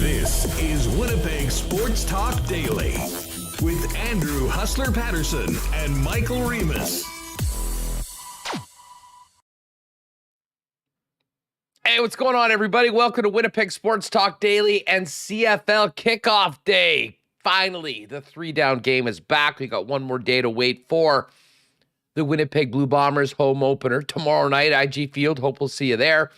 This is Winnipeg Sports Talk Daily with Andrew Hustler Paterson and Michael Remis. Hey, what's going on, everybody? Welcome to Winnipeg Sports Talk Daily and CFL Kickoff Day. Finally, the 3-down game is back. We got one more day to wait for the Winnipeg Blue Bombers home opener tomorrow night, IG Field. Hope we'll see you there.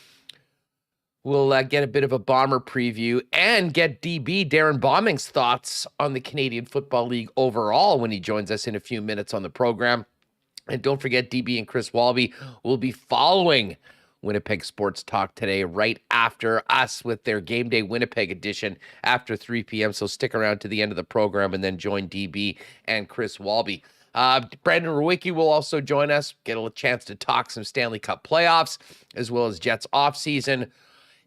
We'll get a bit of a Bomber preview and get DB Darrin Bauming's thoughts on the Canadian Football League overall when he joins us in a few minutes on the program. And don't forget, DB and Chris Walby will be following Winnipeg Sports Talk today right after us with their Game Day Winnipeg edition after 3 p.m. So stick around to the end of the program and then join DB and Chris Walby. Brandon Rewucki will also join us, get a chance to talk some Stanley Cup playoffs as well as Jets offseason.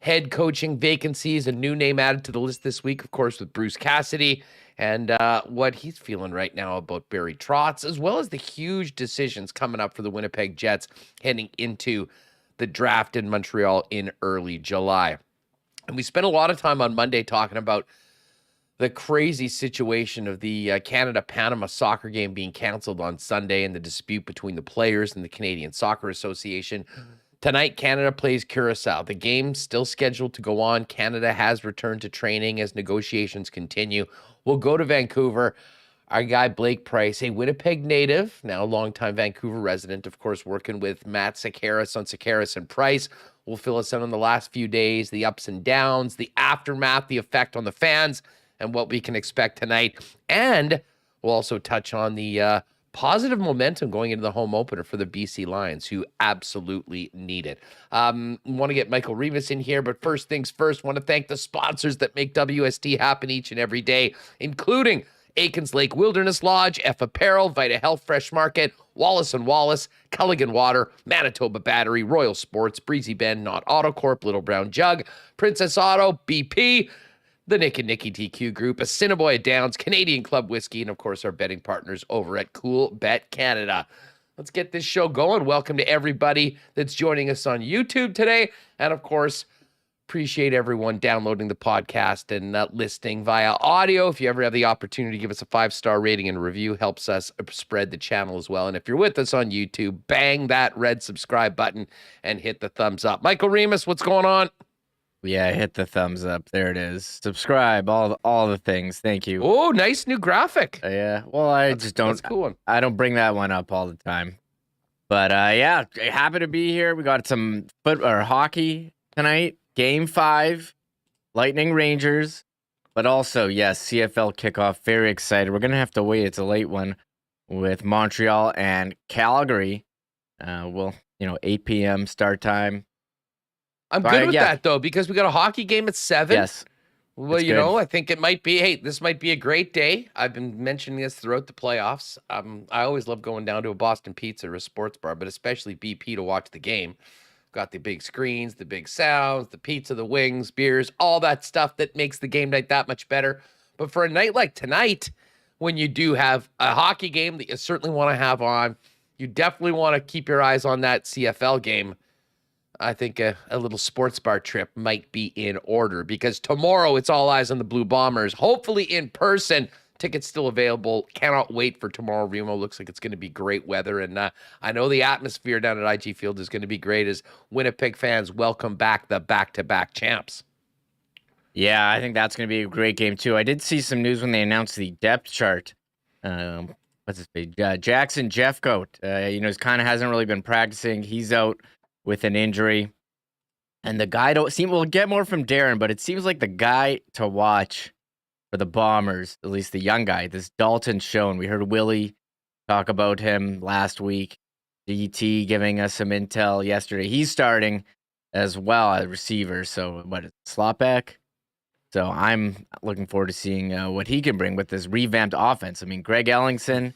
Head coaching vacancies, a new name added to the list this week, of course, with Bruce Cassidy, and what he's feeling right now about Barry Trotz, as well as the huge decisions coming up for the Winnipeg Jets heading into the draft in Montreal in early July. And we spent a lot of time on Monday talking about the crazy situation of the Canada-Panama soccer game being canceled on Sunday and the dispute between the players and the Canadian Soccer Association. Tonight, Canada plays Curacao. The game's still scheduled to go on. Canada has returned to training as negotiations continue. We'll go to Vancouver. Our guy, Blake Price, a Winnipeg native, now a longtime Vancouver resident, of course, working with Matt Sekeres on Sekeres and Price, will fill us in on the last few days, the ups and downs, the aftermath, the effect on the fans, and what we can expect tonight. And we'll also touch on the positive momentum going into the home opener for the BC Lions, who absolutely need it. Want to get Michael Remis in here, but first things first, want to thank the sponsors that make WST happen each and every day, including Aikens Lake Wilderness Lodge, F Apparel, Vita Health Fresh Market, Wallace & Wallace, Culligan Water, Manitoba Battery, Royal Sports, Breezy Bend, Not Auto Corp, Little Brown Jug, Princess Auto, BP, the Nick and Nicky TQ Group, Assiniboia Downs, Canadian Club Whiskey, and of course our betting partners over at Coolbet Canada. Let's get this show going. Welcome to everybody that's joining us on YouTube today. And of course, appreciate everyone downloading the podcast and listening via audio. If you ever have the opportunity to give us a 5-star rating and review, helps us spread the channel as well. And if you're with us on YouTube, bang that red subscribe button and hit the thumbs up. Michael Remis, what's going on? Yeah, hit the thumbs up. There it is. Subscribe, all the things. Thank you. Oh, nice new graphic. Yeah. Well, just don't. That's a cool one. I don't bring that one up all the time. But yeah, happy to be here. We got some hockey tonight. Game 5, Lightning Rangers. But also, yes, CFL Kickoff. Very excited. We're gonna have to wait. It's a late one with Montreal and Calgary. 8 p.m. start time. I'm good with that, though, because we got a hockey game at 7. Yes. Well, I think it might be, this might be a great day. I've been mentioning this throughout the playoffs. I always love going down to a Boston Pizza or a sports bar, but especially BP to watch the game. Got the big screens, the big sounds, the pizza, the wings, beers, all that stuff that makes the game night that much better. But for a night like tonight, when you do have a hockey game that you certainly want to have on, you definitely want to keep your eyes on that CFL game. I think a little sports bar trip might be in order because tomorrow it's all eyes on the Blue Bombers, hopefully in person. Tickets still available. Cannot wait for tomorrow. Remo looks like it's going to be great weather. And I know the atmosphere down at IG Field is going to be great as Winnipeg fans welcome back the back-to-back champs. Yeah, I think that's going to be a great game too. I did see some news when they announced the depth chart. What's his name? Jackson Jeffcoat. He kind of hasn't really been practicing. He's out with an injury. And the guy we'll get more from Darrin, but it seems like the guy to watch for the Bombers, at least the young guy, this Dalton Schoen. We heard Willie talk about him last week. DT giving us some intel yesterday. He's starting as well as receiver. So slot back. So I'm looking forward to seeing what he can bring with this revamped offense. I mean, Greg Ellingson,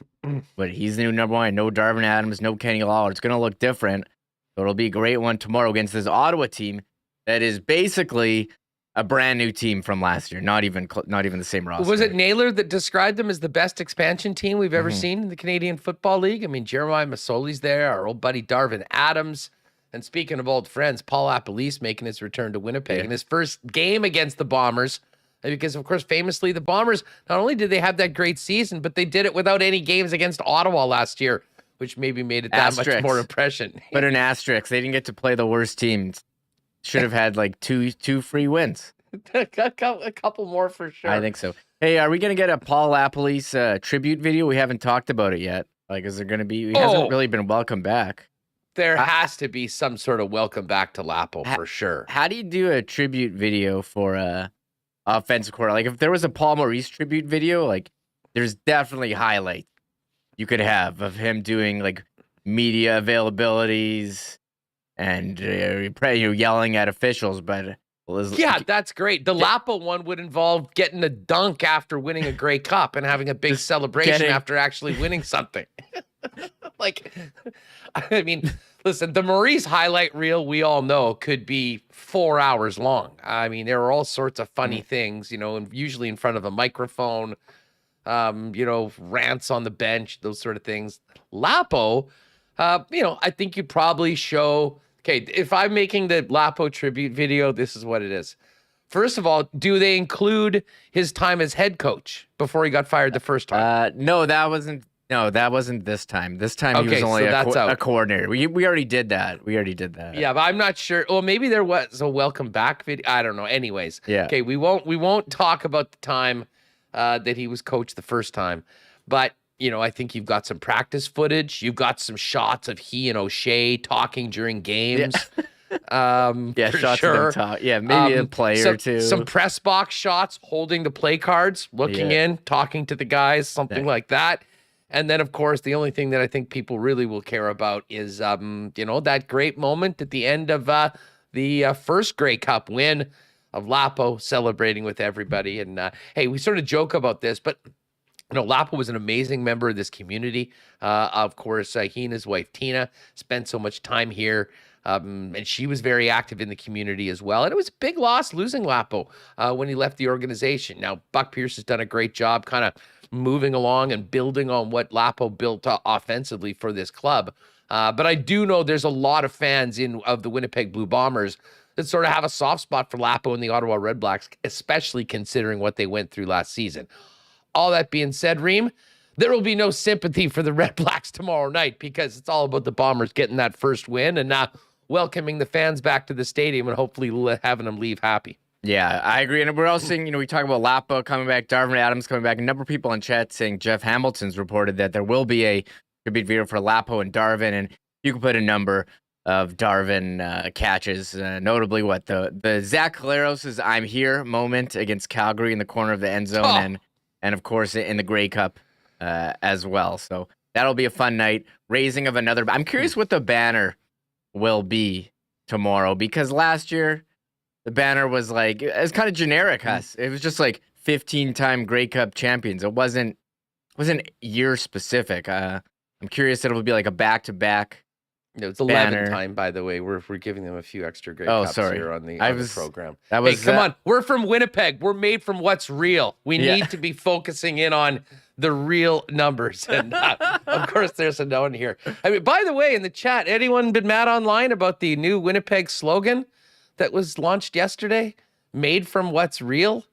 but he's the new number one. No Darvin Adams, no Kenny Lawler. It's going to look different. So it'll be a great one tomorrow against this Ottawa team that is basically a brand new team from last year. Not even the same roster. Was it Naylor that described them as the best expansion team we've ever seen in the Canadian Football League? I mean, Jeremiah Masoli's there, our old buddy Darvin Adams. And speaking of old friends, Paul Appolise making his return to Winnipeg in his first game against the Bombers. Because, of course, famously, the Bombers, not only did they have that great season, but they did it without any games against Ottawa last year, which maybe made it that much more impression. But an asterisk, they didn't get to play the worst teams. Should have had like two free wins. A couple more for sure. I think so. Hey, are we going to get a Paul Appolise tribute video? We haven't talked about it yet. Like, is there going to be? He hasn't really been welcomed back. There has to be some sort of welcome back to Lapo for sure. How do you do a tribute video for a offensive coordinator? Like, if there was a Paul Maurice tribute video, like, there's definitely highlights you could have of him doing like media availabilities and yelling at officials. But that's great. The Lapo one would involve getting a dunk after winning a Grey Cup and having a big celebration after actually winning something. Like, I mean, listen, the Maurice highlight reel, we all know, could be 4 hours long. I mean, there are all sorts of funny things, and usually in front of a microphone, rants on the bench, those sort of things. Lapo, I think you probably show, if I'm making the Lapo tribute video, this is what it is. First of all, do they include his time as head coach before he got fired the first time? No, that wasn't this time. This time he was only a coordinator. We already did that. Yeah, but I'm not sure. Well, maybe there was a welcome back video. I don't know. Anyways. Yeah. Okay, we won't talk about the time that he was coached the first time. But, I think you've got some practice footage. You've got some shots of he and O'Shea talking during games. Yeah, shots of them talk. Yeah, maybe a play or two. Some press box shots holding the play cards, looking in, talking to the guys, something like that. And then, of course, the only thing that I think people really will care about is, that great moment at the end of the first Grey Cup win of Lapo celebrating with everybody. And, hey, we sort of joke about this, but, Lapo was an amazing member of this community. Of course, he and his wife, Tina, spent so much time here. And she was very active in the community as well. And it was a big loss losing Lapo when he left the organization. Now, Buck Pierce has done a great job kind of moving along and building on what Lapo built offensively for this club. But I do know there's a lot of fans of the Winnipeg Blue Bombers that sort of have a soft spot for Lapo and the Ottawa Red Blacks, especially considering what they went through last season. All that being said, Reem, there will be no sympathy for the Red Blacks tomorrow night because it's all about the Bombers getting that first win and welcoming the fans back to the stadium and hopefully having them leave happy. Yeah, I agree. And we're also saying, we talk about Lapo coming back, Darvin Adams coming back. A number of people in chat saying Jeff Hamilton's reported that there will be a tribute video for Lapo and Darvin, and you can put a number of Darvin catches, notably the Zach Caleros' "I'm here" moment against Calgary in the corner of the end zone, and of course in the Grey Cup as well. So that'll be a fun night. Raising of another. I'm curious what the banner will be tomorrow, because last year the banner was like, it's kind of generic, Huss. It was just like 15-time Grey Cup champions. It wasn't year specific. I'm curious that it will be like a back-to-back. It's 11 time, by the way. We're giving them a few extra Grey Cups here on the program. Hey, come on. We're from Winnipeg. We're made from what's real. We need to be focusing in on the real numbers. And of course, there's a note here. I mean, by the way, in the chat, anyone been mad online about the new Winnipeg slogan that was launched yesterday? Made from what's real?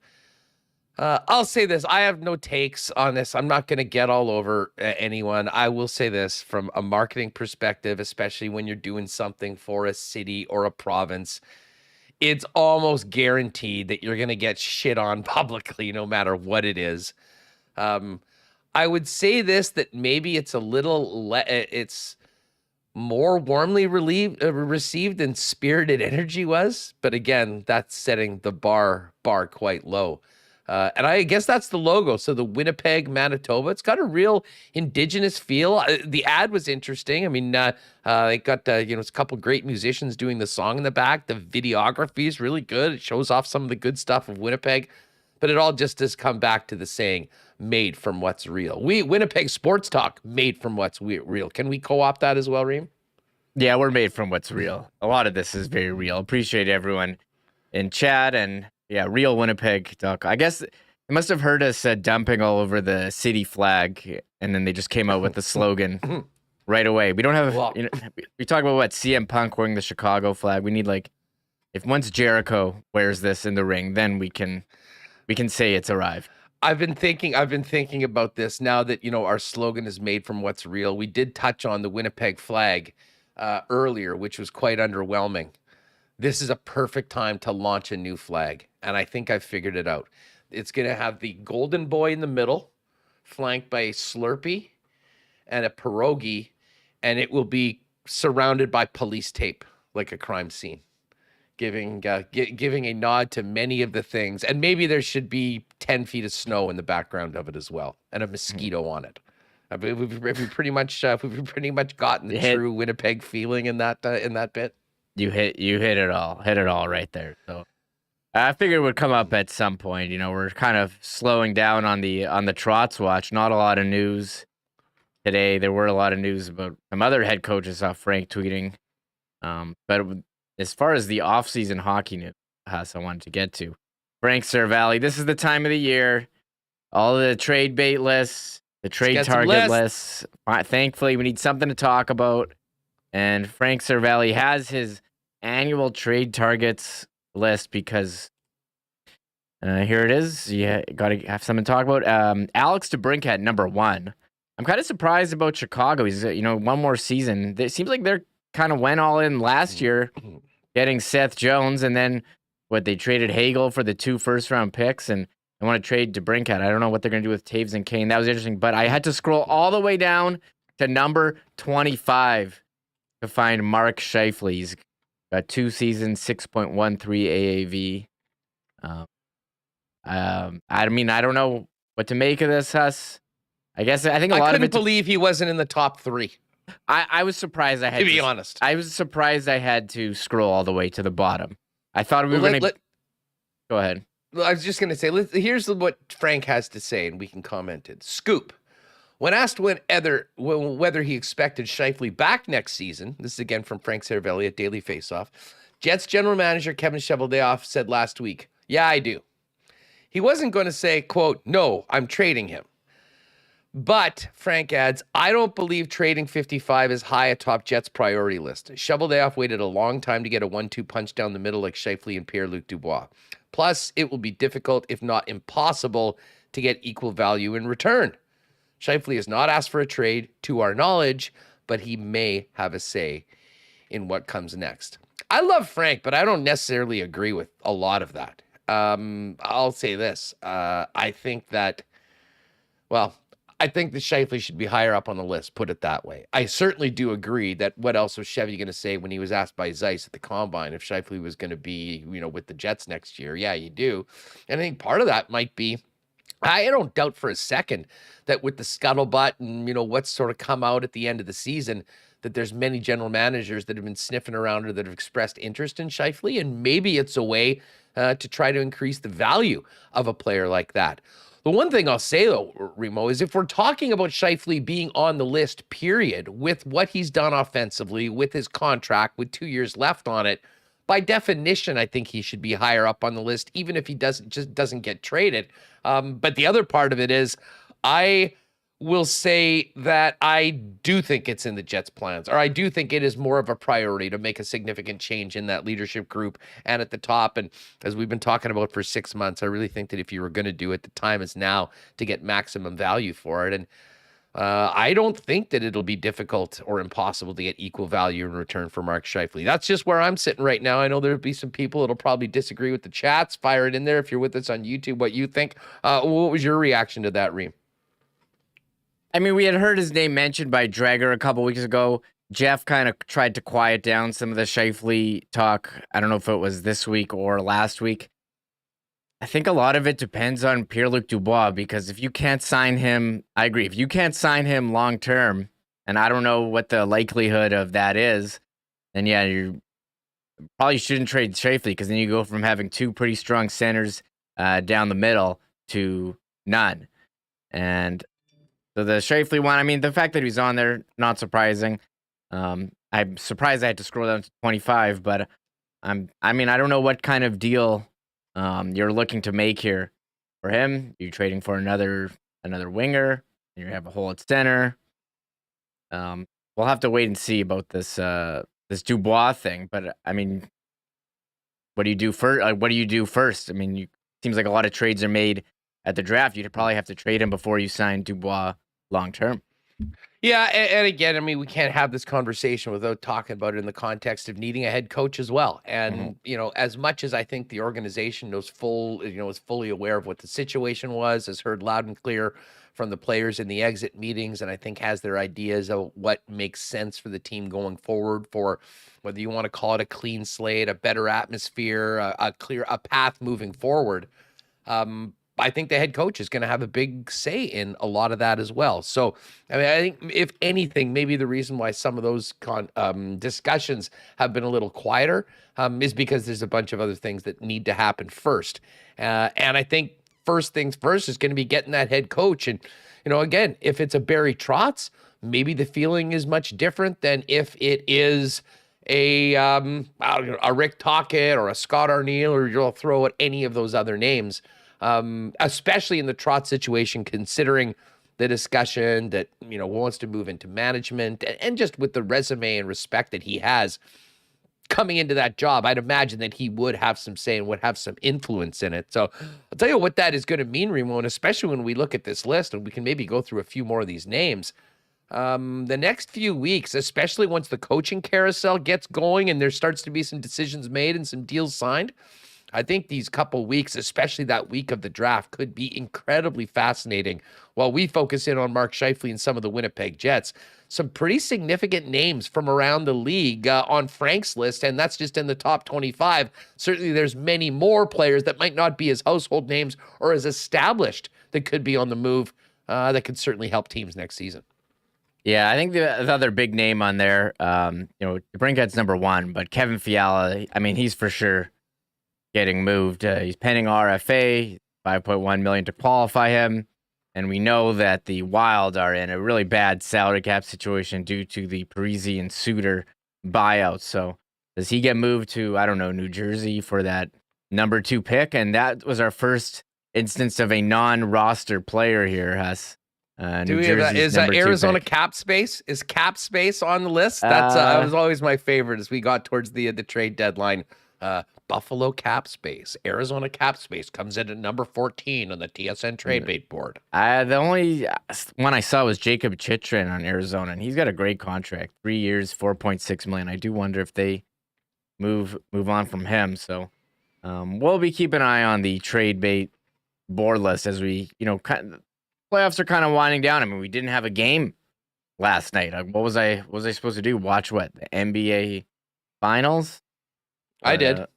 I'll say this. I have no takes on this. I'm not going to get all over anyone. I will say this from a marketing perspective, especially when you're doing something for a city or a province, it's almost guaranteed that you're going to get shit on publicly, no matter what it is. I would say this, that maybe it's a little, it's more warmly received than Spirited Energy was. But again, that's setting the bar quite low. And I guess that's the logo. So the Winnipeg, Manitoba, it's got a real indigenous feel. The ad was interesting. I mean, they got, it's a couple great musicians doing the song in the back. The videography is really good. It shows off some of the good stuff of Winnipeg, but it all just does come back to the saying, made from what's real. Winnipeg Sports Talk, made from what's real. Can we co-opt that as well, Reem? Yeah, we're made from what's real. A lot of this is very real. Appreciate everyone in chat and yeah, real Winnipeg talk. I guess they must have heard us dumping all over the city flag, and then they just came out with the slogan right away. We don't have, we talk about what CM Punk wearing the Chicago flag. We need if once Jericho wears this in the ring, then we can say it's arrived. I've been thinking about this now that, our slogan is made from what's real. We did touch on the Winnipeg flag earlier, which was quite underwhelming. This is a perfect time to launch a new flag, and I think I've figured it out. It's going to have the golden boy in the middle, flanked by a Slurpee and a pierogi, and it will be surrounded by police tape, like a crime scene, giving a nod to many of the things. And maybe there should be 10 feet of snow in the background of it as well, and a mosquito on it. We've pretty much gotten the true Winnipeg feeling in that bit. You hit it all right there. So I figured it would come up at some point. We're kind of slowing down on the Trots watch. Not a lot of news today. There were a lot of news about some other head coaches. I saw Frank tweeting. But as far as the offseason hockey news, I wanted to get to Frank Seravalli. This is the time of the year. All the trade bait lists, the trade target lists. Thankfully, we need something to talk about. And Frank Seravalli has his annual trade targets list because here it is. Yeah, got to have something to talk about. Alex DeBrincat, number 1. I'm kind of surprised about Chicago. He's one more season. It seems like they're kind of went all in last year, getting Seth Jones, and then they traded Hagel for the 2 first-round picks, and they want to trade DeBrincat. I don't know what they're going to do with Taves and Kane. That was interesting, but I had to scroll all the way down to number 25 to find Mark Scheifele. He's got 2 seasons, 6.13 AAV. I don't know what to make of this, Huss. I think a lot of it. I couldn't believe he wasn't in the top 3. I was surprised I had to be honest. I was surprised I had to scroll all the way to the bottom. I thought we were going to go ahead. I was just going to say, here's what Frank has to say, and we can comment it. Scoop. When asked whether he expected Scheifele back next season, this is again from Frank Seravalli at Daily Faceoff, Jets general manager Kevin Cheveldayoff said last week, "Yeah, I do." He wasn't going to say, quote, "No, I'm trading him." But, Frank adds, "I don't believe trading 55 is high atop Jets' priority list. Cheveldayoff waited a long time to get a 1-2 punch down the middle like Scheifele and Pierre-Luc Dubois. Plus, it will be difficult, if not impossible, to get equal value in return. Scheifele has not asked for a trade, to our knowledge, but he may have a say in what comes next." I love Frank, but I don't necessarily agree with a lot of that. I'll say this. I think that Scheifele should be higher up on the list, put it that way. I certainly do agree that what else was Chevy going to say when he was asked by Zeiss at the Combine if Scheifele was going to be, with the Jets next year? Yeah, you do. And I think part of that might be, I don't doubt for a second that with the scuttlebutt and, what's sort of come out at the end of the season, that there's many general managers that have been sniffing around or that have expressed interest in Scheifele, and maybe it's a way to try to increase the value of a player like that. The one thing I'll say, though, Remo, is if we're talking about Scheifele being on the list, period, with what he's done offensively, with his contract, with 2 years left on it, by definition, I think he should be higher up on the list, even if he doesn't get traded. But the other part of it is, I will say that I do think it's in the Jets' plans, or I do think it is more of a priority to make a significant change in that leadership group and at the top. And as we've been talking about for 6 months, I really think that if you were going to do it, the time is now to get maximum value for it. And I don't think that it'll be difficult or impossible to get equal value in return for Mark Scheifele. That's just where I'm sitting right now. I know there'll be some people that'll probably disagree with the chats. Fire it in there if you're with us on YouTube, what you think. What was your reaction to that, Reem? I mean, we had heard his name mentioned by Drager a couple weeks ago. Jeff kind of tried to quiet down some of the Scheifele talk. I don't know if it was this week or last week. I think a lot of it depends on Pierre-Luc Dubois, because if you can't sign him, I agree. If you can't sign him long term, and I don't know what the likelihood of that is, then yeah, you probably shouldn't trade Scheifele, because then you go from having two pretty strong centers down the middle to none. And so the Scheifele one, I mean, the fact that he's on there, not surprising. I'm surprised I had to scroll down to 25, but I mean, I don't know what kind of deal you're looking to make here for him. You're trading for another winger, and you have a hole at center. We'll have to wait and see about this Dubois thing. But I mean, what do you do first? I mean, seems like a lot of trades are made at the draft. You'd probably have to trade him before you sign Dubois long term. Yeah, and again, I mean, we can't have this conversation without talking about it in the context of needing a head coach as well. And as much as I think the organization is fully aware of what the situation was, has heard loud and clear from the players in the exit meetings, and I think has their ideas of what makes sense for the team going forward, for whether you want to call it a clean slate, a better atmosphere, a path moving forward. I think the head coach is going to have a big say in a lot of that as well. So, I mean, I think if anything, maybe the reason why some of those discussions have been a little quieter is because there's a bunch of other things that need to happen first. And I think first things first is going to be getting that head coach. And, again, if it's a Barry Trotz, maybe the feeling is much different than if it is a Rick Tocchet or a Scott Arniel, or you'll throw out any of those other names. Especially in the Trotz situation, considering the discussion that, wants to move into management, and just with the resume and respect that he has coming into that job, I'd imagine that he would have some say and would have some influence in it. So I'll tell you what that is going to mean, Ramon, especially when we look at this list, and we can maybe go through a few more of these names. The next few weeks, especially once the coaching carousel gets going and there starts to be some decisions made and some deals signed, I think these couple weeks, especially that week of the draft, could be incredibly fascinating. While we focus in on Mark Scheifele and some of the Winnipeg Jets, some pretty significant names from around the league on Frank's list, and that's just in the top 25. Certainly there's many more players that might not be as household names or as established that could be on the move that could certainly help teams next season. Yeah, I think the other big name on there, Brinkhead's number one, but Kevin Fiala, I mean, he's for sure getting moved. He's pending RFA, $5.1 million to qualify him, and we know that the Wild are in a really bad salary cap situation due to the Parisi and Suter buyout. So does he get moved to, I don't know, New Jersey for that number 2 pick? And that was our first instance of a non-roster player here, Huss. Is Arizona cap space? Is cap space on the list? That's that was always my favorite as we got towards the trade deadline. Buffalo cap space, Arizona cap space comes in at number 14 on the TSN trade bait board. The only one I saw was Jacob Chitrin on Arizona, and he's got a great contract, 3 years, $4.6 million. I do wonder if they move on from him. So we'll be keeping an eye on the trade bait board list as we, playoffs are kind of winding down. I mean, we didn't have a game last night. What was I supposed to do? Watch what? The NBA Finals? I did.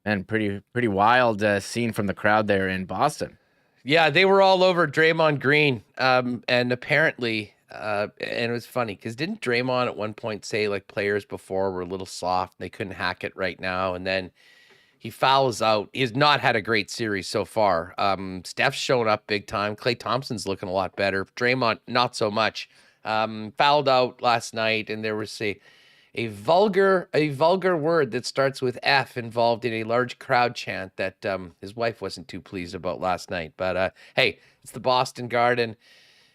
And pretty wild scene from the crowd there in Boston. Yeah, they were all over Draymond Green. And apparently, and it was funny because didn't Draymond at one point say like players before were a little soft and they couldn't hack it right now? And then he fouls out. He has not had a great series so far. Steph's showing up big time. Klay Thompson's looking a lot better. Draymond, not so much. Fouled out last night, and there was a vulgar word that starts with F involved in a large crowd chant that his wife wasn't too pleased about last night. But hey, it's the Boston Garden.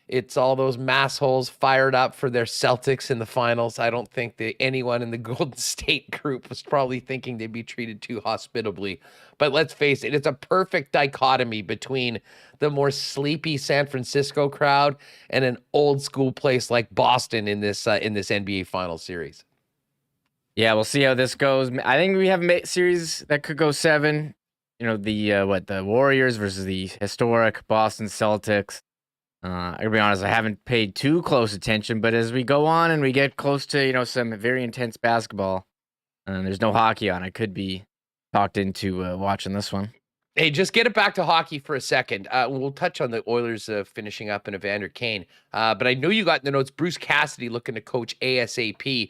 It's all those massholes fired up for their Celtics in the finals. I don't think that anyone in the Golden State group was probably thinking they'd be treated too hospitably. But let's face it, it's a perfect dichotomy between the more sleepy San Francisco crowd and an old school place like Boston in this NBA Finals series. Yeah, we'll see how this goes. I think we have a series that could go 7. The Warriors versus the historic Boston Celtics. I'll be honest, I haven't paid too close attention, but as we go on and we get close to, some very intense basketball, and there's no hockey on, I could be talked into watching this one. Hey, just get it back to hockey for a second. We'll touch on the Oilers finishing up in Evander Kane. But I know you got in the notes Bruce Cassidy looking to coach ASAP.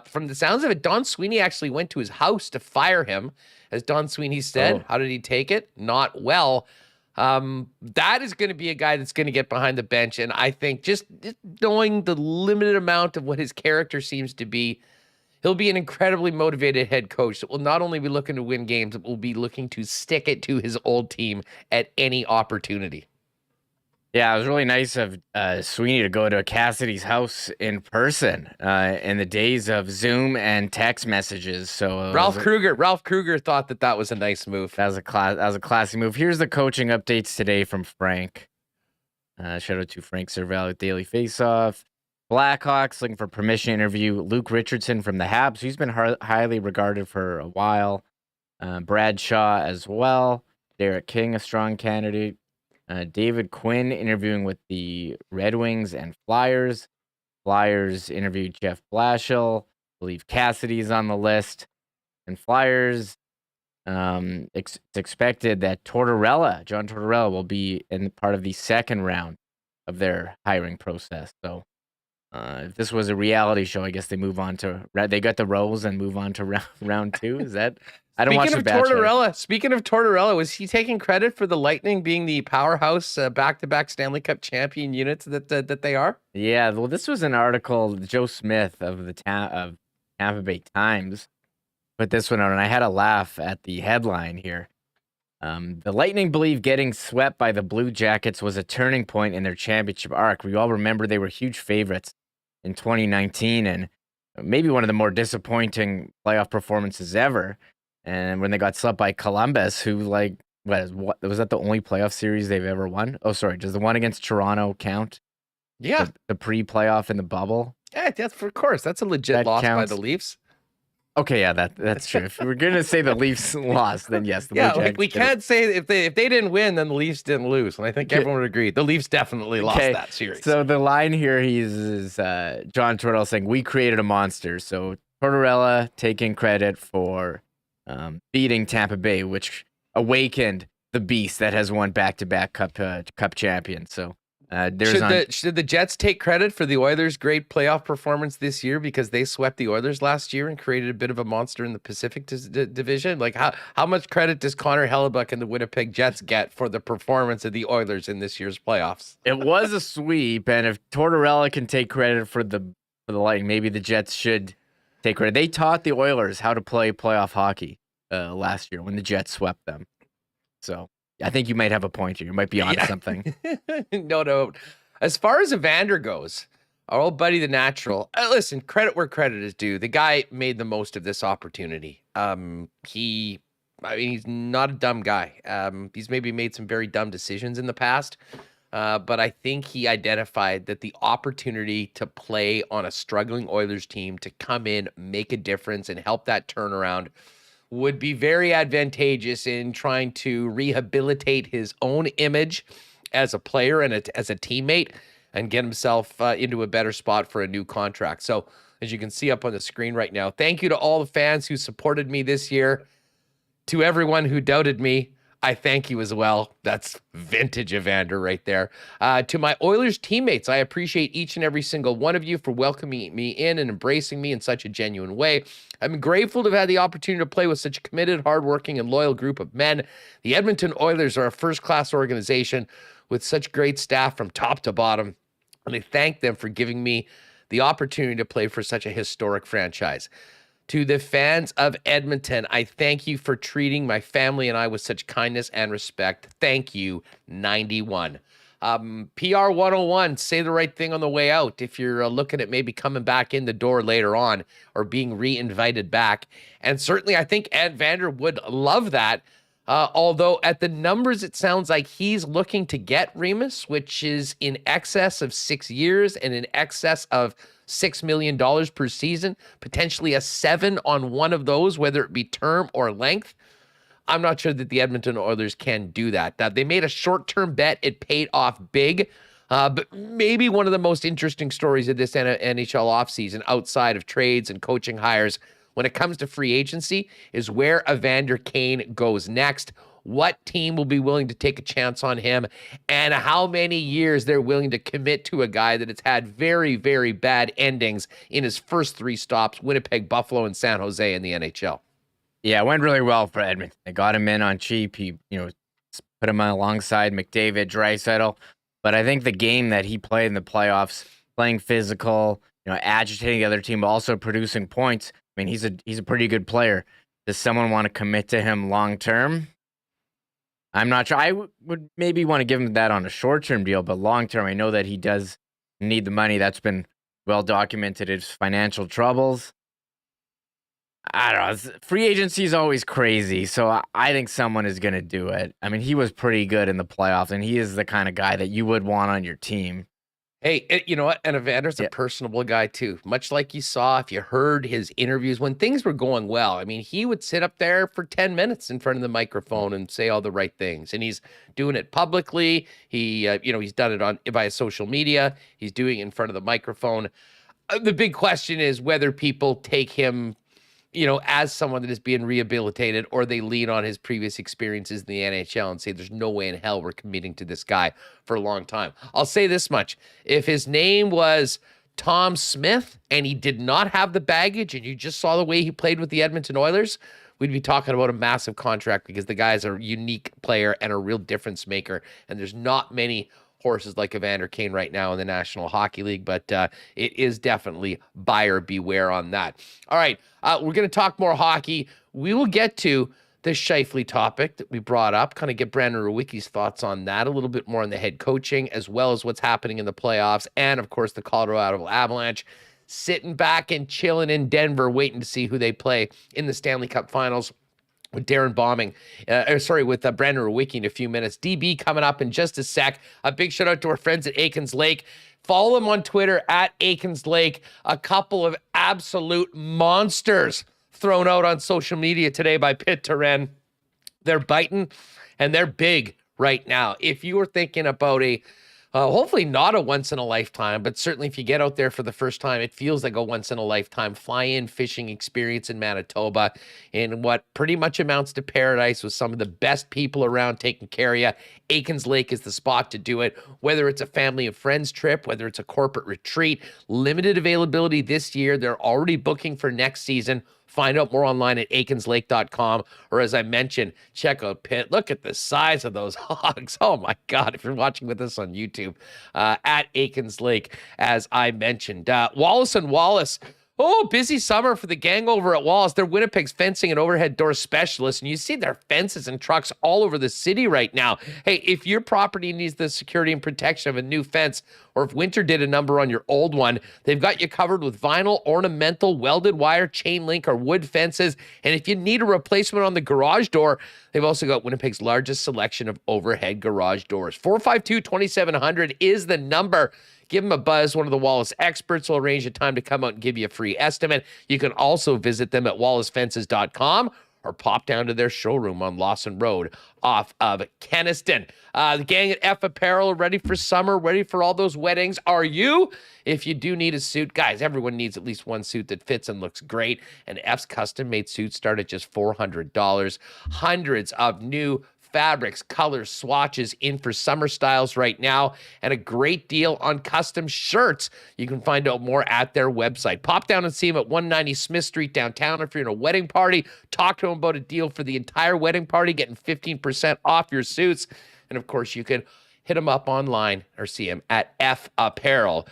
From the sounds of it, Don Sweeney actually went to his house to fire him. As Don Sweeney said, How did he take it? Not well. That is going to be a guy that's going to get behind the bench. And I think just knowing the limited amount of what his character seems to be, he'll be an incredibly motivated head coach that will not only be looking to win games, but will be looking to stick it to his old team at any opportunity. Yeah, it was really nice of Sweeney to go to Cassidy's house in person in the days of Zoom and text messages. So Ralph Kruger thought that was a nice move. That was a classy move. Here's the coaching updates today from Frank. Shout out to Frank Seravalli, Daily Faceoff. Blackhawks looking for permission to interview Luke Richardson from the Habs, who's been highly regarded for a while. Brad Shaw as well. Derek King, a strong candidate. David Quinn interviewing with the Red Wings and Flyers. Flyers interviewed Jeff Blashill. I believe Cassidy's on the list. And Flyers, it's expected that John Tortorella, will be in part of the second round of their hiring process. So if this was a reality show, I guess they got the roles and move on to round two. Is that? I don't watch The Bachelor. Speaking of Tortorella, was he taking credit for the Lightning being the powerhouse back-to-back Stanley Cup champion units that they are? Yeah, well, this was an article Joe Smith of the Tampa Bay Times put this one out, and I had a laugh at the headline here. The Lightning believe getting swept by the Blue Jackets was a turning point in their championship arc. We all remember they were huge favorites in 2019 and maybe one of the more disappointing playoff performances ever. And when they got swept by Columbus, who was that the only playoff series they've ever won? Oh, sorry. Does the one against Toronto count? Yeah. The pre-playoff in the bubble? Yeah, of course. That's a legit loss by the Leafs. Okay, yeah, that's true. If we're gonna say the Leafs lost, then yes. We can't say if they didn't win, then the Leafs didn't lose, and I think everyone would agree the Leafs definitely lost that series. So the line here is John Tortorella saying we created a monster. So Tortorella taking credit for beating Tampa Bay, which awakened the beast that has won back-to-back cup champions. So should the Jets take credit for the Oilers' great playoff performance this year because they swept the Oilers last year and created a bit of a monster in the Pacific Division? Like how much credit does Connor Hellebuck and the Winnipeg Jets get for the performance of the Oilers in this year's playoffs? It was a sweep, and if Tortorella can take credit for the Lightning, maybe the Jets should take credit. They taught the Oilers how to play playoff hockey last year when the Jets swept them. So I think you might have a point here. You might be onto something. No. As far as Evander goes, our old buddy, the natural, listen, credit where credit is due. The guy made the most of this opportunity. He's not a dumb guy. He's maybe made some very dumb decisions in the past. But I think he identified that the opportunity to play on a struggling Oilers team, to come in, make a difference, and help that turnaround would be very advantageous in trying to rehabilitate his own image as a player and as a teammate and get himself into a better spot for a new contract. So as you can see up on the screen right now, thank you to all the fans who supported me this year. To everyone who doubted me, I thank you as well. That's vintage Evander right there. To my Oilers teammates, I appreciate each and every single one of you for welcoming me in and embracing me in such a genuine way. I'm grateful to have had the opportunity to play with such a committed, hardworking, and loyal group of men. The Edmonton Oilers are a first-class organization with such great staff from top to bottom, and I thank them for giving me the opportunity to play for such a historic franchise. To the fans of Edmonton, I thank you for treating my family and I with such kindness and respect. Thank you, 91. PR 101, say the right thing on the way out if you're looking at maybe coming back in the door later on or being re-invited back. And certainly I think Evander would love that. Although at the numbers, it sounds like he's looking to get Remis, which is in excess of 6 years and in excess of $6 million per season, potentially a 7 on one of those, whether it be term or length. I'm not sure that the Edmonton Oilers can do that. They made a short-term bet. It paid off big. But maybe one of the most interesting stories of this NHL offseason outside of trades and coaching hires when it comes to free agency is where Evander Kane goes next. what team will be willing to take a chance on him, and how many years they're willing to commit to a guy that has had very, very bad endings in his first 3 stops, Winnipeg, Buffalo, and San Jose in the NHL. Yeah, it went really well for Edmonton. They got him in on cheap. He, put him alongside McDavid, Draisaitl. But I think the game that he played in the playoffs, playing physical, agitating the other team, but also producing points. I mean, he's a pretty good player. Does someone want to commit to him long term? I'm not sure. I would maybe want to give him that on a short-term deal, but long-term, I know that he does need the money. That's been well documented. His financial troubles. I don't know. Free agency is always crazy, so I think someone is going to do it. I mean, he was pretty good in the playoffs, and he is the kind of guy that you would want on your team. Hey, you know what? And Evander's a personable guy too. Much like you saw, if you heard his interviews when things were going well, I mean, he would sit up there for 10 minutes in front of the microphone and say all the right things. And he's doing it publicly. He's done it via social media. He's doing it in front of the microphone. The big question is whether people take him, as someone that is being rehabilitated, or they lean on his previous experiences in the NHL and say, there's no way in hell we're committing to this guy for a long time. I'll say this much. If his name was Tom Smith and he did not have the baggage and you just saw the way he played with the Edmonton Oilers, we'd be talking about a massive contract, because the guy's a unique player and a real difference maker. And there's not many horses like Evander Kane right now in the National Hockey League, but it is definitely buyer beware on that. All right, we're going to talk more hockey. We will get to the Scheifele topic that we brought up, kind of get Brandon Rewucki's thoughts on that, a little bit more on the head coaching, as well as what's happening in the playoffs, and of course the Colorado Avalanche sitting back and chilling in Denver, waiting to see who they play in the Stanley Cup Finals. With Darrin Bauming, with Brandon Rewucki in a few minutes. DB coming up in just a sec. A big shout out to our friends at Aikens Lake. Follow them on Twitter at Aikens Lake. A couple of absolute monsters thrown out on social media today by Pit Terren. They're biting and they're big right now. If you were thinking about hopefully not a once in a lifetime, but certainly if you get out there for the first time, it feels like a once in a lifetime fly-in fishing experience in Manitoba in what pretty much amounts to paradise, with some of the best people around taking care of you. Aikens Lake is the spot to do it, whether it's a family and friends trip, whether it's a corporate retreat. Limited availability this year. They're already booking for next season. Find out more online at aikenslake.com, or as I mentioned, check out Pitt. Look at the size of those hogs. Oh my God, if you're watching with us on YouTube, at Aikens Lake, as I mentioned. Wallace and Wallace. Oh, busy summer for the gang over at Wallace. They're Winnipeg's fencing and overhead door specialists, and you see their fences and trucks all over the city right now. Hey, if your property needs the security and protection of a new fence, or if winter did a number on your old one, they've got you covered with vinyl, ornamental, welded wire, chain link, or wood fences. And if you need a replacement on the garage door, they've also got Winnipeg's largest selection of overhead garage doors. 452-2700 is the number. Give them a buzz. One of the Wallace experts will arrange a time to come out and give you a free estimate. You can also visit them at wallacefences.com or pop down to their showroom on Lawson Road off of Kenniston. The gang at F Apparel are ready for summer, ready for all those weddings. Are you? If you do need a suit, guys, everyone needs at least one suit that fits and looks great. And F's custom-made suits start at just $400. Hundreds of new fabrics, colors, swatches in for summer styles right now, and a great deal on custom shirts. You can find out more at their website. Pop down and see them at 190 Smith Street downtown. If you're in a wedding party, talk to them about a deal for the entire wedding party, getting 15% off your suits. And of course, you can hit them up online or see them at fapparel.com.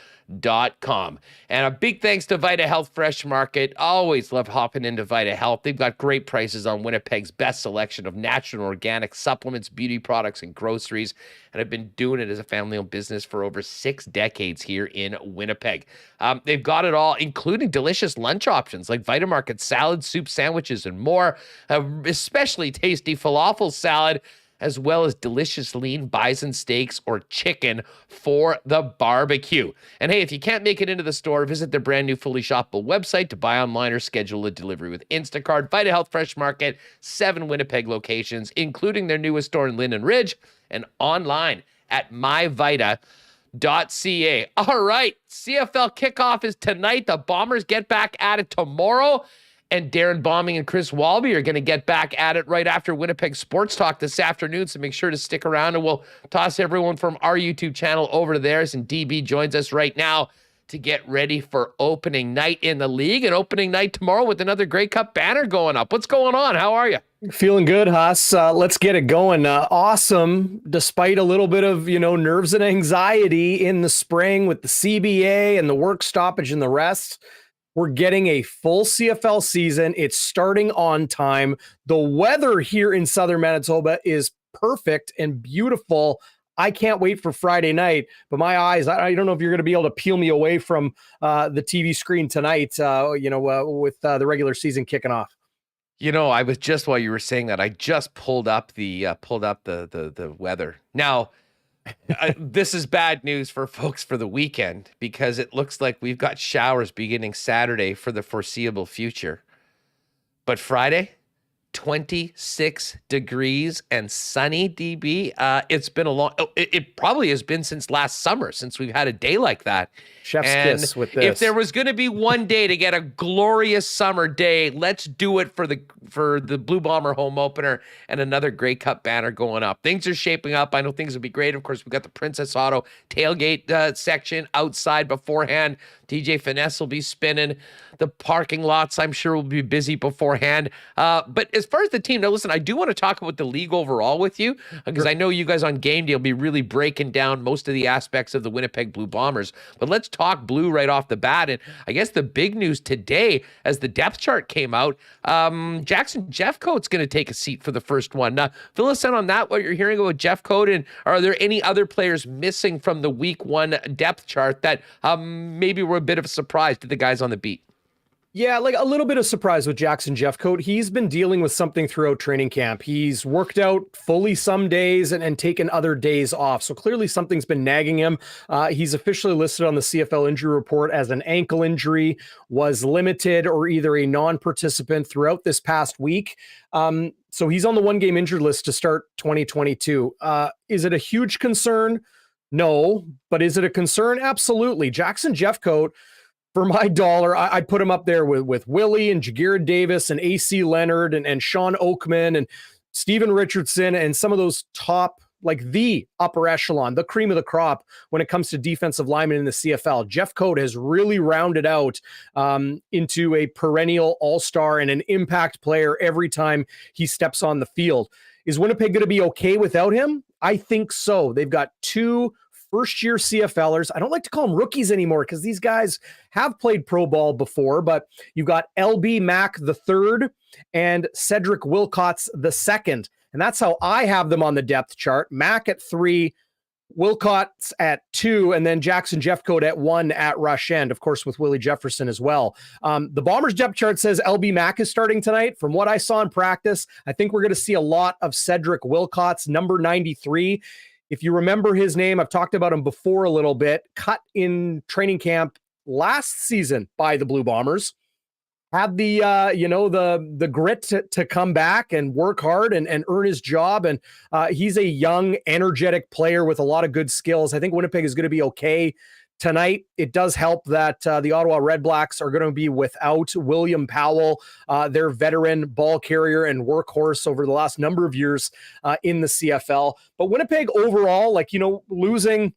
And a big thanks to Vita Health Fresh Market. Always love hopping into Vita Health. They've got great prices on Winnipeg's best selection of natural and organic supplements, beauty products, and groceries. And I've been doing it as a family-owned business for over 6 decades here in Winnipeg. They've got it all, including delicious lunch options like Vita Market salad, soup, sandwiches, and more. Especially tasty falafel salad, as well as delicious lean bison steaks or chicken for the barbecue. And hey, if you can't make it into the store, visit their brand new fully shoppable website to buy online or schedule a delivery with Instacart. Vita Health Fresh Market, 7 Winnipeg locations, including their newest store in Linden Ridge, and online at myvita.ca. All right, CFL kickoff is tonight. The Bombers get back at it tomorrow. and Darrin Bauming and Chris Walby are going to get back at it right after Winnipeg Sports Talk this afternoon. So make sure to stick around, and we'll toss everyone from our YouTube channel over to theirs. And DB joins us right now to get ready for opening night in the league, and opening night tomorrow with another Grey Cup banner going up. What's going on? How are you? Feeling good, Huss. Let's get it going. Awesome. Despite a little bit of, nerves and anxiety in the spring with the CBA and the work stoppage and the rest, we're getting a full CFL season. It's starting on time. The weather here in Southern Manitoba is perfect and beautiful. I can't wait for Friday night, but my eyes, I don't know if you're going to be able to peel me away from the TV screen tonight, with the regular season kicking off. I was just, while you were saying that, I just pulled up the weather. Now, this is bad news for folks for the weekend, because it looks like we've got showers beginning Saturday for the foreseeable future. But Friday, 26 degrees and sunny, DB. It's been it probably has been since last summer since we've had a day like that. Chef's kiss with this. If there was going to be one day to get a glorious summer day, let's do it for the Blue Bomber home opener and another Grey Cup banner going up. Things are shaping up. I know things will be great. Of course, we've got the Princess Auto tailgate section outside beforehand. DJ Finesse will be spinning. The parking lots, I'm sure, will be busy beforehand. But as far as the team, now listen, I do want to talk about the league overall with you, because I know you guys on Game Day will be really breaking down most of the aspects of the Winnipeg Blue Bombers. But let's talk blue right off the bat. And I guess the big news today, as the depth chart came out, Jackson Jeffcoat's going to take a seat for the first one. Now, fill us in on that, what you're hearing about Jeffcoat, and are there any other players missing from the week one depth chart that maybe were a bit of a surprise to the guys on the beat? Yeah, like a little bit of surprise with Jackson Jeffcoat. He's been dealing with something throughout training camp. He's worked out fully some days and taken other days off. So clearly something's been nagging him. He's officially listed on the CFL injury report as an ankle injury, was limited or either a non-participant throughout this past week. So he's on the one-game injured list to start 2022. Is it a huge concern? No. But is it a concern? Absolutely. Jackson Jeffcoat, for my dollar, I'd put him up there with Willie and Jagira Davis and AC Leonard and Sean Oakman and Steven Richardson and some of those top, like the upper echelon, the cream of the crop when it comes to defensive linemen in the CFL. Jeffcoat has really rounded out into a perennial all-star and an impact player every time he steps on the field. Is Winnipeg going to be okay without him? I think so. They've got two first-year CFLers. I don't like to call them rookies anymore because these guys have played pro ball before, but you've got LB Mack the third and Cedric Wilcots the second. And that's how I have them on the depth chart. Mack at 3, Wilcots at 2, and then Jackson Jeffcoat at 1 at rush end, of course, with Willie Jefferson as well. The Bombers depth chart says LB Mack is starting tonight. From what I saw in practice, I think we're going to see a lot of Cedric Wilcots, number 93. If you remember his name, I've talked about him before a little bit, cut in training camp last season by the Blue Bombers, had the, the grit to come back and work hard and earn his job. And he's a young, energetic player with a lot of good skills. I think Winnipeg is going to be okay tonight. It does help that the Ottawa Redblacks are going to be without William Powell, their veteran ball carrier and workhorse over the last number of years in the CFL. But Winnipeg overall, losing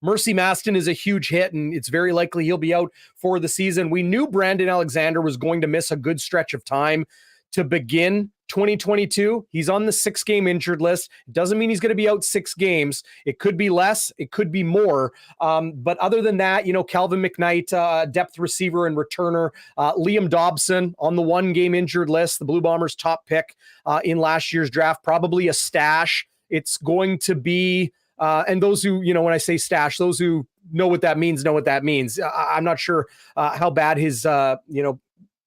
Mercy Maston is a huge hit, and it's very likely he'll be out for the season. We knew Brandon Alexander was going to miss a good stretch of time to begin 2022. He's on the 6-game injured list. It doesn't mean he's going to be out 6 games. It could be less. It could be more. But other than that, Calvin McKnight, depth receiver and returner, Liam Dobson on the 1-game injured list, the Blue Bombers' top pick in last year's draft, probably a stash. It's going to be, and those who, when I say stash, those who know what that means, know what that means. I'm not sure how bad his,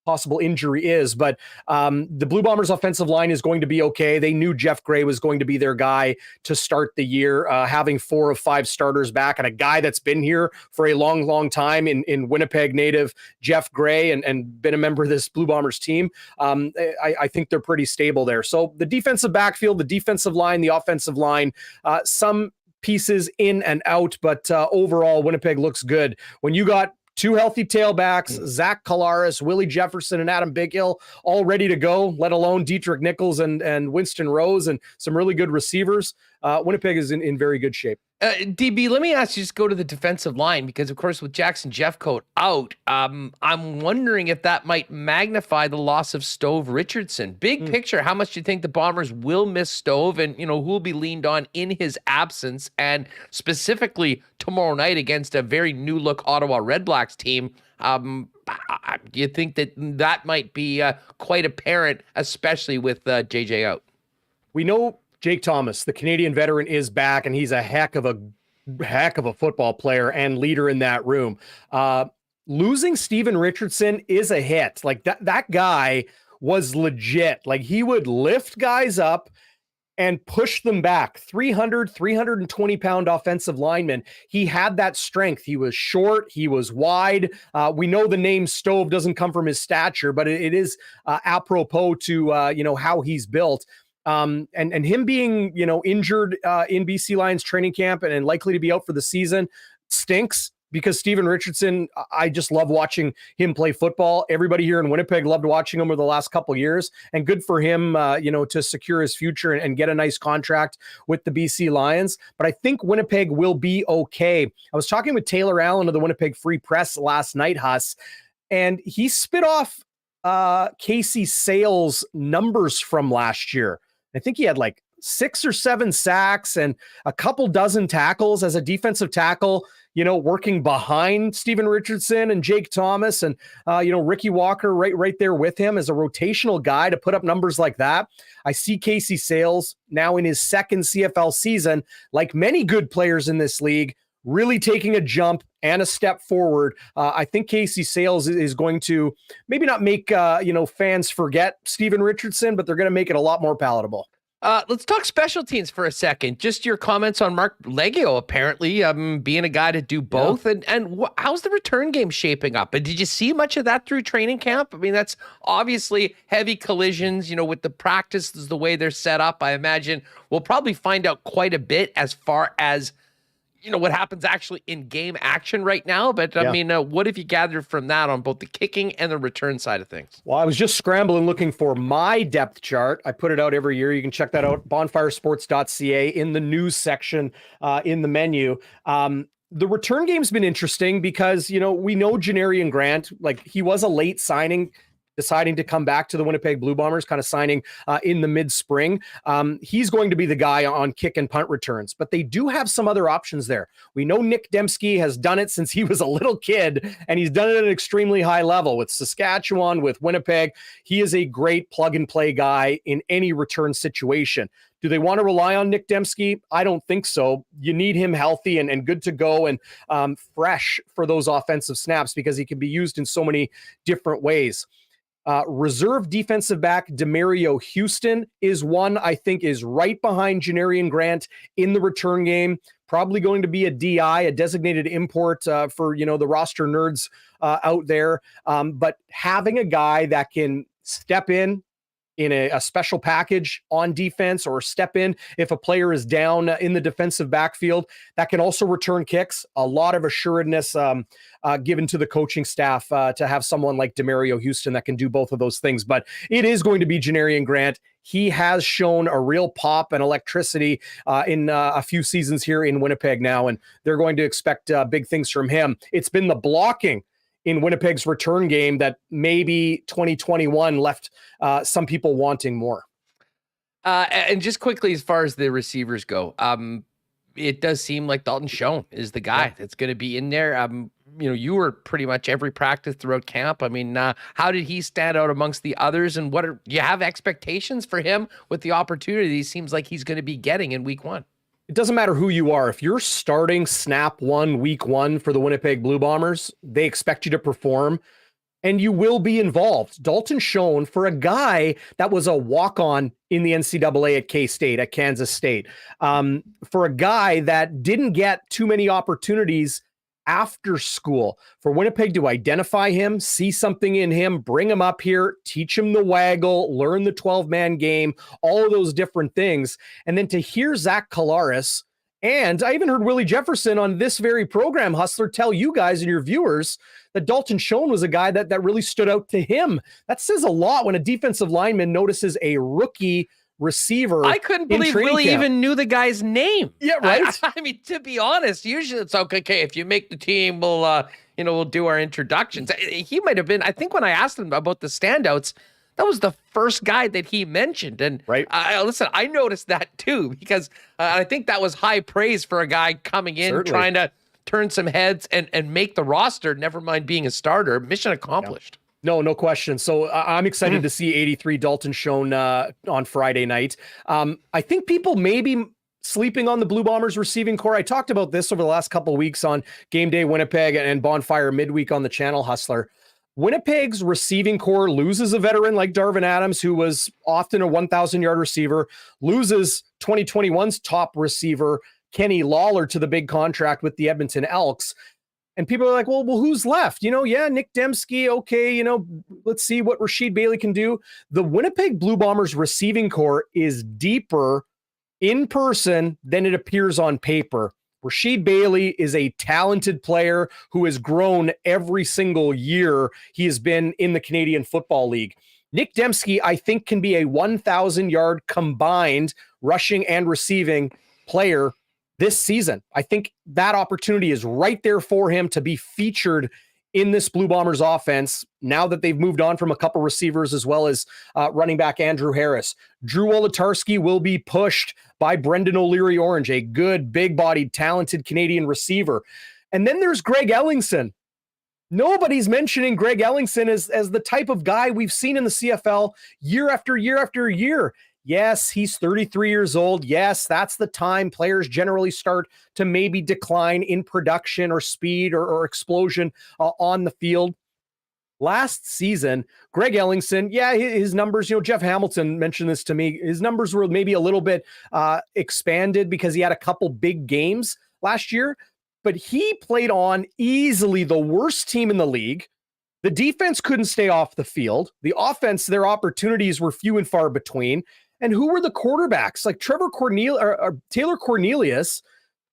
possible injury is, but the Blue Bombers offensive line is going to be okay. They knew Jeff Gray was going to be their guy to start the year, having 4 of 5 starters back and a guy that's been here for a long, long time in Winnipeg native Jeff Gray and been a member of this Blue Bombers team. I think they're pretty stable there. So the defensive backfield, the defensive line, the offensive line, some pieces in and out, but overall Winnipeg looks good. When you got two healthy tailbacks, Zach Collaros, Willie Jefferson, and Adam Bighill, all ready to go, let alone Dietrich Nichols and Winston Rose and some really good receivers. Winnipeg is in very good shape. DB, let me ask you, just go to the defensive line, because of course with Jackson Jeffcoat out, I'm wondering if that might magnify the loss of Stove Richardson. Big picture, how much do you think the Bombers will miss Stove, and who will be leaned on in his absence, and specifically tomorrow night against a very new look Ottawa Red Blacks team? Do you think that might be quite apparent, especially with JJ out? We know Jake Thomas, the Canadian veteran, is back, and he's a heck of a football player and leader in that room. Losing Steven Richardson is a hit. Like that guy was legit. Like he would lift guys up and push them back. 320 pound offensive lineman. He had that strength. He was short. He was wide. We know the name Stove doesn't come from his stature, but it is apropos to, how he's built. And him being, injured in BC Lions training camp and likely to be out for the season stinks, because Steven Richardson, I just love watching him play football. Everybody here in Winnipeg loved watching him over the last couple of years, and good for him, to secure his future and get a nice contract with the BC Lions. But I think Winnipeg will be okay. I was talking with Taylor Allen of the Winnipeg Free Press last night, Huss, and he spit off Casey Sales' numbers from last year. I think he had like 6 or 7 sacks and a couple dozen tackles as a defensive tackle, working behind Steven Richardson and Jake Thomas and, Ricky Walker right there with him as a rotational guy to put up numbers like that. I see Casey Sales now in his second CFL season, like many good players in this league, really taking a jump and a step forward. I think Casey Sales is going to maybe not make, fans forget Steven Richardson, but they're going to make it a lot more palatable. Let's talk special teams for a second. Just your comments on Mark Leggio, apparently being a guy to do both. Yeah. And how's the return game shaping up? And did you see much of that through training camp? I mean, that's obviously heavy collisions, with the practices, the way they're set up. I imagine we'll probably find out quite a bit as far as what happens actually in game action right now. But I mean, what have you gathered from that on both the kicking and the return side of things? Well, I was just scrambling looking for my depth chart. I put it out every year. You can check that out, bonfiresports.ca, in the news section, in the menu. The return game's been interesting because, we know Janarian Grant, like he was a late signing, deciding to come back to the Winnipeg Blue Bombers, kind of signing in the mid-spring. He's going to be the guy on kick and punt returns, but they do have some other options there. We know Nick Dembski has done it since he was a little kid, and he's done it at an extremely high level with Saskatchewan, with Winnipeg. He is a great plug-and-play guy in any return situation. Do they want to rely on Nick Dembski? I don't think so. You need him healthy and good to go and fresh for those offensive snaps, because he can be used in so many different ways. Reserve defensive back Demario Houston is one I think is right behind Janarian Grant in the return game. Probably going to be a DI, a designated import for the roster nerds out there. But having a guy that can step in a special package on defense, or step in if a player is down in the defensive backfield, that can also return kicks. A lot of assuredness given to the coaching staff to have someone like Demario Houston that can do both of those things. But it is going to be Janarian Grant. He has shown a real pop and electricity in a few seasons here in Winnipeg now, and they're going to expect big things from him. It's been the blocking in Winnipeg's return game that maybe 2021 left some people wanting more. And just quickly, as far as the receivers go, it does seem like Dalton Schoen is the guy that's going to be in there. You were pretty much every practice throughout camp. I mean, how did he stand out amongst the others, and do you have expectations for him with the opportunity he seems like he's going to be getting in week 1? It doesn't matter who you are. If you're starting snap 1, week 1 for the Winnipeg Blue Bombers, they expect you to perform, and you will be involved. Dalton Schoen, for a guy that was a walk-on in the NCAA at K-State, at Kansas State, for a guy that didn't get too many opportunities after school, for Winnipeg to identify him, see something in him, bring him up here, teach him the waggle, learn the 12-man game, all of those different things. And then to hear Zach Collaros And I even heard Willie Jefferson on this very program, Hustler, tell you guys and your viewers that Dalton Schoen was a guy that really stood out to him. That says a lot when a defensive lineman notices a rookie receiver. I couldn't believe Willie even knew the guy's name. Yeah, right. I mean, to be honest, usually it's okay. If you make the team, we'll do our introductions. He might have been. I think when I asked him about the standouts, that was the first guy that he mentioned. And right. Listen, I noticed that too, because I think that was high praise for a guy coming in, Certainly. trying to turn some heads and make the roster, never mind being a starter. Mission accomplished. No question. So I'm excited to see 83 Dalton Schoen on Friday night. I think people may be sleeping on the Blue Bombers receiving core. I talked about this over the last couple of weeks on Game Day Winnipeg and Bonfire midweek on the channel, Hustler. Winnipeg's receiving core loses a veteran like Darvin Adams, who was often a 1,000-yard receiver, loses 2021's top receiver, Kenny Lawler, to the big contract with the Edmonton Elks. And people are like, well, who's left? Nick Dembski. Okay. Let's see what Rasheed Bailey can do. The Winnipeg Blue Bombers receiving core is deeper in person than it appears on paper. Rasheed Bailey is a talented player who has grown every single year he has been in the Canadian Football League. Nick Dembski, I think, can be a 1,000-yard combined rushing and receiving player this season. I think that opportunity is right there for him to be featured in this Blue Bombers offense now that they've moved on from a couple receivers as well as running back Andrew Harris. Drew Wolodarski will be pushed by Brendan O'Leary-Orange, a good, big-bodied, talented Canadian receiver. And then there's Greg Ellingson. Nobody's mentioning Greg Ellingson as the type of guy we've seen in the CFL year after year after year. Yes, he's 33 years old. Yes, that's the time players generally start to maybe decline in production or speed or explosion on the field. Last season, Greg Ellingson, his numbers, Jeff Hamilton mentioned this to me. His numbers were maybe a little bit expanded because he had a couple big games last year, but he played on easily the worst team in the league. The defense couldn't stay off the field. The offense, their opportunities were few and far between. And who were the quarterbacks? Like Taylor Cornelius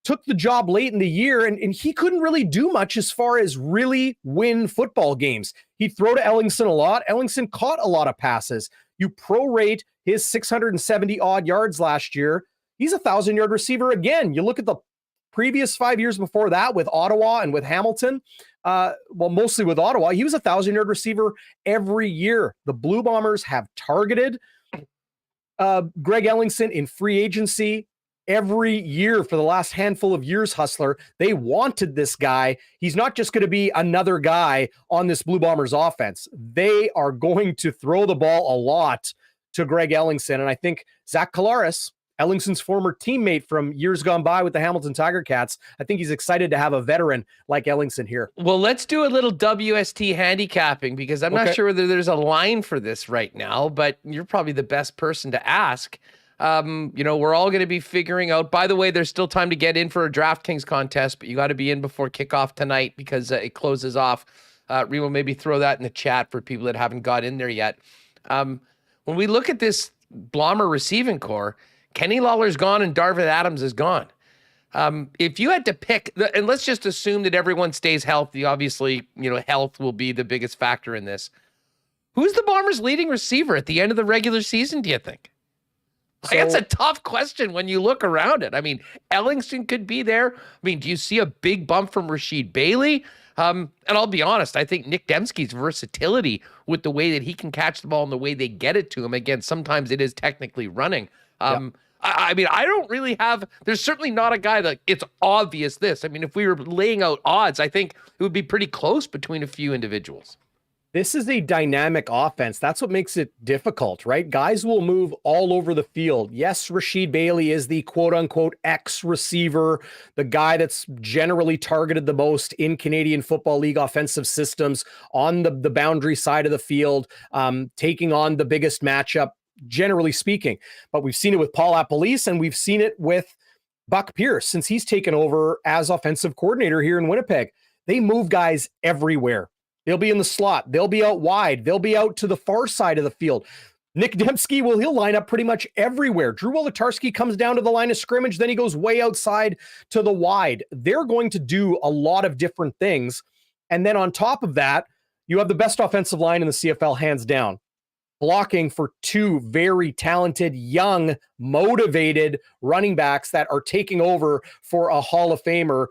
took the job late in the year, and he couldn't really do much as far as really win football games. He'd throw to Ellingson a lot. Ellingson caught a lot of passes. You prorate his 670 odd yards last year. He's a 1,000-yard receiver again. You look at the previous 5 years before that with Ottawa and with Hamilton. Mostly with Ottawa. He was a 1,000-yard receiver every year. The Blue Bombers have targeted Greg Ellingson in free agency every year for the last handful of years, Hustler. They wanted this guy. He's not just going to be another guy on this Blue Bombers offense. They are going to throw the ball a lot to Greg Ellingson. And I think Zach Collaros, Ellingson's former teammate from years gone by with the Hamilton Tiger Cats, I think he's excited to have a veteran like Ellingson here. Well, let's do a little WST handicapping because I'm not sure whether there's a line for this right now, but you're probably the best person to ask. We're all going to be figuring out, by the way, there's still time to get in for a DraftKings contest, but you got to be in before kickoff tonight because it closes off. Remo, maybe throw that in the chat for people that haven't got in there yet. When we look at this Blommer receiving core, Kenny Lawler's gone and Darvin Adams is gone. If you had to pick, and let's just assume that everyone stays healthy, obviously, health will be the biggest factor in this. Who's the Bombers' leading receiver at the end of the regular season, do you think? It's a tough question when you look around it. I mean, Ellingson could be there. I mean, do you see a big bump from Rasheed Bailey? And I'll be honest, I think Nick Dembski's versatility with the way that he can catch the ball and the way they get it to him, again, sometimes it is technically running. I mean, I don't really have, there's certainly not a guy that it's obvious this. I mean, if we were laying out odds, I think it would be pretty close between a few individuals. This is a dynamic offense. That's what makes it difficult, right? Guys will move all over the field. Yes, Rasheed Bailey is the quote-unquote X receiver, the guy that's generally targeted the most in Canadian Football League offensive systems on the boundary side of the field, taking on the biggest matchup, generally speaking. But we've seen it with Paul Appolice, and we've seen it with Buck Pierce since he's taken over as offensive coordinator here in Winnipeg. They move guys everywhere. They'll be in the slot. They'll be out wide. They'll be out to the far side of the field. Nick Dembski, well, he'll line up pretty much everywhere. Drew Wolodarski comes down to the line of scrimmage, then he goes way outside to the wide. They're going to do a lot of different things. And then on top of that, you have the best offensive line in the CFL, hands down. Blocking for two very talented, young, motivated running backs that are taking over for a Hall of Famer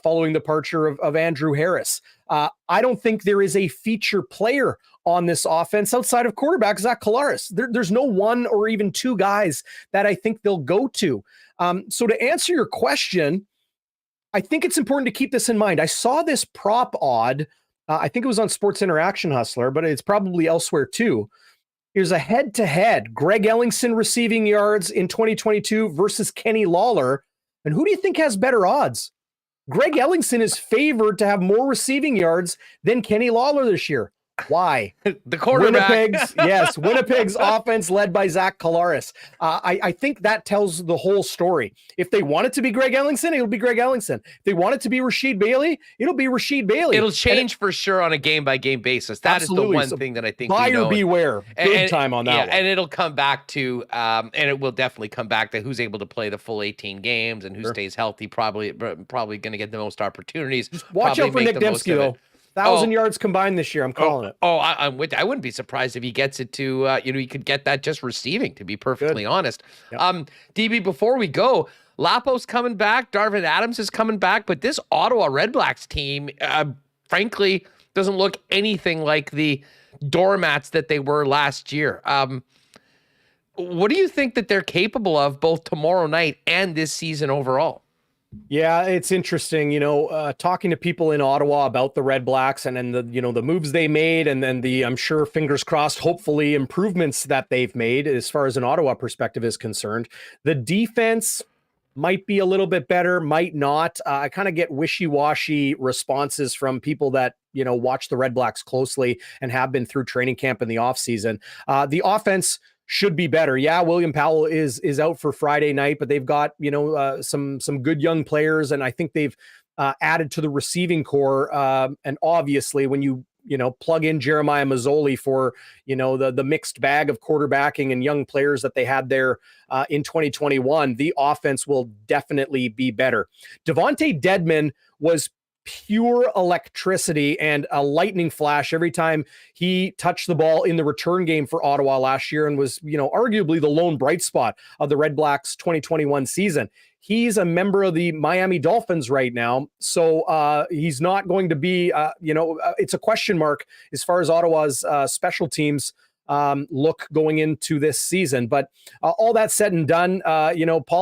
following the departure of Andrew Harris. I don't think there is a feature player on this offense outside of quarterback Zach Collaros. There's no one or even two guys that I think they'll go to. So to answer your question, I think it's important to keep this in mind. I saw this prop odd. I think it was on Sports Interaction Hustler, but it's probably elsewhere too. Here's a head-to-head. Greg Ellingson receiving yards in 2022 versus Kenny Lawler. And who do you think has better odds? Greg Ellingson is favored to have more receiving yards than Kenny Lawler this year. Why? The quarterback. Winnipeg's offense led by Zach Collaros. I think that tells the whole story. If they want it to be Greg Ellingson, it'll be Greg Ellingson. If they want it to be Rasheed Bailey, it'll be Rasheed Bailey. It'll change for sure on a game-by-game basis. That absolutely. Is the one thing that I think buyer beware. Big time on that one. And it'll come back to, and it will definitely come back to who's able to play the full 18 games and who stays healthy. Probably going to get the most opportunities. Just watch out for Nick Dembski, though. 1,000 yards combined this year. I'm calling it. I'm with you. I wouldn't be surprised if he gets it to, he could get that just receiving, to be perfectly honest. Yep. DB, before we go, Lapo's coming back. Darvin Adams is coming back. But this Ottawa Red Blacks team, frankly, doesn't look anything like the doormats that they were last year. What do you think that they're capable of both tomorrow night and this season overall? Yeah, it's interesting, talking to people in Ottawa about the Red Blacks and then the moves they made and then I'm sure, fingers crossed, hopefully improvements that they've made as far as an Ottawa perspective is concerned. The defense might be a little bit better, might not. I kind of get wishy-washy responses from people that, watch the Red Blacks closely and have been through training camp in the offseason. The offense should be better. Yeah, William Powell is out for Friday night, but they've got, some good young players, and I think they've added to the receiving core. And obviously, when you plug in Jeremiah Mazzoli for, the mixed bag of quarterbacking and young players that they had there in 2021, the offense will definitely be better. Devontae Dedmon was pure electricity and a lightning flash every time he touched the ball in the return game for Ottawa last year and was, arguably the lone bright spot of the Red Blacks 2021 season. He's a member of the Miami Dolphins right now, so he's not going to be, it's a question mark as far as Ottawa's special teams look going into this season. But all that said and done, Paul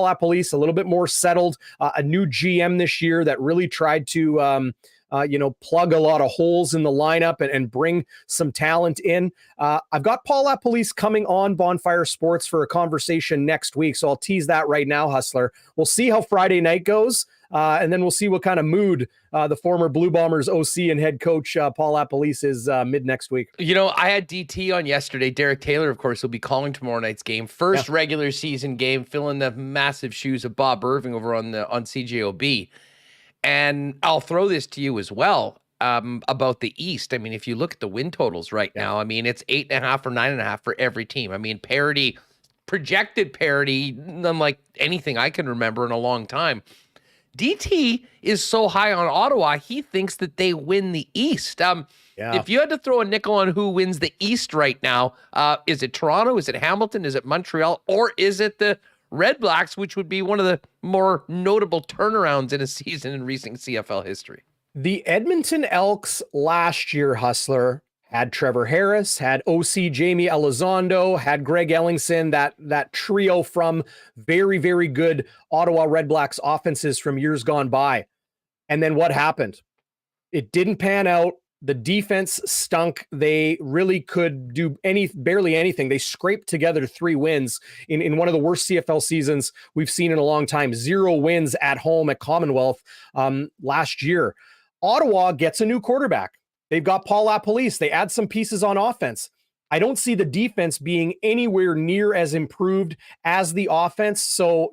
LaPolice, a little bit more settled, a new GM this year that really tried to, plug a lot of holes in the lineup and bring some talent in. I've got Paul LaPolice coming on Bonfire Sports for a conversation next week, so I'll tease that right now, Hustler. We'll see how Friday night goes. And then we'll see what kind of mood the former Blue Bombers OC and head coach Paul LaPolice is mid next week. I had DT on yesterday. Derek Taylor, of course, will be calling tomorrow night's game. First regular season game, filling the massive shoes of Bob Irving over on CJOB. And I'll throw this to you as well about the East. I mean, if you look at the win totals right now, I mean, it's 8.5 or 9.5 for every team. I mean, projected parity, unlike anything I can remember in a long time. DT is so high on Ottawa, he thinks that they win the East. If you had to throw a nickel on who wins the East right now, is it Toronto? Is it Hamilton? Is it Montreal? Or is it the Red Blacks, which would be one of the more notable turnarounds in a season in recent CFL history? The Edmonton Elks last year, Hustler, had Trevor Harris, had OC Jamie Elizondo, had Greg Ellingson, that trio from very, very good Ottawa Red Blacks offenses from years gone by. And then what happened? It didn't pan out. The defense stunk. They really could do barely anything. They scraped together 3 wins in one of the worst CFL seasons we've seen in a long time. 0 wins at home at Commonwealth last year. Ottawa gets a new quarterback. They've got Paul LaPolice. They add some pieces on offense. I don't see the defense being anywhere near as improved as the offense. So,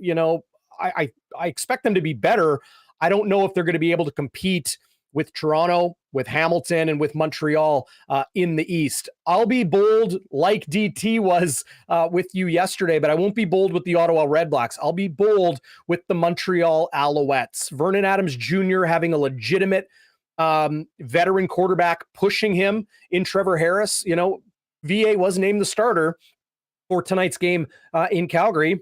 I expect them to be better. I don't know if they're going to be able to compete with Toronto, with Hamilton and with Montreal in the East. I'll be bold like DT was with you yesterday, but I won't be bold with the Ottawa Red Blacks. I'll be bold with the Montreal Alouettes. Vernon Adams Jr. having a legitimate veteran quarterback pushing him in Trevor Harris. You know, VA was named the starter for tonight's game in Calgary.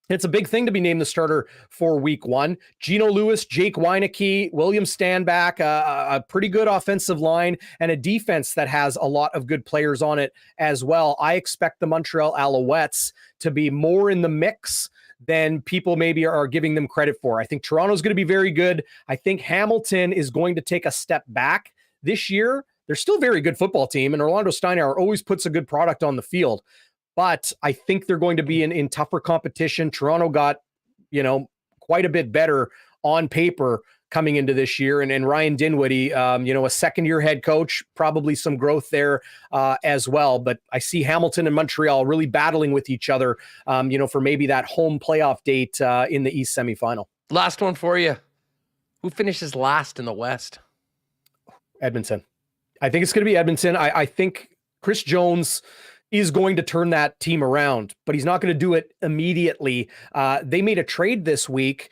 It's a big thing to be named the starter for week 1. Geno Lewis, Jake Weineke, William Stanback, a pretty good offensive line and a defense that has a lot of good players on it as well. I expect the Montreal Alouettes to be more in the mix than people maybe are giving them credit for. I think Toronto's going to be very good. I think Hamilton is going to take a step back this year. They're still a very good football team, and Orlando Steinauer always puts a good product on the field. But I think they're going to be in tougher competition. Toronto got, quite a bit better on paper coming into this year. And Ryan Dinwiddie, a second-year head coach, probably some growth there as well. But I see Hamilton and Montreal really battling with each other, for maybe that home playoff date in the East semifinal. Last one for you. Who finishes last in the West? Edmonton. I think it's going to be Edmonton. I think Chris Jones is going to turn that team around, but he's not going to do it immediately. They made a trade this week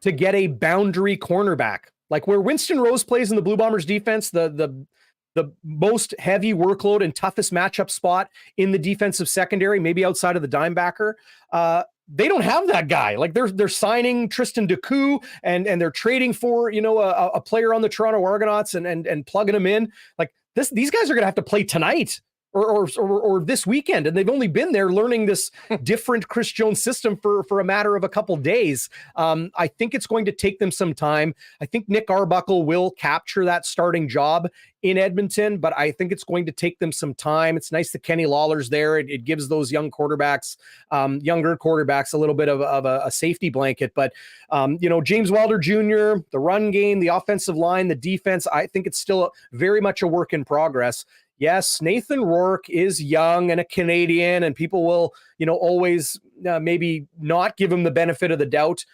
to get a boundary cornerback, like where Winston Rose plays in the Blue Bombers defense, the most heavy workload and toughest matchup spot in the defensive secondary, maybe outside of the dimebacker. They don't have that guy. Like they're signing Tristan Decoux and they're trading for, a player on the Toronto Argonauts and plugging him in. Like these guys are going to have to play tonight or this weekend. And they've only been there learning this different Chris Jones system for a matter of a couple days. I think it's going to take them some time. I think Nick Arbuckle will capture that starting job in Edmonton, but I think it's going to take them some time. It's nice that Kenny Lawler's there. It gives those younger quarterbacks a little bit of a safety blanket. But, James Wilder Jr., the run game, the offensive line, the defense, I think it's still very much a work in progress. Yes, Nathan Rourke is young and a Canadian, and people will, always maybe not give him the benefit of the doubt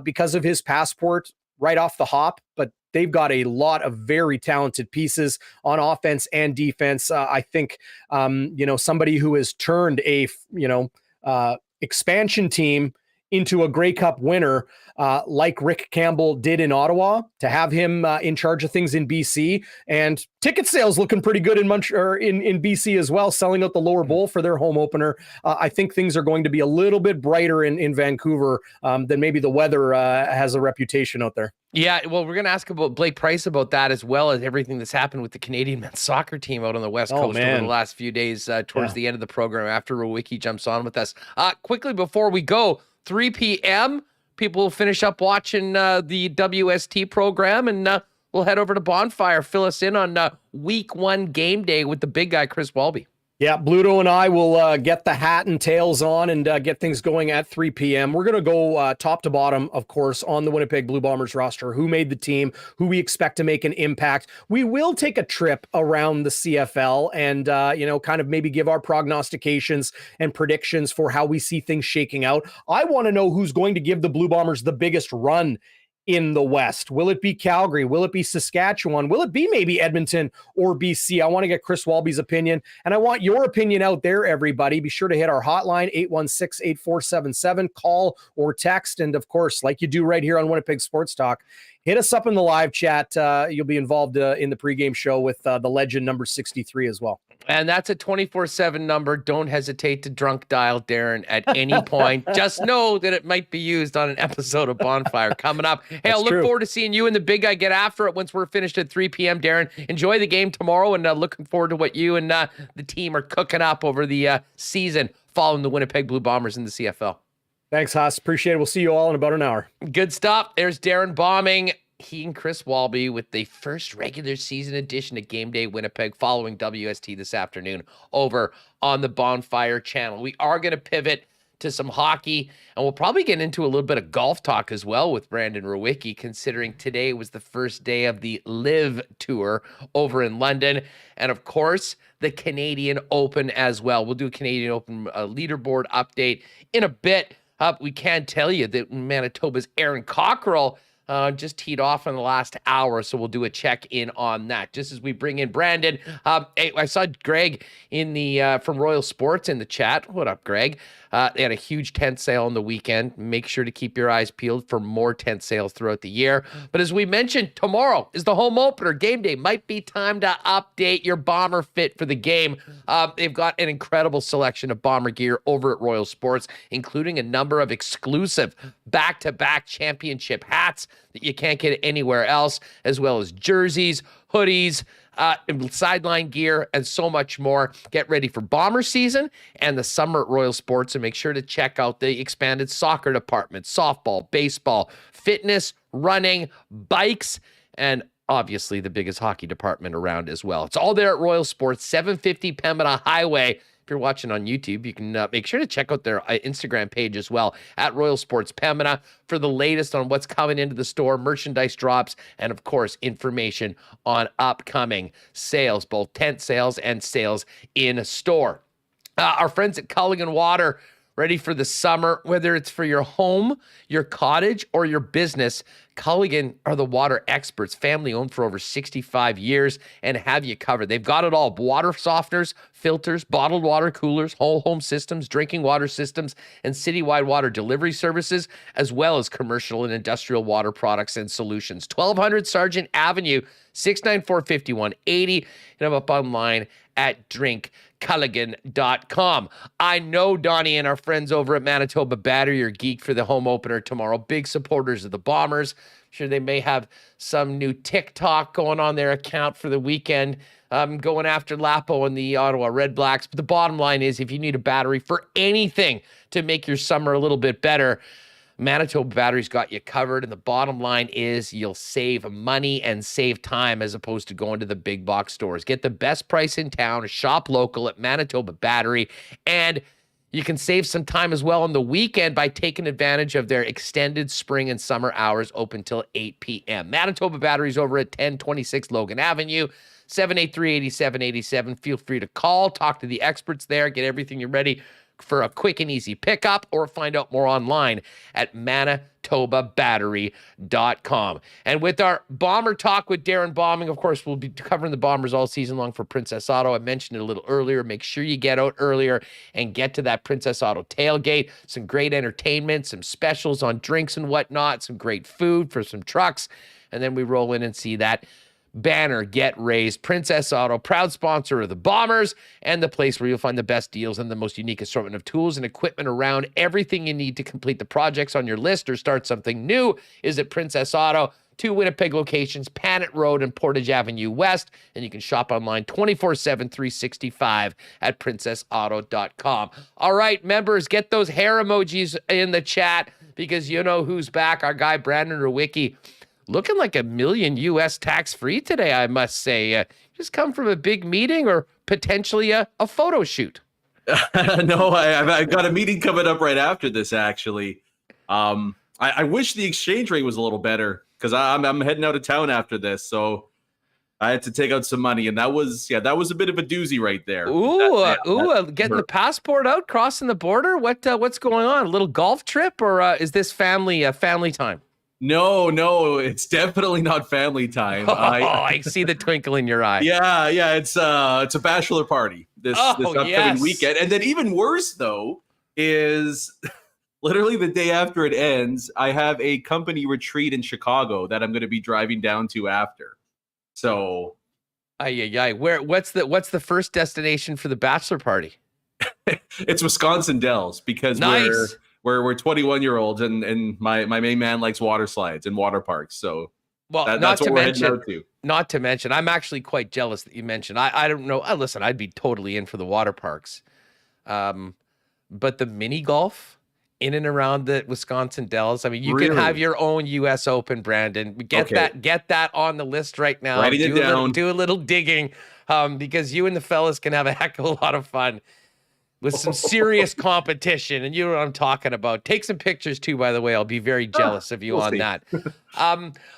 because of his passport right off the hop. But they've got a lot of very talented pieces on offense and defense. I think, somebody who has turned a, expansion team into a Grey Cup winner, like Rick Campbell did in Ottawa, to have him in charge of things in BC, and ticket sales looking pretty good in BC as well, selling out the Lower Bowl for their home opener. I think things are going to be a little bit brighter in Vancouver than maybe the weather has a reputation out there. Yeah, well, we're going to ask about Blake Price about that, as well as everything that's happened with the Canadian men's soccer team out on the West Coast over the last few days towards the end of the program after Rewucki jumps on with us. Quickly before we go, 3 p.m., people will finish up watching the WST program, and we'll head over to Bonfire, fill us in on week 1 game day with the big guy, Chris Walby. Yeah, Bluto and I will get the hat and tails on and get things going at 3 p.m. We're going to go top to bottom, of course, on the Winnipeg Blue Bombers roster, who made the team, who we expect to make an impact. We will take a trip around the CFL and, kind of maybe give our prognostications and predictions for how we see things shaking out. I want to know who's going to give the Blue Bombers the biggest run in the West. Will it be Calgary? Will it be Saskatchewan? Will it be maybe Edmonton or BC? I want to get Chris Walby's opinion, and I want your opinion out there, everybody. Be sure to hit our hotline, 816-8477, call or text, and of course, like you do right here on Winnipeg Sports Talk, hit us up in the live chat. You'll be involved in the pregame show with the legend number 63 as well. And that's a 24/7 number. Don't hesitate to drunk dial Darrin at any point. Just know that it might be used on an episode of Bonfire coming up. Hey, I'll look forward to seeing you and the big guy get after it once we're finished at 3 p.m. Darrin, enjoy the game tomorrow, and looking forward to what you and the team are cooking up over the season following the Winnipeg Blue Bombers in the CFL. Thanks, Haas. Appreciate it. We'll see you all in about an hour. Good stuff. There's Darrin Bauming. He and Chris Walby with the first regular season edition of Game Day Winnipeg following WST this afternoon over on the Bonfire channel. We are going to pivot to some hockey, and we'll probably get into a little bit of golf talk as well with Brandon Rewucki, considering today was the first day of the Live Tour over in London. And of course, the Canadian Open as well. We'll do a Canadian Open leaderboard update in a bit. We can tell you that Manitoba's Aaron Cockrell just teed off in the last hour, so we'll do a check-in on that. Just as we bring in Brandon, hey, I saw Greg in the from Royal Sports in the chat. What up, Greg? They had a huge tent sale on the weekend. Make sure to keep your eyes peeled for more tent sales throughout the year. But as we mentioned, tomorrow is the home opener. Game day. Might be time to update your Bomber fit for the game. They've got an incredible selection of Bomber gear over at Royal Sports, including a number of exclusive back-to-back championship hats that you can't get anywhere else, as well as jerseys, hoodies, sideline gear, and so much more. Get ready for Bomber season and the summer at Royal Sports, and make sure to check out the expanded soccer department, softball, baseball, fitness, running, bikes, and obviously the biggest hockey department around as well. It's all there at Royal Sports, 750 Pembina Highway. If you're watching on YouTube, you can make sure to check out their Instagram page as well, at Royal Sports Pembina, for the latest on what's coming into the store, merchandise drops, and of course, information on upcoming sales, both tent sales and sales in store. Our friends at Culligan Water, ready for the summer, whether it's for your home, your cottage, or your business. Culligan are the water experts, family owned for over 65 years, and have you covered. They've got it all: water softeners, filters, bottled water coolers, whole home systems, drinking water systems, and citywide water delivery services, as well as commercial and industrial water products and solutions. 1200 Sargent Avenue, 694-5180, and I'm up online at drinkculligan.com. I know Donnie and our friends over at Manitoba Battery are geeked for the home opener tomorrow. Big supporters of the Bombers. Sure, they may have some new TikTok going on their account for the weekend, going after Lapo and the Ottawa Red Blacks. But the bottom line is, if you need a battery for anything to make your summer a little bit better, Manitoba Battery's got you covered, and the bottom line is you'll save money and save time as opposed to going to the big box stores. Get the best price in town, shop local at Manitoba Battery, and you can save some time as well on the weekend by taking advantage of their extended spring and summer hours, open till 8 p.m. Manitoba Battery's over at 1026 Logan Avenue, 783-8787. Feel free to call, talk to the experts there, get everything you're ready for a quick and easy pickup, or find out more online at manitobabattery.com. And with our Bomber talk with Darrin Bauming, of course, we'll be covering the Bombers all season long for Princess Auto. I mentioned it a little earlier. Make sure you get out earlier and get to that Princess Auto tailgate. Some great entertainment, some specials on drinks and whatnot, some great food for some trucks. And then we roll in and see that banner get raised. Princess Auto, proud sponsor of the Bombers, and the place where you'll find the best deals and the most unique assortment of tools and equipment around. Everything you need to complete the projects on your list or start something new is at Princess Auto. 2 Winnipeg locations, Panet Road and Portage Avenue West, and you can shop online 24/7, 365 at princessauto.com. All right, members, get those hair emojis in the chat, because you know who's back. Our guy Brandon Rewucki, looking like $1 million US tax-free today, I must say. Just come from a big meeting or potentially a photo shoot? No, I've got a meeting coming up right after this, actually. I wish the exchange rate was a little better, because I'm heading out of town after this, so I had to take out some money, and that was a bit of a doozy right there. Getting the passport out, crossing the border. What's going on? A little golf trip, or is this family time? No, it's definitely not family time. I see the twinkle in your eye. Yeah, it's a bachelor party this upcoming weekend. And then even worse, though, is literally the day after it ends, I have a company retreat in Chicago that I'm going to be driving down to after. So, what's the first destination for the bachelor party? It's Wisconsin Dells, because nice. We're 21-year-olds, and my main man likes water slides and water parks. So, that's what we're heading out to. Not to mention, I'm actually quite jealous that you mentioned. I don't know. Listen, I'd be totally in for the water parks, but the mini golf in and around the Wisconsin Dells. I mean, you can have your own U.S. Open, Brandon. Get that on the list right now. Writing it down. Do a little digging, because you and the fellas can have a heck of a lot of fun with some serious competition, and you know what I'm talking about. Take some pictures too, by the way. I'll be very jealous of you on that.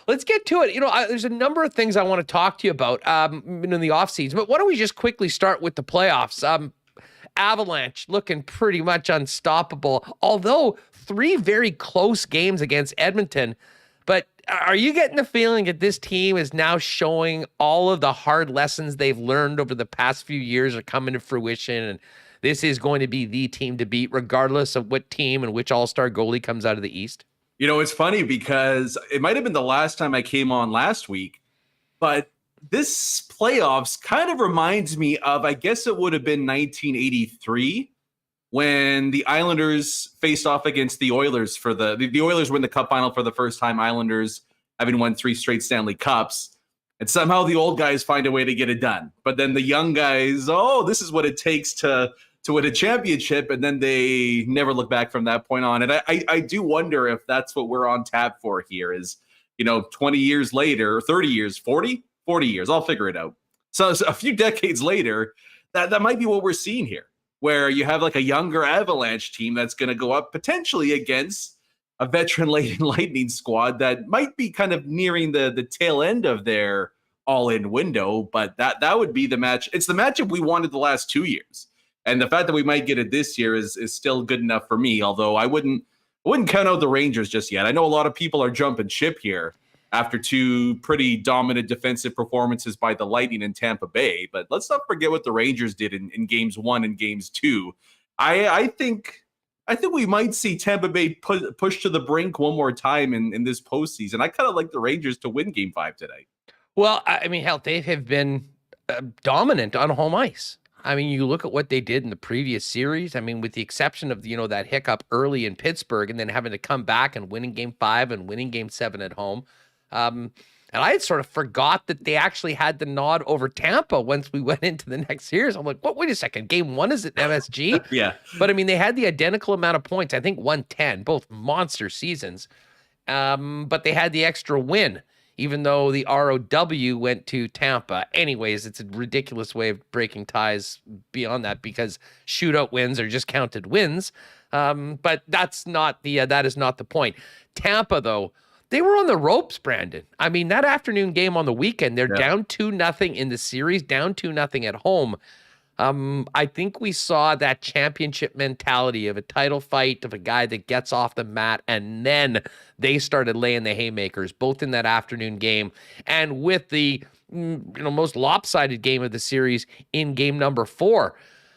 Let's get to it. There's a number of things I want to talk to you about in the offseason, but why don't we just quickly start with the playoffs? Avalanche looking pretty much unstoppable, although 3 very close games against Edmonton. But Are you getting the feeling that this team is now showing all of the hard lessons they've learned over the past few years are coming to fruition, and this is going to be the team to beat regardless of what team and which all-star goalie comes out of the East? You know, it's funny because it might have been the last time I came on last week, but this playoffs kind of reminds me of, I guess it would have been 1983 when the Islanders faced off against the Oilers for the Oilers win the Cup final for the first time, Islanders having won 3 straight Stanley Cups. And somehow the old guys find a way to get it done. But then the young guys, this is what it takes to win a championship. And then they never look back from that point on. And I do wonder if that's what we're on tap for here is, 20 years later, 30 years, 40 years, I'll figure it out. So a few decades later, that might be what we're seeing here, where you have like a younger Avalanche team that's going to go up potentially against a veteran-laden Lightning squad that might be kind of nearing the tail end of their all-in window, but that would be the match. It's the matchup we wanted the last 2 years. And the fact that we might get it this year is still good enough for me, although I wouldn't count out the Rangers just yet. I know a lot of people are jumping ship here after 2 pretty dominant defensive performances by the Lightning in Tampa Bay, but let's not forget what the Rangers did in games 1 and games 2. I think we might see Tampa Bay push to the brink one more time in this postseason. I kind of like the Rangers to win game 5 today. Well, I mean, hell, they have been dominant on home ice. I mean, you look at what they did in the previous series. I mean, with the exception of, that hiccup early in Pittsburgh and then having to come back and winning game 5 and winning game 7 at home. And I had sort of forgot that they actually had the nod over Tampa once we went into the next series. I'm like, wait a second. Game 1 is at MSG? Yeah. But I mean, they had the identical amount of points. I think 110, both monster seasons. But they had the extra win, even though the ROW went to Tampa. Anyways, it's a ridiculous way of breaking ties beyond that because shootout wins are just counted wins. But that is not the point. Tampa, though, they were on the ropes, Brandon. I mean, that afternoon game on the weekend, they're down 2-0 in the series, down 2-0 at home. I think we saw that championship mentality of a title fight, of a guy that gets off the mat, and then they started laying the haymakers, both in that afternoon game and with the most lopsided game of the series in game number 4.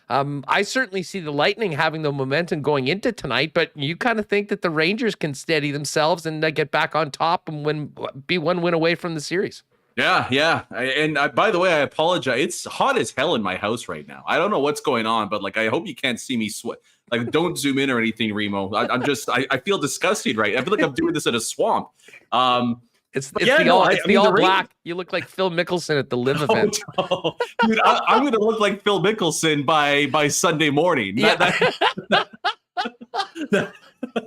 I certainly see the Lightning having the momentum going into tonight, but you kind of think that the Rangers can steady themselves and get back on top and be one win away from the series. Yeah. And by the way, I apologize. It's hot as hell in my house right now. I don't know what's going on, but I hope you can't see me sweat. Don't zoom in or anything, Remo. I feel disgusted, right? I feel like I'm doing this in a swamp. It's the all black. You look like Phil Mickelson at the Live event. No. Dude, I'm going to look like Phil Mickelson by Sunday morning. Yeah.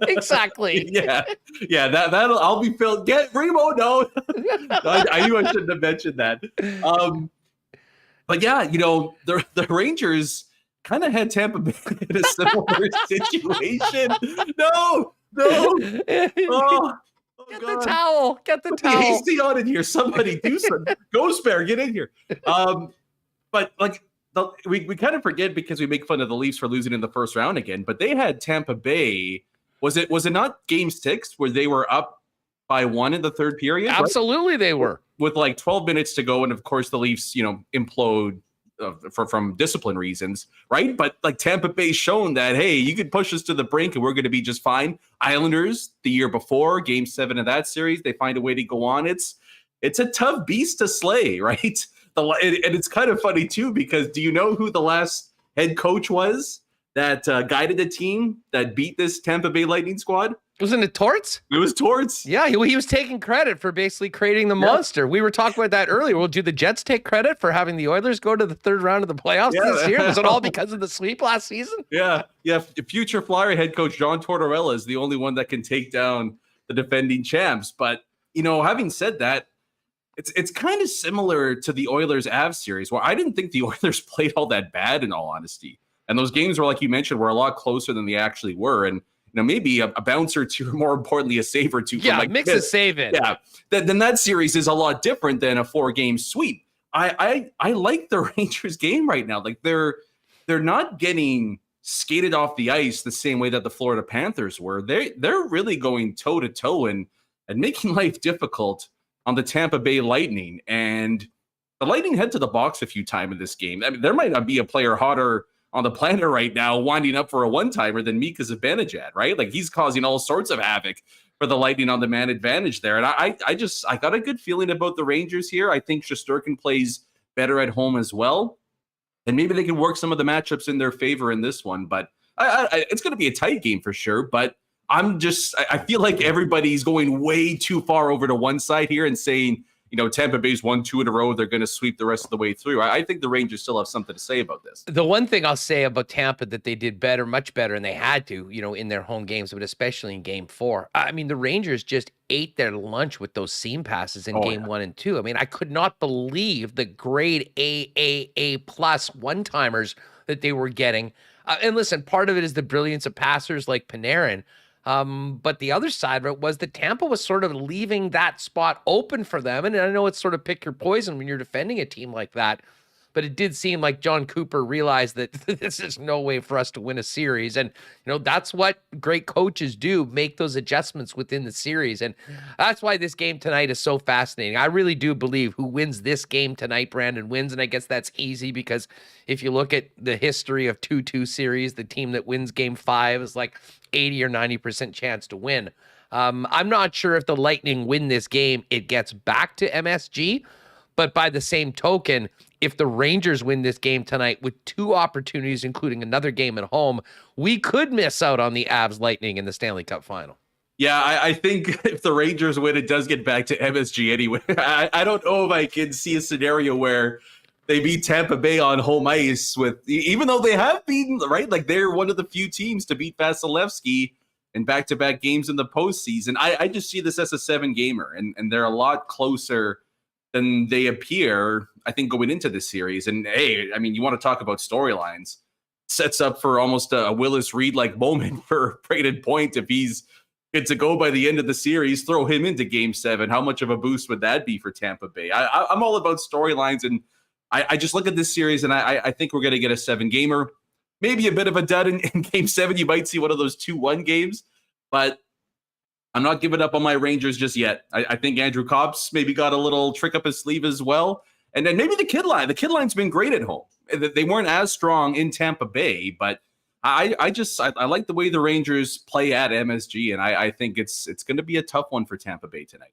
Exactly. Yeah. That'll. I'll be Phil. Get Remo. No, I knew I shouldn't have mentioned that. But yeah, the Rangers kind of had Tampa Bay in a similar situation. No. Get the towel. Get the towel. Hasty on in here. Somebody do something. Ghost Bear, get in here. But we kind of forget because we make fun of the Leafs for losing in the first round again. But they had Tampa Bay. Was it not game 6 where they were up by 1 in the third period? Absolutely, right? They were with 12 minutes to go, and of course the Leafs, implode from discipline reasons, right? But Tampa Bay shown that, hey, you could push us to the brink and we're going to be just fine. Islanders the year before, game 7 of that series, they find a way to go on. It's a tough beast to slay, right? And it's kind of funny too, because do you know who the last head coach was that guided the team that beat this Tampa Bay Lightning squad? Wasn't it Torts? It was Torts. Yeah, he was taking credit for basically creating the monster. We were talking about that earlier. Well, do the Jets take credit for having the Oilers go to the third round of the playoffs this year? Was it all because of the sweep last season? Yeah. Future Flyer head coach John Tortorella is the only one that can take down the defending champs. But, having said that, it's kind of similar to the Oilers-Avs series, where I didn't think the Oilers played all that bad, in all honesty. And those games were, like you mentioned, were a lot closer than they actually were. And maybe a bounce or two, or more importantly, a save or two. Yeah, mix a save in. Yeah, then that series is a lot different than a 4-game sweep. I like the Rangers game right now. They're not getting skated off the ice the same way that the Florida Panthers were. They're really going toe to toe, and and making life difficult on the Tampa Bay Lightning. And the Lightning head to the box a few times in this game. I mean, there might not be a player hotter on the planet right now winding up for a one-timer than Mika Zibanejad, right? Like, he's causing all sorts of havoc for the Lightning on the man advantage there. And I got a good feeling about the Rangers here. I think Shesterkin plays better at home as well. And maybe they can work some of the matchups in their favor in this one. But it's going to be a tight game for sure. But I feel like everybody's going way too far over to one side here and saying, Tampa Bay's won 2 in a row. They're going to sweep the rest of the way through. I think the Rangers still have something to say about this. The one thing I'll say about Tampa that they did better, much better, and they had to, in their home games, but especially in game 4. I mean, the Rangers just ate their lunch with those seam passes in game 1 and 2. I mean, I could not believe the grade A+ one-timers that they were getting. And listen, part of it is the brilliance of passers like Panarin. But the other side of it was that Tampa was sort of leaving that spot open for them. And I know it's sort of pick your poison when you're defending a team like that, but it did seem like John Cooper realized that this is no way for us to win a series. And, that's what great coaches do, make those adjustments within the series. And that's why this game tonight is so fascinating. I really do believe who wins this game tonight, Brandon, wins. And I guess that's easy because if you look at the history of 2-2 series, the team that wins game 5 is like 80 or 90% chance to win. I'm not sure if the Lightning win this game, it gets back to MSG. But by the same token, if the Rangers win this game tonight with 2 opportunities, including another game at home, we could miss out on the Avs Lightning in the Stanley Cup final. Yeah, I think if the Rangers win, it does get back to MSG anyway. I don't know if I can see a scenario where they beat Tampa Bay on home ice even though they have beaten, right? Like, they're one of the few teams to beat Vasilevsky in back-to-back games in the postseason. I just see this as a 7-gamer, and they're a lot closer than they appear, I think, going into this series. And hey, I mean, you want to talk about storylines, sets up for almost a Willis Reed-like moment for Brayden Point. If he's good to go by the end of the series, throw him into game 7. How much of a boost would that be for Tampa Bay? I'm all about storylines, and I just look at this series, and I think we're going to get a 7-gamer. Maybe a bit of a dud in game 7. You might see one of those 2-1 games, but I'm not giving up on my Rangers just yet. I think Andrew Copp's maybe got a little trick up his sleeve as well. And then maybe the kid line. The kid line's been great at home. They weren't as strong in Tampa Bay, but I like the way the Rangers play at MSG, and I think it's going to be a tough one for Tampa Bay tonight.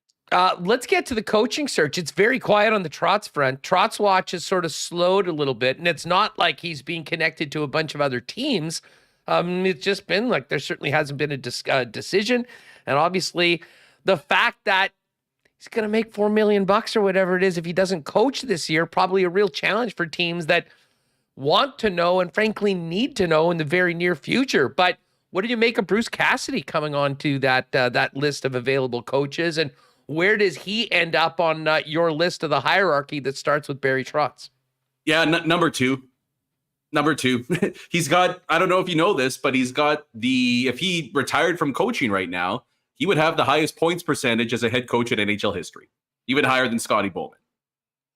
Let's get to the coaching search. It's very quiet on the Trotz front. Trotz watch has sort of slowed a little bit, and it's not like he's being connected to a bunch of other teams. It's just been like there certainly hasn't been a decision. And obviously, the fact that he's going to make $4 million or whatever it is if he doesn't coach this year, probably a real challenge for teams that want to know and frankly need to know in the very near future. But what did you make of Bruce Cassidy coming on to that list of available coaches? And where does he end up on your list of the hierarchy that starts with Barry Trotz? Yeah, number two. He's got, I don't know if you know this, but he's got if he retired from coaching right now, he would have the highest points percentage as a head coach in NHL history, even higher than Scotty Bowman.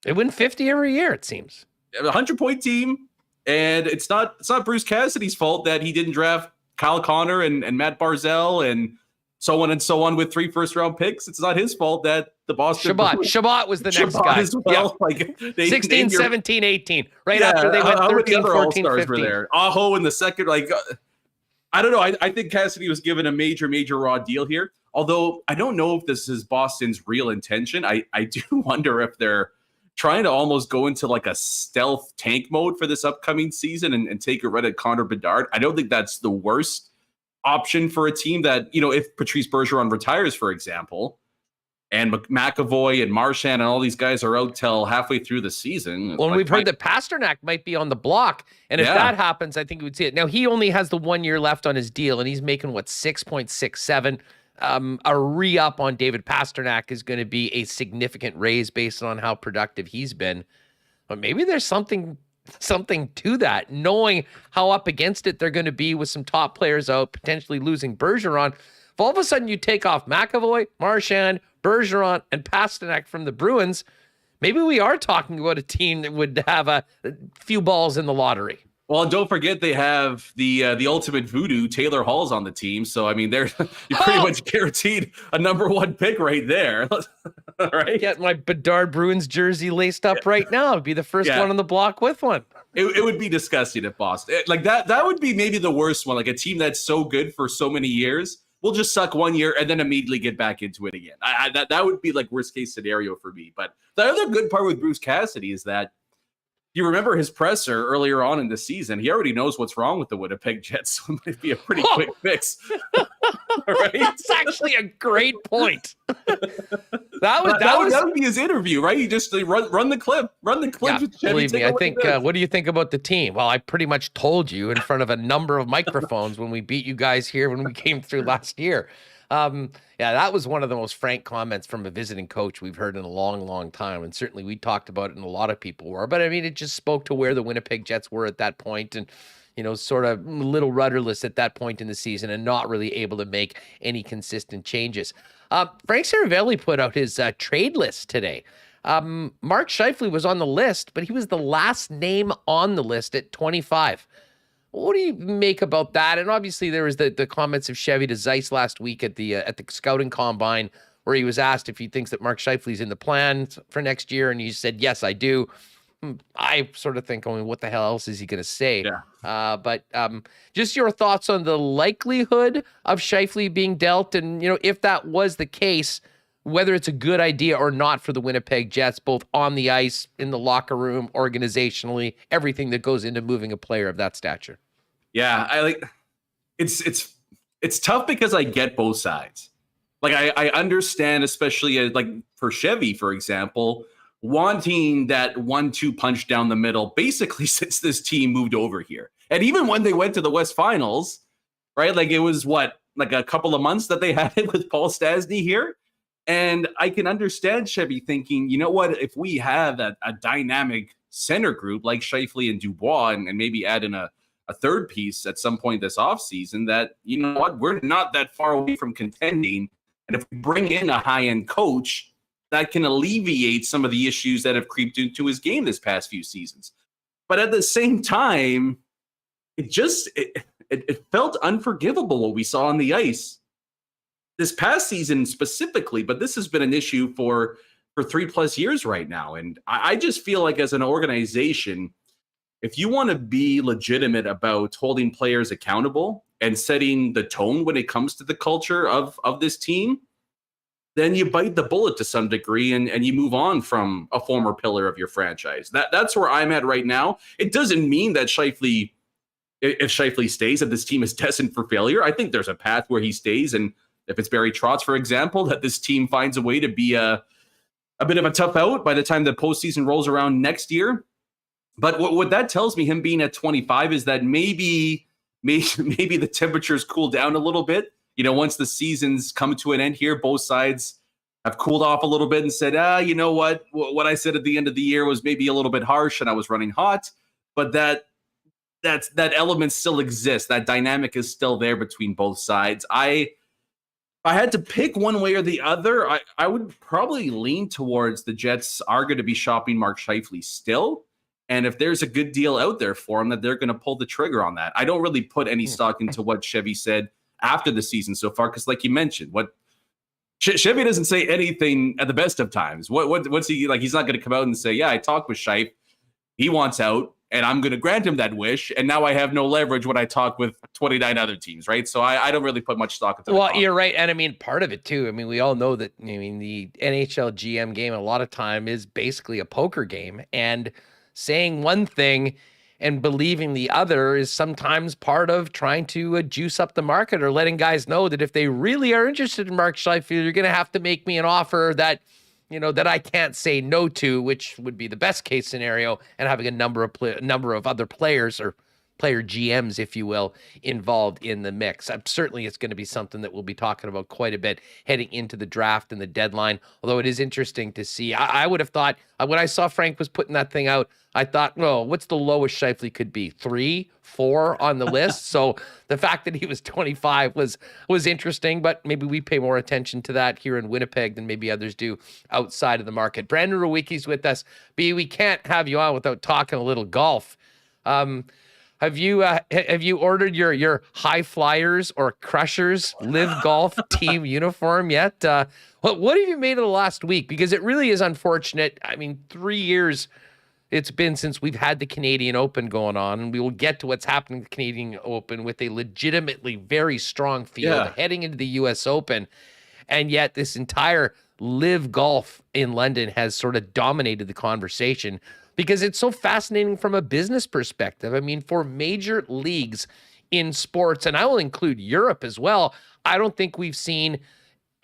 They win 50 every year, it seems. A 100-point team, and it's not Bruce Cassidy's fault that he didn't draft Kyle Connor and Matt Barzal and so on with 3 first-round picks. It's not his fault that the Boston Shabbat was the next guy. As well. Yeah. Like 16, 17, 18. Right after they went 13, 14, 15. Were there. Aho in the second. I don't know. I think Cassidy was given a major raw deal here. Although I don't know if this is Boston's real intention. I do wonder if they're trying to almost go into like a stealth tank mode for this upcoming season and take a run at Connor Bedard. I don't think that's the worst option for a team that, if Patrice Bergeron retires, for example, and McAvoy and Marchand and all these guys are out till halfway through the season. Well, we've heard that Pasternak might be on the block. And if that happens, I think we would see it. Now, he only has the 1 year left on his deal, and he's making, 6.67. A re-up on David Pasternak is going to be a significant raise based on how productive he's been. But maybe there's something to that, knowing how up against it they're going to be with some top players out, potentially losing Bergeron. If all of a sudden you take off McAvoy, Marchand, Bergeron, and Pasternak from the Bruins, maybe we are talking about a team that would have a few balls in the lottery. Well, and don't forget they have the ultimate voodoo, Taylor Hall's on the team. So I mean, you're pretty much guaranteed a number 1 pick right there. Right? Get my Bedard Bruins jersey laced up right now. It'd be the first one on the block with one. It would be disgusting if Boston like that. That would be maybe the worst one. Like a team that's so good for so many years will just suck 1 year and then immediately get back into it again. That would be like worst case scenario for me. But the other good part with Bruce Cassidy is that you remember his presser earlier on in the season. He already knows what's wrong with the Winnipeg Jets, so it might be a pretty quick fix. Right? That's actually a great point. That would be his interview, right? You just run the clip. Run the clip. Yeah, believe me, I think, what do you think about the team? Well, I pretty much told you in front of a number of microphones when we beat you guys here when we came through last year. Yeah, that was one of the most frank comments from a visiting coach we've heard in a long, long time. And certainly we talked about it and a lot of people were. But I mean, it just spoke to where the Winnipeg Jets were at that point and, sort of a little rudderless at that point in the season and not really able to make any consistent changes. Frank Seravalli put out his trade list today. Mark Scheifele was on the list, but he was the last name on the list at 25. What do you make about that? And obviously there was the comments of Chevy to Zeiss last week at the scouting combine where he was asked if he thinks that Mark Scheifele's in the plan for next year. And he said, yes, I do. I sort of think, what the hell else is he going to say? Yeah. But just your thoughts on the likelihood of Scheifele being dealt. And, if that was the case, whether it's a good idea or not for the Winnipeg Jets, both on the ice, in the locker room, organizationally, everything that goes into moving a player of that stature. Yeah, it's tough because I get both sides. Like I understand, especially like for Chevy, for example, wanting that 1-2 punch down the middle, basically since this team moved over here. And even when they went to the West Finals, right? Like it was like a couple of months that they had it with Paul Stastny here. And I can understand Chevy thinking, you know what, if we have a dynamic center group like Scheifele and Dubois and maybe add in a third piece at some point this offseason, that, you know what, we're not that far away from contending. And if we bring in a high-end coach, that can alleviate some of the issues that have creeped into his game this past few seasons. But at the same time, it felt unforgivable what we saw on the ice this past season specifically, but this has been an issue for 3+ years right now. And I just feel like as an organization, if you want to be legitimate about holding players accountable and setting the tone when it comes to the culture of this team, then you bite the bullet to some degree and you move on from a former pillar of your franchise. That's where I'm at right now. It doesn't mean that Scheifele, if Scheifele stays, that this team is destined for failure. I think there's a path where he stays. And if it's Barry Trotz, for example, that this team finds a way to be a bit of a tough out by the time the postseason rolls around next year. But what that tells me, him being at 25, is that maybe the temperatures cool down a little bit. Once the season's come to an end here, both sides have cooled off a little bit and said, you know what I said at the end of the year was maybe a little bit harsh and I was running hot, but that element still exists. That dynamic is still there between both sides. If I had to pick one way or the other, I would probably lean towards the Jets are going to be shopping Mark Scheifele still. And if there's a good deal out there for him, that they're going to pull the trigger on that. I don't really put any stock into what Chevy said after the season so far, because like you mentioned, what Chevy doesn't say anything at the best of times. What's he like? He's not going to come out and say, yeah, I talked with Scheif. He wants out, and I'm going to grant him that wish. And now I have no leverage when I talk with 29 other teams, right? So I don't really put much stock into that. Well, you're right. And I mean, part of it too, we all know that, the NHL GM game a lot of time is basically a poker game. And saying one thing and believing the other is sometimes part of trying to juice up the market or letting guys know that if they really are interested in Mark Scheifele, you're going to have to make me an offer that, that I can't say no to, which would be the best case scenario, and having a number of other players or player GMs, if you will, involved in the mix. Certainly it's going to be something that we'll be talking about quite a bit heading into the draft and the deadline, although it is interesting to see. I would have thought, when I saw Frank was putting that thing out, I thought, well, what's the lowest Scheifele could be? 3, 4 on the list? So the fact that he was 25 was interesting, but maybe we pay more attention to that here in Winnipeg than maybe others do outside of the market. Brandon Rewucki's with us. B, we can't have you on without talking a little golf. Have you ordered your High Flyers or Crushers Live Golf team uniform yet? What have you made of the last week? Because it really is unfortunate. I mean, 3 years it's been since we've had the Canadian Open going on, and we will get to what's happening in the Canadian Open with a legitimately very strong field heading into the U.S. Open. And yet this entire Live Golf in London has sort of dominated the conversation because it's so fascinating from a business perspective. I mean, for major leagues in sports, and I will include Europe as well, I don't think we've seen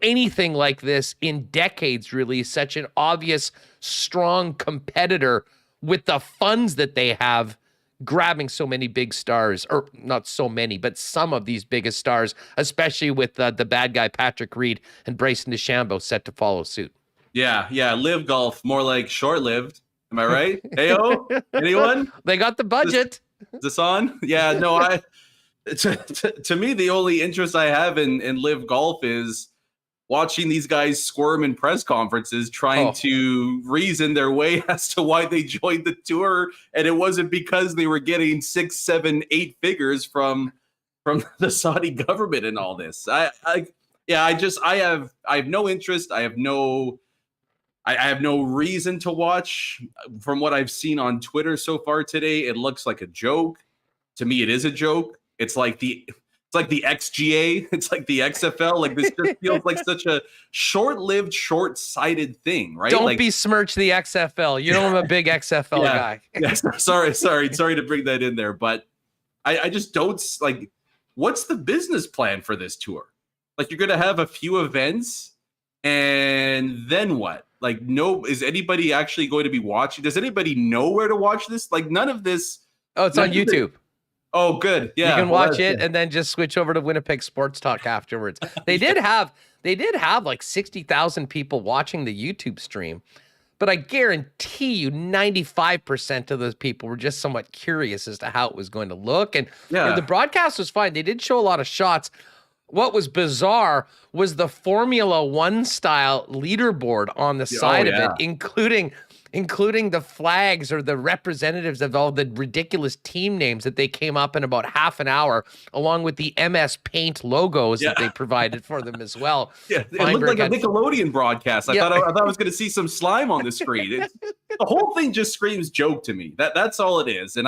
anything like this in decades, really. Such an obvious, strong competitor with the funds that they have, grabbing so many big stars, or not so many, but some of these biggest stars, especially with the bad guy Patrick Reed and Bryson DeChambeau set to follow suit. Yeah. Live Golf, more like short-lived. Am I right? Heyo, anyone? They got the budget. Is this on? Yeah, no, to me, the only interest I have in Live Golf is watching these guys squirm in press conferences trying to reason their way as to why they joined the tour. And it wasn't because they were getting 6, 7, 8 figures from the Saudi government and all this. I have no interest. I have no reason to watch. From what I've seen on Twitter so far today, it looks like a joke. To me, it is a joke. It's like the XGA. It's like the XFL. Like, this just feels like such a short-lived, short-sighted thing, right? Don't like, besmirch the XFL. You know I'm a big XFL guy. Yeah, sorry to bring that in there, but I just don't like. What's the business plan for this tour? Like, you're gonna have a few events, and then what? Like, no, is anybody actually going to be watching? Does anybody know where to watch this? Like, none of this. Oh, it's on YouTube. Oh, good. Yeah, you can watch it and then just switch over to Winnipeg Sports Talk afterwards. They did have like 60,000 people watching the YouTube stream, but I guarantee you 95% of those people were just somewhat curious as to how it was going to look. And the broadcast was fine. They did show a lot of shots. What was bizarre was the Formula One style leaderboard on the side of it, including the flags or the representatives of all the ridiculous team names that they came up in about half an hour, along with the MS Paint logos that they provided for them as well. Yeah, it looked like a Nickelodeon broadcast. I thought I was going to see some slime on the screen. The whole thing just screams joke to me. That's all it is. And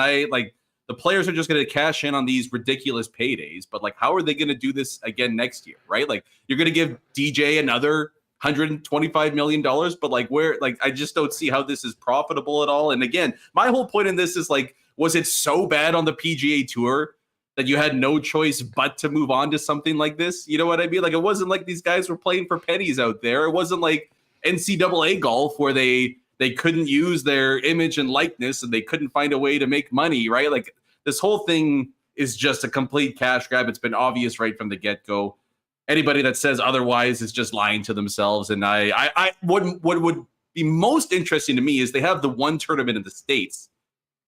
the players are just going to cash in on these ridiculous paydays, but like, how are they going to do this again next year, right? Like, you're going to give DJ another $125 million, but like, where, like, I just don't see how this is profitable at all. And again, my whole point in this is like, was it so bad on the PGA Tour that you had no choice but to move on to something like this? You know what I mean? Like, it wasn't like these guys were playing for pennies out there. It wasn't like NCAA golf where they couldn't use their image and likeness and they couldn't find a way to make money, right? Like, this whole thing is just a complete cash grab. It's been obvious right from the get-go. Anybody that says otherwise is just lying to themselves. And what would be most interesting to me is they have the one tournament in the States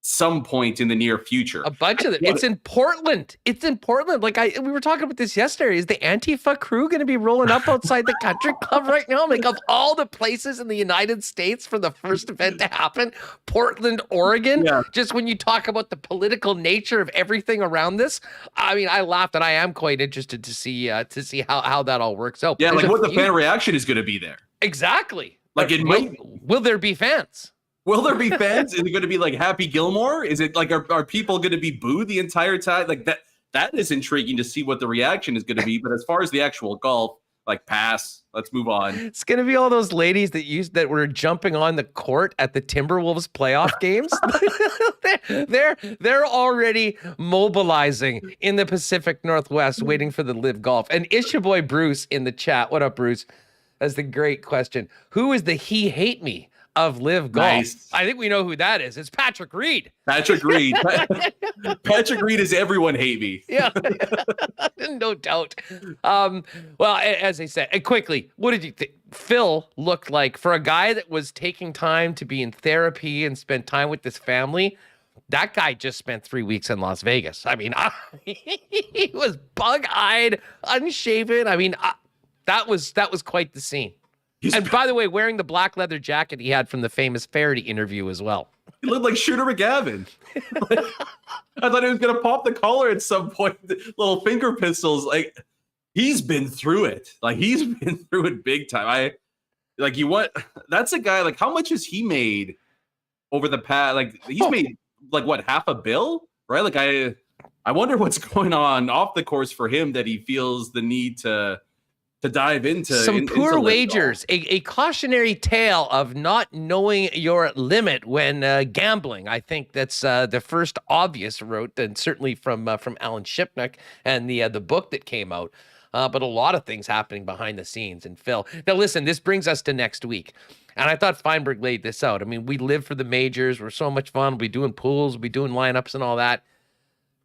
some point in the near future. A bunch of them. It's in Portland. Like, we were talking about this yesterday. Is the Antifa crew going to be rolling up outside the country club right now? Like, of all the places in the United States for the first event to happen, Portland, Oregon. Yeah. Just when you talk about the political nature of everything around this, I mean, I laughed, and I am quite interested to see how that all works out. Yeah, like what the fan reaction is going to be there. Exactly. Like, will there be fans? Will there be fans? Is it going to be like Happy Gilmore? Is it like, are people going to be booed the entire time? Like, that is intriguing to see what the reaction is going to be. But as far as the actual golf, like, pass. Let's move on. It's going to be all those ladies that were jumping on the court at the Timberwolves playoff games. they're already mobilizing in the Pacific Northwest, waiting for the Live Golf. And Ishaboy Bruce in the chat. What up, Bruce? That's the great question. Who is the he hate me of Live Golf? Nice. I think we know who that is. It's Patrick Reed. Patrick Reed. Patrick Reed is everyone hate me. Yeah, no doubt. Well, as I said, and quickly, what did you think? Phil looked like, for a guy that was taking time to be in therapy and spend time with his family, that guy just spent 3 weeks in Las Vegas. I mean, he was bug-eyed, unshaven. I mean, that was quite the scene. And by the way, wearing the black leather jacket he had from the famous Faraday interview as well. He looked like Shooter McGavin. I thought he was going to pop the collar at some point. Little finger pistols. Like, he's been through it. Like, he's been through it big time. That's a guy, like, how much has he made over the past? Like, he's made, like, what, $500 million? Right? Like, I wonder what's going on off the course for him that he feels the need to dive into some poor wagers, a cautionary tale of not knowing your limit when gambling. I think that's the first obvious route, and certainly from Alan Shipnuck and the book that came out. But a lot of things happening behind the scenes. And Phil, now listen, this brings us to next week. And I thought Feinberg laid this out. I mean, we live for the majors. We're so much fun. We'll be doing pools, we'll be doing lineups and all that.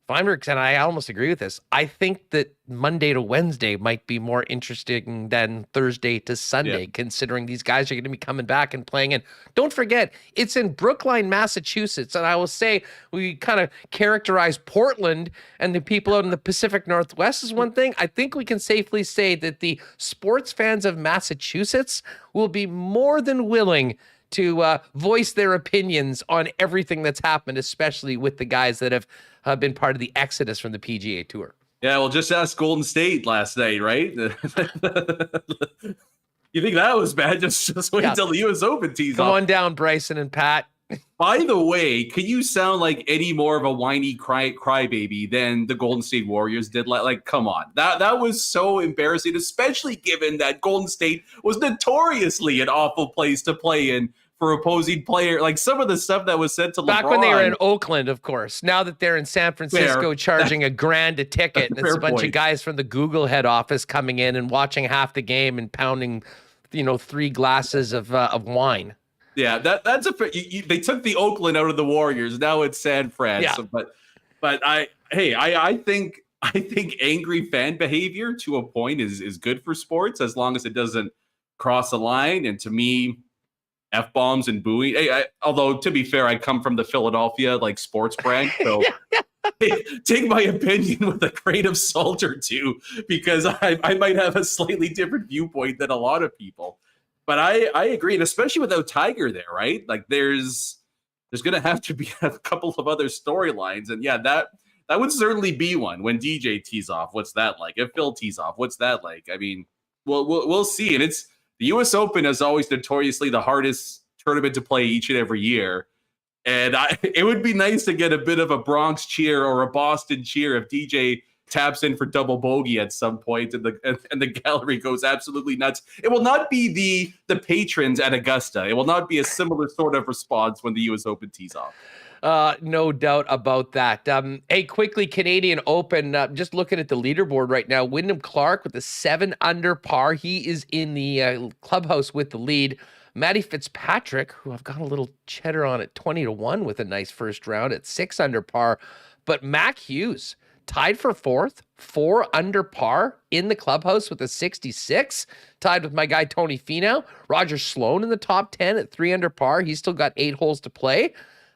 Feinberg, and I almost agree with this. I think that Monday to Wednesday might be more interesting than Thursday to Sunday, considering these guys are going to be coming back and playing. And don't forget, it's in Brookline, Massachusetts. And I will say, we kind of characterize Portland and the people out in the Pacific Northwest as one thing. I think we can safely say that the sports fans of Massachusetts will be more than willing to voice their opinions on everything that's happened, especially with the guys that have been part of the exodus from the PGA Tour. Yeah, well, just ask Golden State last night, right? You think that was bad? Just wait until the U.S. Open tees off. Come on down, Bryson and Pat. By the way, can you sound like any more of a whiny crybaby than the Golden State Warriors did? Like, come on. That was so embarrassing, especially given that Golden State was notoriously an awful place to play in for opposing player. Like, some of the stuff that was said to back LeBron. When they were in Oakland, of course. Now that they're in San Francisco charging $1,000 a ticket, and it's a bunch of guys from the Google head office coming in and watching half the game and pounding, 3 glasses of wine. Yeah, that's they took the Oakland out of the Warriors. Now it's San Fran. Yeah. So, but I think angry fan behavior to a point is good for sports as long as it doesn't cross the line. And to me, F-bombs and booing. Hey, although to be fair, I come from the Philadelphia sports brand, so take my opinion with a grain of salt or two, because I might have a slightly different viewpoint than a lot of people. But I agree, and especially without Tiger there, right? Like, there's going to have to be a couple of other storylines, and yeah, that would certainly be one. When DJ tees off, what's that like? If Phil tees off, what's that like? I mean, we'll see, and it's. The U.S. Open is always notoriously the hardest tournament to play each and every year. And it would be nice to get a bit of a Bronx cheer or a Boston cheer if DJ taps in for double bogey at some point and the gallery goes absolutely nuts. It will not be the patrons at Augusta. It will not be a similar sort of response when the U.S. Open tees off. No doubt about that. Hey, quickly, Canadian Open, just looking at the leaderboard right now, Wyndham Clark with a 7 under par. He is in the clubhouse with the lead. Matty Fitzpatrick, who I've got a little cheddar on at 20-1 with a nice first round at 6 under par. But Mac Hughes tied for 4th, 4 under par in the clubhouse with a 66, tied with my guy Tony Finau. Roger Sloan in the top 10 at 3 under par. He's still got 8 holes to play.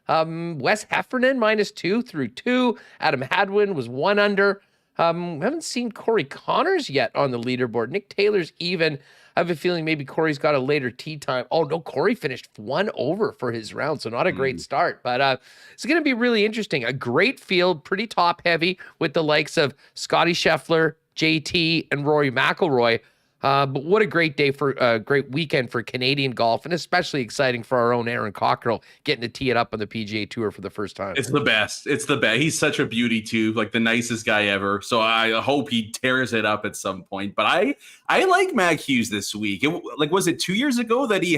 Wes Heffernan -2 through 2. Adam Hadwin was 1 under. We haven't seen Corey Connors yet on the leaderboard. Nick Taylor's even. I have a feeling maybe Corey's got a later tee time. Oh, no, Corey finished 1 over for his round, so not a great start. But it's going to be really interesting. A great field, pretty top-heavy with the likes of Scotty Scheffler, JT, and Rory McIlroy. But what a great day for a great weekend for Canadian golf, and especially exciting for our own Aaron Cockrell getting to tee it up on the PGA Tour for the first time. It's the best. It's the best. He's such a beauty too, like the nicest guy ever. So I hope he tears it up at some point. But I like Mac Hughes this week. Was it 2 years ago that he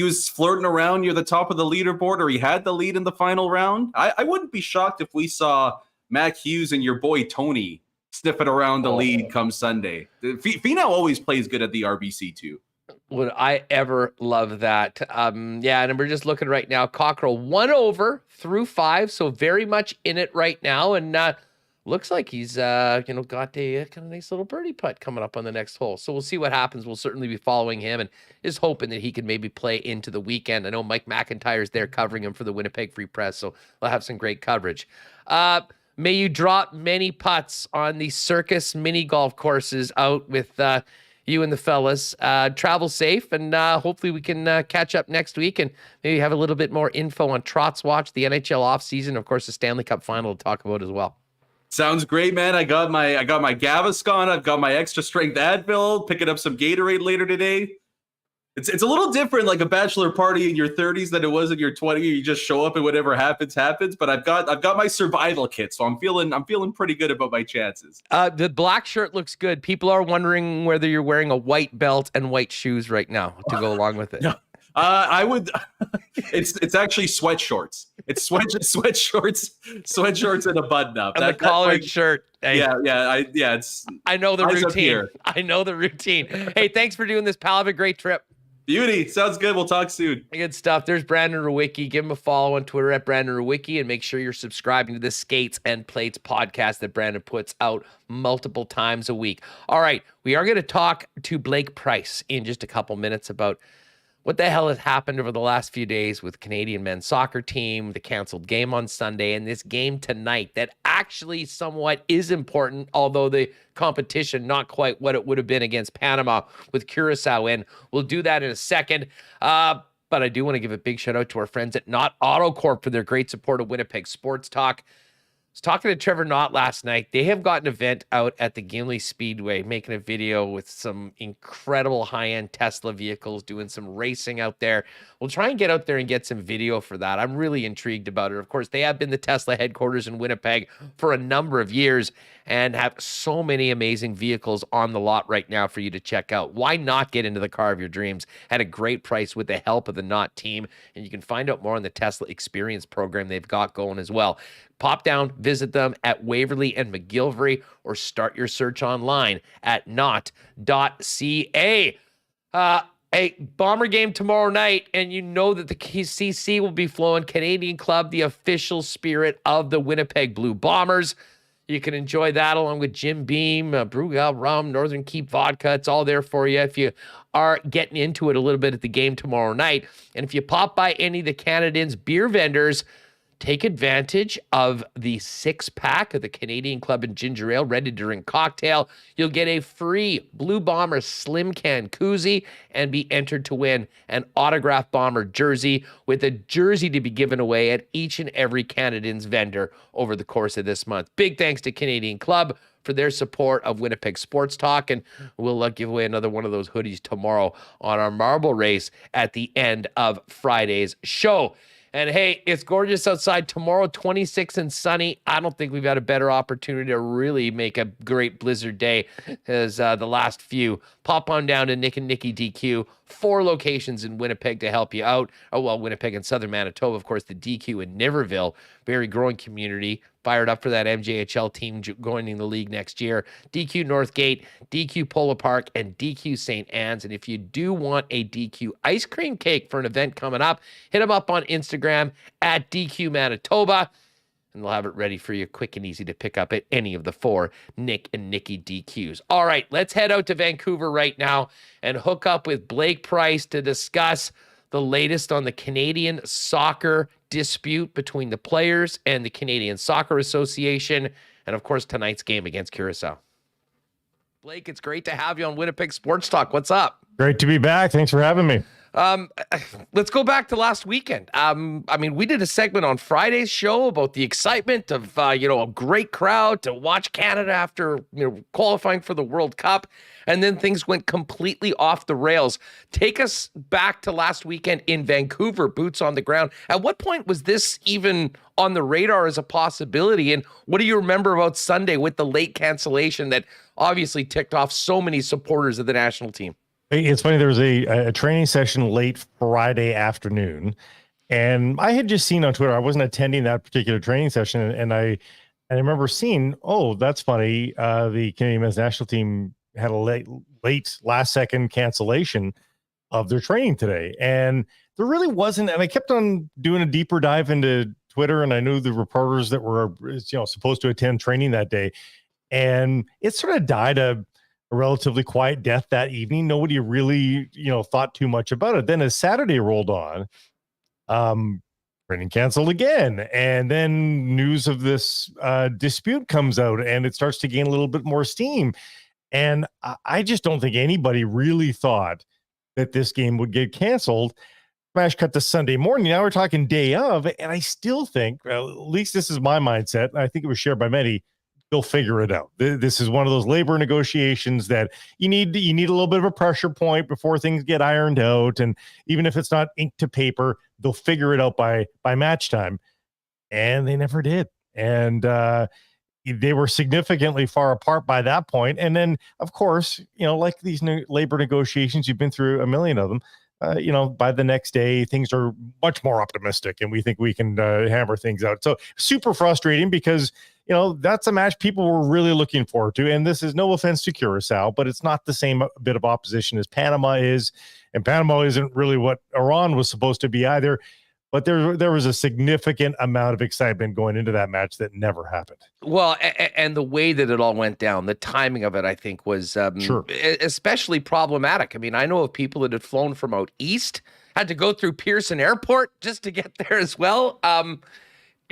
was flirting around near the top of the leaderboard, or he had the lead in the final round? I wouldn't be shocked if we saw Mac Hughes and your boy Tony sniffing around the lead come Sunday. Finau always plays good at the RBC too. Would I ever love that? Yeah, and we're just looking right now. Cockrell 1 over through 5, so very much in it right now, and looks like he's got a kind of nice little birdie putt coming up on the next hole. So we'll see what happens. We'll certainly be following him and is hoping that he can maybe play into the weekend. I know Mike McIntyre's there covering him for the Winnipeg Free Press, so we'll have some great coverage. May you drop many putts on the Circus mini golf courses out with you and the fellas. Travel safe, and hopefully we can catch up next week and maybe have a little bit more info on Trot's Watch, the NHL offseason, of course, the Stanley Cup final to talk about as well. Sounds great, man. I got my Gaviscon. I've got my extra strength Advil. Picking up some Gatorade later today. It's a little different, like a bachelor party in your 30s than it was in your 20s. You just show up and whatever happens. But I've got my survival kit, so I'm feeling pretty good about my chances. The black shirt looks good. People are wondering whether you're wearing a white belt and white shoes right now to go along with it. No. I would. It's actually sweat shorts. It's sweat shorts and a button up. And the collared shirt. Hey, yeah. I know the routine. I know the routine. Hey, thanks for doing this, pal. Have a great trip. Beauty. Sounds good. We'll talk soon. Good stuff. There's Brandon Rewucki. Give him a follow on Twitter at Brandon Rewucki, and make sure you're subscribing to the Skates and Plates podcast that Brandon puts out multiple times a week. All right. We are going to talk to Blake Price in just a couple minutes about what the hell has happened over the last few days with Canadian men's soccer team, the canceled game on Sunday, and this game tonight that actually somewhat is important, although the competition not quite what it would have been against Panama with Curacao in. We'll do that in a second. But I do want to give a big shout out to our friends at Knott Auto Corp for their great support of Winnipeg Sports Talk. I was talking to Trevor Knott last night. They have got an event out at the Gimli Speedway, making a video with some incredible high-end Tesla vehicles, doing some racing out there. We'll try and get out there and get some video for that. I'm really intrigued about it. Of course, they have been the Tesla headquarters in Winnipeg for a number of years and have so many amazing vehicles on the lot right now for you to check out. Why not get into the car of your dreams at a great price with the help of the Knott team? And you can find out more on the Tesla Experience program they've got going as well. Pop down, visit them at Waverly and McGillivray, or start your search online at knott.ca. A Bomber game tomorrow night, and you know that the CC will be flowing. Canadian Club, the official spirit of the Winnipeg Blue Bombers. You can enjoy that along with Jim Beam, Brugal Rum, Northern Keep Vodka. It's all there for you if you are getting into it a little bit at the game tomorrow night. And if you pop by any of the Canadians beer vendors, take advantage of the 6-pack of the Canadian Club and Ginger Ale ready to drink cocktail. You'll get a free Blue Bomber Slim Can koozie and be entered to win an autographed Bomber jersey, with a jersey to be given away at each and every Canadians vendor over the course of this month. Big thanks to Canadian Club for their support of Winnipeg Sports Talk, and we'll give away another one of those hoodies tomorrow on our marble race at the end of Friday's show. And hey, it's gorgeous outside tomorrow, 26 and sunny. I don't think we've had a better opportunity to really make a great blizzard day as the last few. Pop on down to Nick and Nicky DQ. 4 locations in Winnipeg to help you out. Oh, well, Winnipeg and Southern Manitoba, of course, the DQ in Niverville. Very growing community. Fired up for that MJHL team joining the league next year. DQ Northgate, DQ Polo Park, and DQ St. Anne's. And if you do want a DQ ice cream cake for an event coming up, hit them up on Instagram at DQ Manitoba, and they'll have it ready for you quick and easy to pick up at any of the 4 Nick and Nicky DQs. All right, let's head out to Vancouver right now and hook up with Blake Price to discuss the latest on the Canadian soccer dispute between the players and the Canadian Soccer Association, and of course tonight's game against Curacao. Blake, it's great to have you on Winnipeg Sports Talk. What's up? Great to be back. Thanks for having me. Let's go back to last weekend. I mean, we did a segment on Friday's show about the excitement of, a great crowd to watch Canada after, qualifying for the World Cup. And then things went completely off the rails. Take us back to last weekend in Vancouver, boots on the ground. At what point was this even on the radar as a possibility? And what do you remember about Sunday with the late cancellation that obviously ticked off so many supporters of the national team? It's funny. There was a training session late Friday afternoon, and I had just seen on Twitter, I wasn't attending that particular training session. And I remember seeing, oh, that's funny. The Canadian men's national team had a late last second cancellation of their training today. And there really wasn't. And I kept on doing a deeper dive into Twitter, and I knew the reporters that were, supposed to attend training that day. And it sort of died a relatively quiet death that evening. Nobody really, thought too much about it. Then as Saturday rolled on, training canceled again. And then news of this dispute comes out, and it starts to gain a little bit more steam. And I just don't think anybody really thought that this game would get canceled. Smash cut to Sunday morning. Now we're talking day of, and I still think, well, at least this is my mindset, and I think it was shared by many, they'll figure it out. This is one of those labor negotiations that you need a little bit of a pressure point before things get ironed out. And even if it's not ink to paper, they'll figure it out by match time. And they never did. And they were significantly far apart by that point. And then, of course, like these labor negotiations, you've been through a million of them. By the next day, things are much more optimistic and we think we can hammer things out. So super frustrating because, that's a match people were really looking forward to. And this is no offense to Curacao, but it's not the same bit of opposition as Panama is. And Panama isn't really what Iran was supposed to be either. But there was a significant amount of excitement going into that match that never happened. Well, and the way that it all went down, the timing of it, I think, was especially problematic. I mean, I know of people that had flown from out east, had to go through Pearson Airport just to get there as well.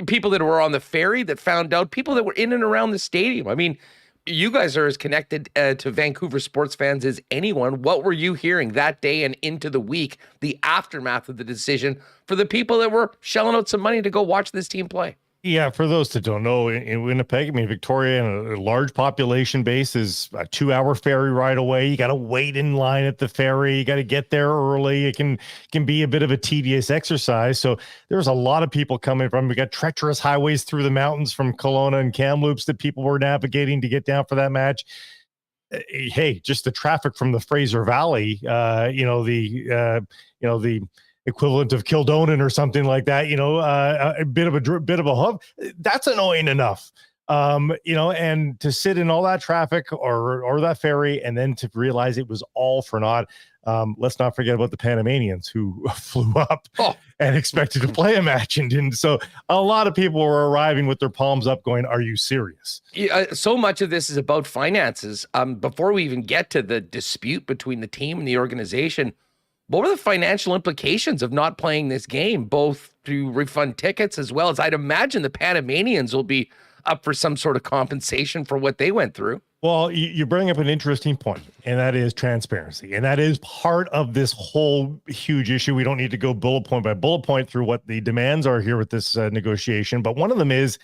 People that were on the ferry that found out, people that were in and around the stadium. I mean, you guys are as connected to Vancouver sports fans as anyone. What were you hearing that day and into the week, the aftermath of the decision for the people that were shelling out some money to go watch this team play? Yeah, for those that don't know, in Winnipeg, I mean, Victoria, and a large population base, is a 2-hour ferry ride away. You got to wait in line at the ferry. You got to get there early. It can be a bit of a tedious exercise. So there's a lot of people coming from. We got treacherous highways through the mountains from Kelowna and Kamloops that people were navigating to get down for that match. Hey, just the traffic from the Fraser Valley, the equivalent of Kildonan or something like that, a bit of a hub. That's annoying enough, and to sit in all that traffic or that ferry and then to realize it was all for naught. Let's not forget about the Panamanians who flew up and expected to play a match and didn't. So a lot of people were arriving with their palms up going, are you serious? So much of this is about finances. Before we even get to the dispute between the team and the organization, what were the financial implications of not playing this game, both to refund tickets as well as I'd imagine the Panamanians will be up for some sort of compensation for what they went through? Well, you bring up an interesting point, and that is transparency. And that is part of this whole huge issue. We don't need to go bullet point by bullet point through what the demands are here with this negotiation. But one of them is,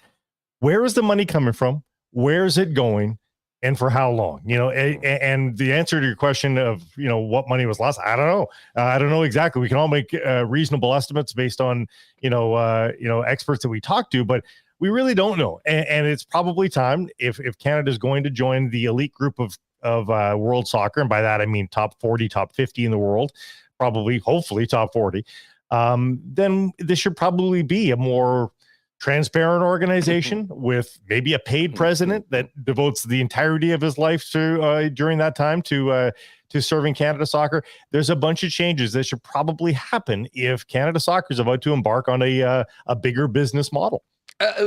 where is the money coming from? Where is it going? And for how long? And the answer to your question of, what money was lost, I don't know. I don't know exactly. We can all make reasonable estimates based on, experts that we talk to, but we really don't know. And it's probably time, if Canada is going to join the elite group of world soccer, and by that I mean top 40, top 50 in the world, hopefully top 40, then this should probably be a more transparent organization with maybe a paid president that devotes the entirety of his life to during that time to serving Canada Soccer. There's a bunch of changes that should probably happen if Canada Soccer is about to embark on a bigger business model.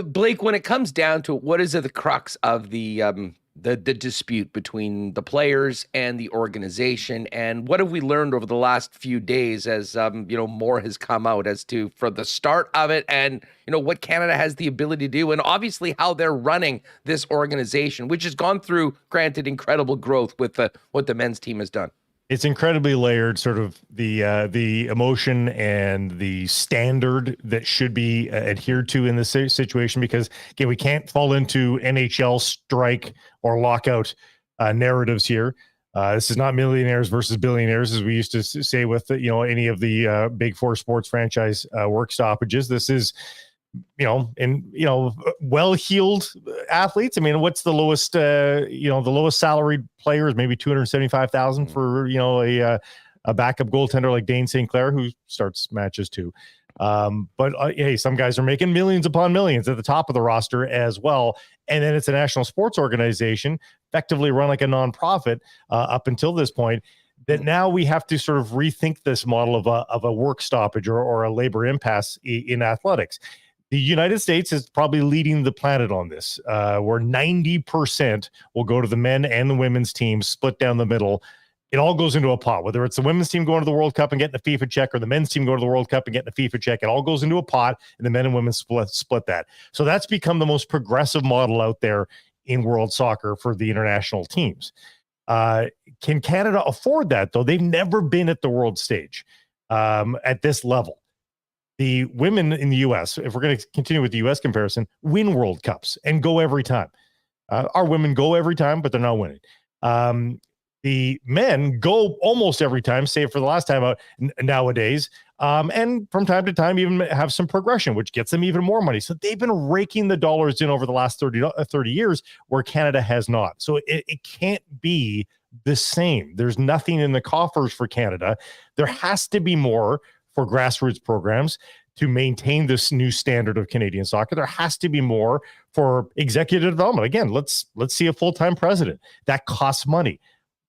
Blake, when it comes down to it, what is the crux of the dispute between the players and the organization, and what have we learned over the last few days as more has come out as to for the start of it, and what Canada has the ability to do, and obviously how they're running this organization, which has gone through, granted, incredible growth with what the men's team has done. It's incredibly layered, sort of the emotion and the standard that should be adhered to in this situation, because again, we can't fall into NHL strike or lockout narratives here. This is not millionaires versus billionaires, as we used to say with any of the big four sports franchise work stoppages. This is well-heeled athletes. I mean, what's the lowest, the lowest salaried player is maybe $275,000 for, a backup goaltender like Dane St. Clair, who starts matches too. But hey, some guys are making millions upon millions at the top of the roster as well. And then it's a national sports organization, effectively run like a nonprofit up until this point, that now we have to sort of rethink this model of a work stoppage or a labor impasse in athletics. The United States is probably leading the planet on this, where 90% will go to the men and the women's teams, split down the middle. It all goes into a pot, whether it's the women's team going to the World Cup and getting a FIFA check or the men's team going to the World Cup and getting a FIFA check. It all goes into a pot, and the men and women split that. So that's become the most progressive model out there in world soccer for the international teams. Can Canada afford that, though? They've never been at the world stage at this level. The women in the U.S., if we're going to continue with the U.S. comparison, win World Cups and go every time. Our women go every time, but they're not winning. The men go almost every time, save for the last time out nowadays. And from time to time, even have some progression, which gets them even more money. So they've been raking the dollars in over the last 30 years, where Canada has not. So it can't be the same. There's nothing in the coffers for Canada. There has to be more for grassroots programs to maintain this new standard of Canadian soccer. There has to be more for executive development. Again, let's see a full-time president. That costs money,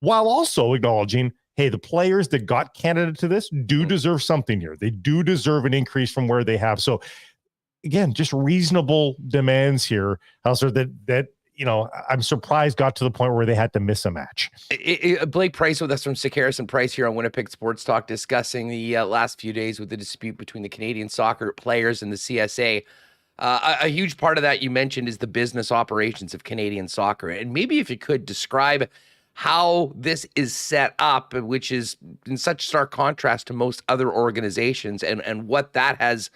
while also acknowledging, hey, the players that got Canada to this do deserve something here. They do deserve an increase from where they have. So again, just reasonable demands here, Hustler, that I'm surprised got to the point where they had to miss a match. Blake Price with us from Sekeres and Price here on Winnipeg Sports Talk, discussing the last few days with the dispute between the Canadian soccer players and the CSA. A huge part of that you mentioned is the business operations of Canadian soccer. And maybe if you could describe how this is set up, which is in such stark contrast to most other organizations, and what that has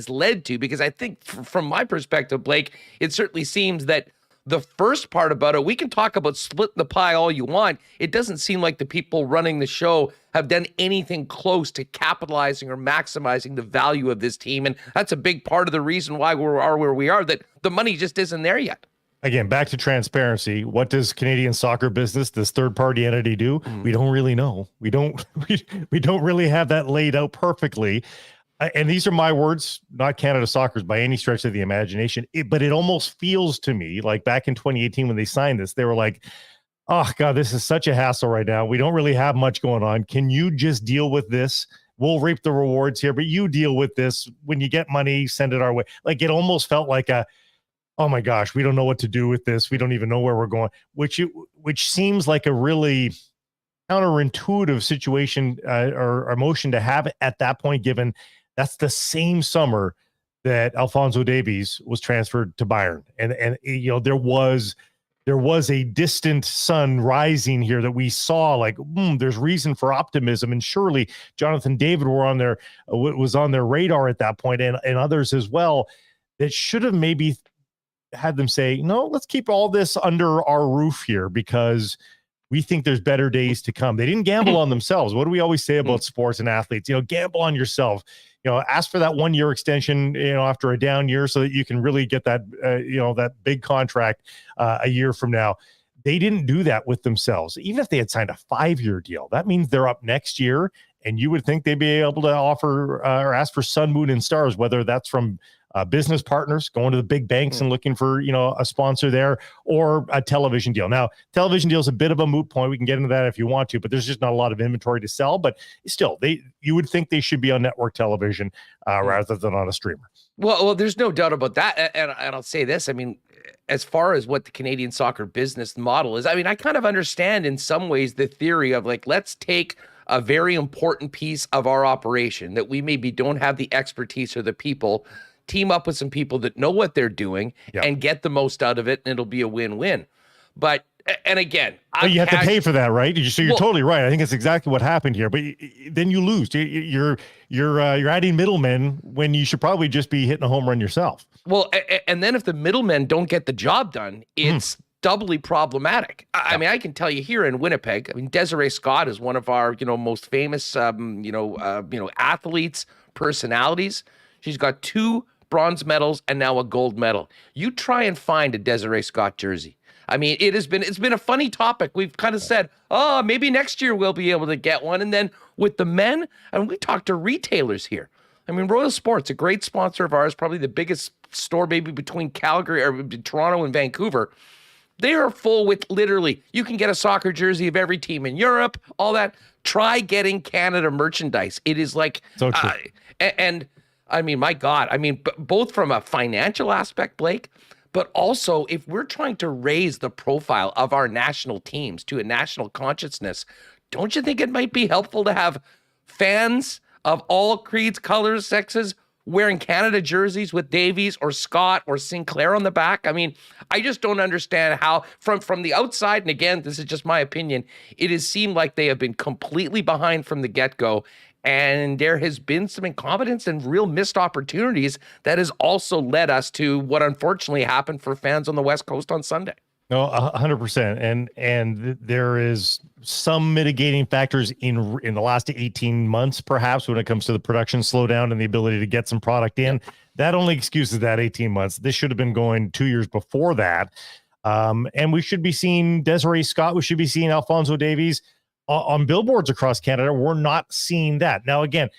led to. Because I think from my perspective, Blake, it certainly seems that the first part about it, we can talk about splitting the pie all you want. It doesn't seem like the people running the show have done anything close to capitalizing or maximizing the value of this team. And that's a big part of the reason why we are where we are, that the money just isn't there yet. Again, back to transparency. What does Canadian soccer business, this third-party entity, do? We don't really know. We don't really have that laid out perfectly. And these are my words, not Canada Soccer's by any stretch of the imagination. But it almost feels to me like back in 2018 when they signed this, they were like, oh, God, this is such a hassle right now. We don't really have much going on. Can you just deal with this? We'll reap the rewards here, but you deal with this. When you get money, send it our way. Like, it almost felt like oh my gosh, we don't know what to do with this. We don't even know where we're going, which seems like a really counterintuitive situation or emotion to have at that point, given that's the same summer that Alphonso Davies was transferred to Bayern. And there was a distant sun rising here that we saw, like, there's reason for optimism. And surely Jonathan David was on their radar at that point, and others as well, that should have maybe had them say, no, let's keep all this under our roof here because we think there's better days to come. They didn't gamble on themselves. What do we always say about sports and athletes? Gamble on yourself. Ask for that 1-year extension, after a down year so that you can really get that, that big contract a year from now. They didn't do that with themselves. Even if they had signed a 5-year deal, that means they're up next year, and you would think they'd be able to offer or ask for sun, moon, and stars, whether that's from business partners going to the big banks and looking for, a sponsor there, or a television deal. Now, television deal is a bit of a moot point. We can get into that if you want to, but there's just not a lot of inventory to sell. But still, you would think they should be on network television rather than on a streamer. Well, there's no doubt about that. And I'll say this. I mean, as far as what the Canadian soccer business model is, I mean, I kind of understand in some ways the theory of, like, let's take a very important piece of our operation that we maybe don't have the expertise or the people, team up with some people that know what they're doing and get the most out of it, and it'll be a win-win. But, and again, you have to pay for that, right? So you're totally right. I think it's exactly what happened here. But then you lose. You're adding middlemen when you should probably just be hitting a home run yourself. Well, and then if the middlemen don't get the job done, it's doubly problematic. I mean, I can tell you here in Winnipeg, I mean, Desiree Scott is one of our, most famous, athletes, personalities. She's got 2 bronze medals and now a gold medal. You try and find a Desiree Scott jersey. I mean, it's been a funny topic. We've kind of said, oh, maybe next year we'll be able to get one. And then with the men, and we talked to retailers here. I mean, Royal Sports, a great sponsor of ours, probably the biggest store maybe between Calgary or Toronto and Vancouver. They are full with literally, you can get a soccer jersey of every team in Europe, all that. Try getting Canada merchandise. It is like, so true. And I mean, my God, I mean, both from a financial aspect, Blake, but also if we're trying to raise the profile of our national teams to a national consciousness, don't you think it might be helpful to have fans of all creeds, colors, sexes wearing Canada jerseys with Davies or Scott or Sinclair on the back. I mean, I just don't understand how from the outside, and again, this is just my opinion, it has seemed like they have been completely behind from the get-go, and there has been some incompetence and real missed opportunities that has also led us to what unfortunately happened for fans on the West Coast on Sunday. No, 100%. And there is some mitigating factors in the last 18 months, perhaps, when it comes to the production slowdown and the ability to get some product in. That only excuses that 18 months. This should have been going 2 years before that. And we should be seeing Desiree Scott. We should be seeing Alphonso Davies on billboards across Canada. We're not seeing that. Now, again,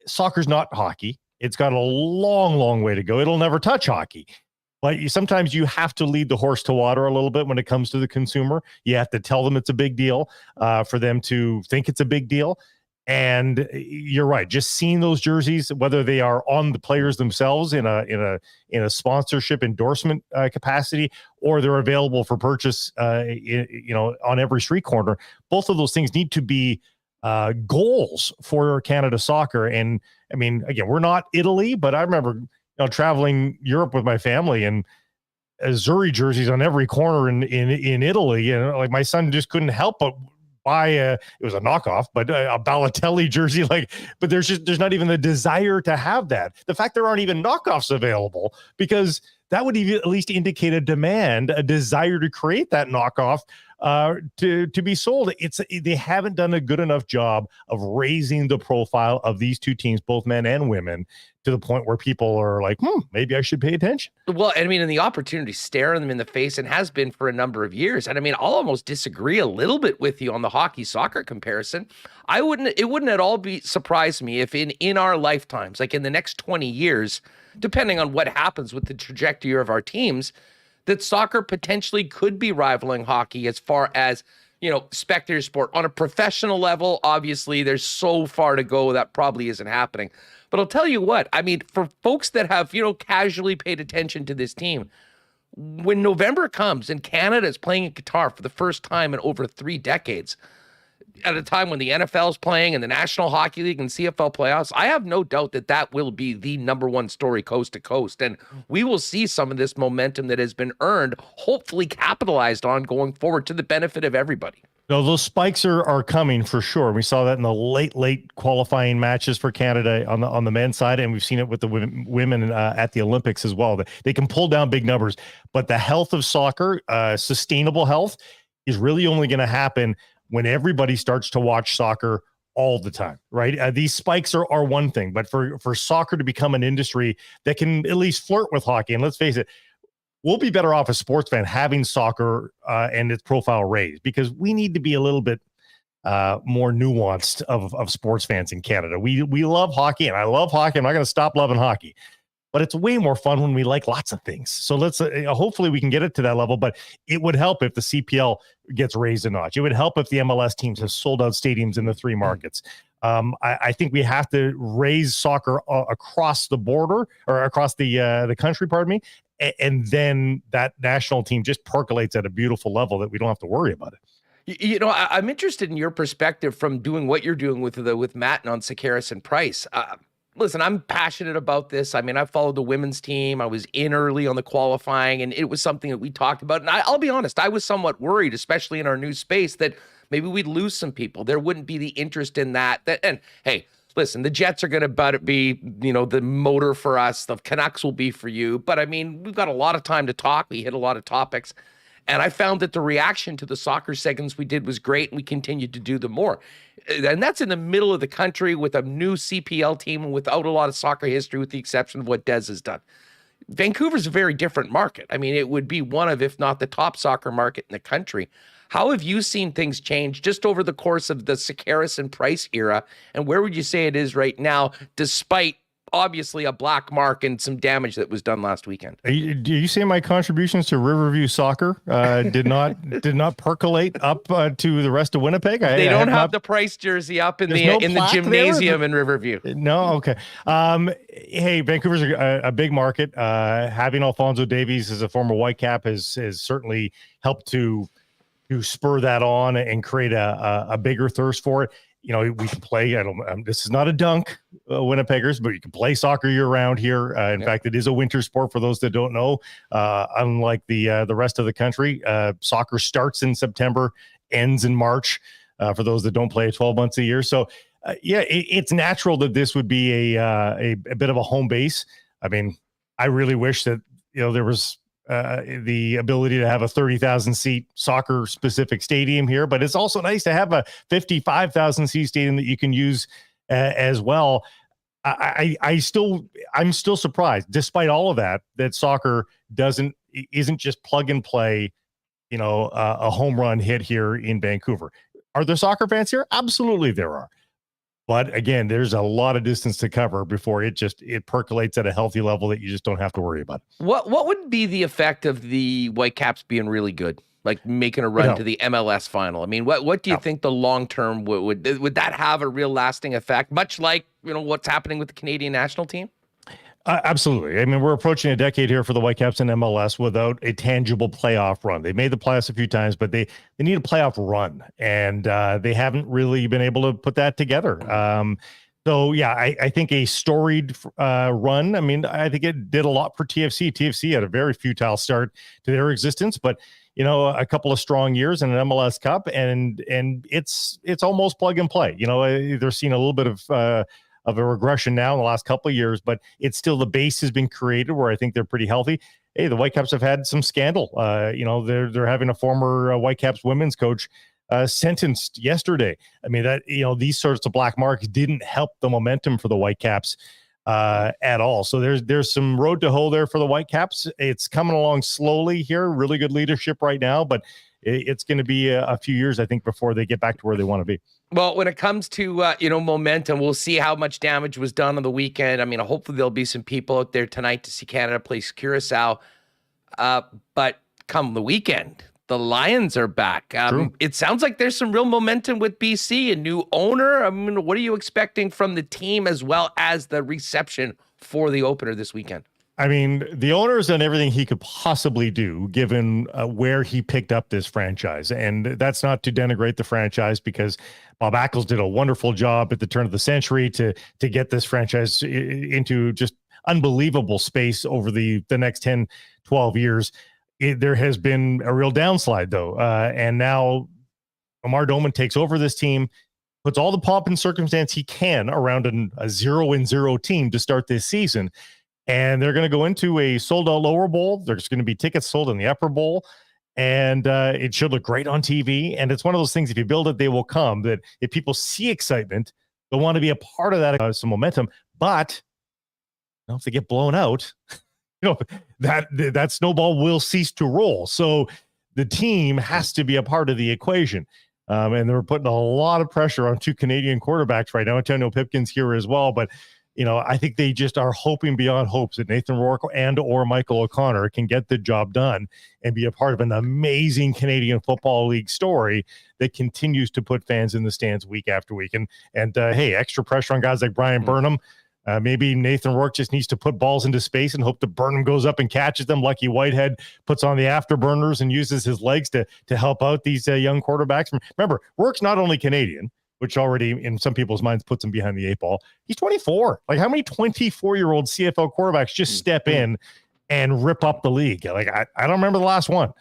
soccer's not hockey. It's got a long, long way to go. It'll never touch hockey. But sometimes you have to lead the horse to water a little bit when it comes to the consumer. You have to tell them it's a big deal for them to think it's a big deal. And you're right. Just seeing those jerseys, whether they are on the players themselves in a sponsorship endorsement capacity, or they're available for purchase, on every street corner, both of those things need to be goals for Canada soccer. And I mean, again, we're not Italy, but I remember traveling Europe with my family and Azzurri jerseys on every corner in Italy. Like my son just couldn't help but buy it was a knockoff, but a Balotelli jersey. But there's not even the desire to have that. The fact there aren't even knockoffs available, because that would even at least indicate a demand, a desire to create that knockoff to be sold. They haven't done a good enough job of raising the profile of these two teams, both men and women, to the point where people are like, maybe I should pay attention. Well, I mean, and the opportunity staring them in the face, and has been for a number of years. And I mean, I'll almost disagree a little bit with you on the hockey soccer comparison. It wouldn't at all surprise me if in our lifetimes, like in the next 20 years, depending on what happens with the trajectory of our teams, that soccer potentially could be rivaling hockey as far as, spectator sport. On a professional level, obviously, there's so far to go that probably isn't happening. But I'll tell you what, I mean, for folks that have, casually paid attention to this team, when November comes and Canada is playing in Qatar for the first time in over 3 decades, at a time when the NFL is playing and the National Hockey League and CFL playoffs, I have no doubt that will be the number one story coast to coast. And we will see some of this momentum that has been earned, hopefully capitalized on going forward to the benefit of everybody. No, those spikes are coming for sure. We saw that in the late qualifying matches for Canada on the men's side, and we've seen it with the women at the Olympics as well. They can pull down big numbers, but the health of soccer, sustainable health, is really only going to happen when everybody starts to watch soccer all the time, right? These spikes are one thing, but for soccer to become an industry that can at least flirt with hockey, and let's face it, we'll be better off as sports fan having soccer and its profile raised, because we need to be a little bit more nuanced of sports fans in Canada. We love hockey, and I love hockey. I'm not going to stop loving hockey, but it's way more fun when we like lots of things. So let's hopefully we can get it to that level, but it would help if the CPL gets raised a notch. It would help if the MLS teams have sold out stadiums in the 3 markets. I think we have to raise soccer across the border, or across the country, pardon me. And then that national team just percolates at a beautiful level that we don't have to worry about it. I'm interested in your perspective from doing what you're doing with Matt and on Sekeres and Price. Listen, I'm passionate about this. I mean, I followed the women's team. I was in early on the qualifying, and it was something that we talked about. And I'll be honest, I was somewhat worried, especially in our new space, that maybe we'd lose some people. There wouldn't be the interest in that. And hey, listen, the Jets are going to be, the motor for us. The Canucks will be for you. But I mean, we've got a lot of time to talk. We hit a lot of topics. And I found that the reaction to the soccer segments we did was great, and we continued to do them more. And that's in the middle of the country with a new CPL team and without a lot of soccer history, with the exception of what Des has done. Vancouver's a very different market. I mean, it would be one of, if not the top soccer market in the country. How have you seen things change just over the course of the Sekeres and Price era? And where would you say it is right now, despite obviously a black mark and some damage that was done last weekend? Do you say my contributions to Riverview soccer did not percolate up to the rest of Winnipeg? They don't have the Price jersey up in the gymnasium in Riverview. No, okay. Hey, Vancouver's a big market. Having Alphonso Davies as a former Whitecap has certainly helped to spur that on and create a bigger thirst for it. we can play. This is not a dunk, Winnipeggers, but you can play soccer year round here. In fact, it is a winter sport for those that don't know. Unlike the rest of the country, soccer starts in September, ends in March. For those that don't play 12 months a year, so it's natural that this would be a bit of a home base. I mean, I really wish that there was the ability to have a 30,000 seat soccer specific stadium here, but it's also nice to have a 55,000 seat stadium that you can use as well. I'm still surprised, despite all of that soccer isn't just plug and play, a home run hit here in Vancouver. Are there soccer fans here? Absolutely there are. But again, there's a lot of distance to cover before it percolates at a healthy level that you just don't have to worry about. What would be the effect of the Whitecaps being really good, like making a run to the MLS final? I mean, what do you think the long term would that have a real lasting effect? Much like what's happening with the Canadian national team. Absolutely. I mean, we're approaching a decade here for the Whitecaps in MLS without a tangible playoff run. They made the playoffs a few times, but they need a playoff run, and they haven't really been able to put that together. So, yeah, I think a storied run. I mean, I think it did a lot for TFC. TFC had a very futile start to their existence, but a couple of strong years in an MLS Cup, and it's almost plug and play. They're seeing a little bit of a regression now in the last couple of years, but it's still, the base has been created where I think they're pretty healthy. Hey, the Whitecaps have had some scandal. They're having a former Whitecaps women's coach sentenced yesterday. I mean, that these sorts of black marks didn't help the momentum for the Whitecaps at all. So there's some road to hoe there for the Whitecaps. It's coming along slowly here. Really good leadership right now, but it's going to be a few years, I think, before they get back to where they want to be. Well, when it comes to, momentum, we'll see how much damage was done on the weekend. I mean, hopefully there'll be some people out there tonight to see Canada play Curacao. But come the weekend, the Lions are back. It sounds like there's some real momentum with BC, a new owner. I mean, what are you expecting from the team as well as the reception for the opener this weekend? I mean, the owner's done everything he could possibly do, given where he picked up this franchise. And that's not to denigrate the franchise, because Bob Ackles did a wonderful job at the turn of the century to get this franchise into just unbelievable space over the next 10, 12 years. There has been a real downslide, though. And now Omar Doman takes over this team, puts all the pomp and circumstance he can around a 0-0 team to start this season. And they're going to go into a sold-out lower bowl. There's going to be tickets sold in the upper bowl. And it should look great on TV. And it's one of those things, if you build it, they will come. That if people see excitement, they'll want to be a part of that, some momentum. But if they get blown out, that snowball will cease to roll. So the team has to be a part of the equation. And they're putting a lot of pressure on two Canadian quarterbacks right now. Antonio Pipkin's here as well. But I think they just are hoping beyond hopes that Nathan Rourke or Michael O'Connor can get the job done and be a part of an amazing Canadian Football League story that continues to put fans in the stands week after week. And hey, extra pressure on guys like Brian Burnham. Maybe Nathan Rourke just needs to put balls into space and hope that Burnham goes up and catches them. Lucky Whitehead puts on the afterburners and uses his legs to help out these young quarterbacks. Remember, Rourke's not only Canadian, which already in some people's minds puts him behind the 8 ball. He's 24. Like, how many 24-year-old CFL quarterbacks just step in and rip up the league? Like, I don't remember the last one.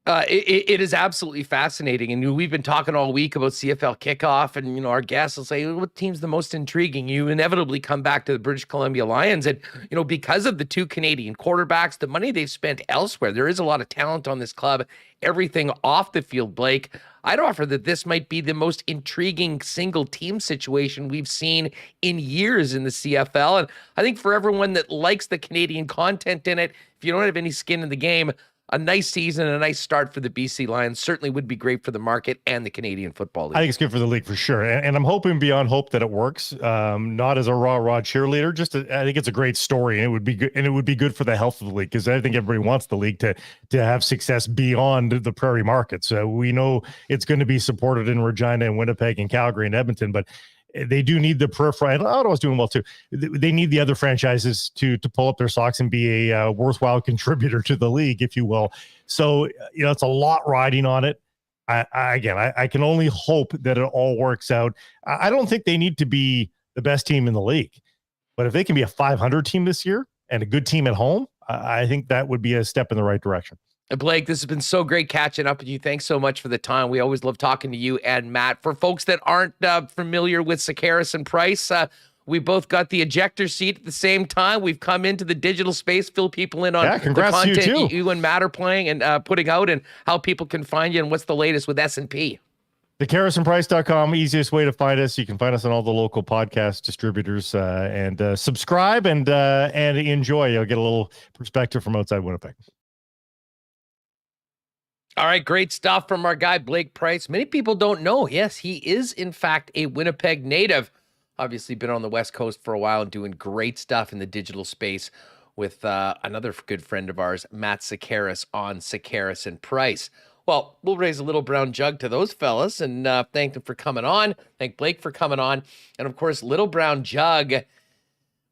It is absolutely fascinating. And we've been talking all week about CFL Kickoff, and, our guests will say, what team's the most intriguing? You inevitably come back to the British Columbia Lions. And, because of the two Canadian quarterbacks, the money they've spent elsewhere, there is a lot of talent on this club, everything off the field, Blake. I'd offer that this might be the most intriguing single team situation we've seen in years in the CFL. And I think for everyone that likes the Canadian content in it, if you don't have any skin in the game, a nice season, a nice start for the BC Lions certainly would be great for the market and the Canadian Football League. I think it's good for the league for sure. And I'm hoping beyond hope that it works. Not as a raw cheerleader, I think it's a great story, and it would be good, and it would be good for the health of the league, because I think everybody wants the league to have success beyond the prairie markets. We know it's going to be supported in Regina and Winnipeg and Calgary and Edmonton, but they do need the peripheral. Ottawa's doing well too. They need the other franchises to pull up their socks and be a worthwhile contributor to the league, if you will. So, it's a lot riding on it. I can only hope that it all works out. I don't think they need to be the best team in the league, but if they can be a 500 team this year and a good team at home, I think that would be a step in the right direction. Blake, this has been so great catching up with you. Thanks so much for the time. We always love talking to you and Matt. For folks that aren't familiar with Sekeres and Price, we both got the ejector seat at the same time. We've come into the digital space, fill people in on the content you and Matt are playing and putting out, and how people can find you, and what's the latest with S&P. TheCarrisonPrice.com, easiest way to find us. You can find us on all the local podcast distributors, and subscribe and enjoy. You'll get a little perspective from outside Winnipeg. All right, great stuff from our guy, Blake Price. Many people don't know, yes, he is, in fact, a Winnipeg native. Obviously been on the West Coast for a while and doing great stuff in the digital space with another good friend of ours, Matt Sekeres, on Sekeres and Price. Well, we'll raise a little brown jug to those fellas and thank them for coming on. Thank Blake for coming on. And, of course, Little Brown Jug,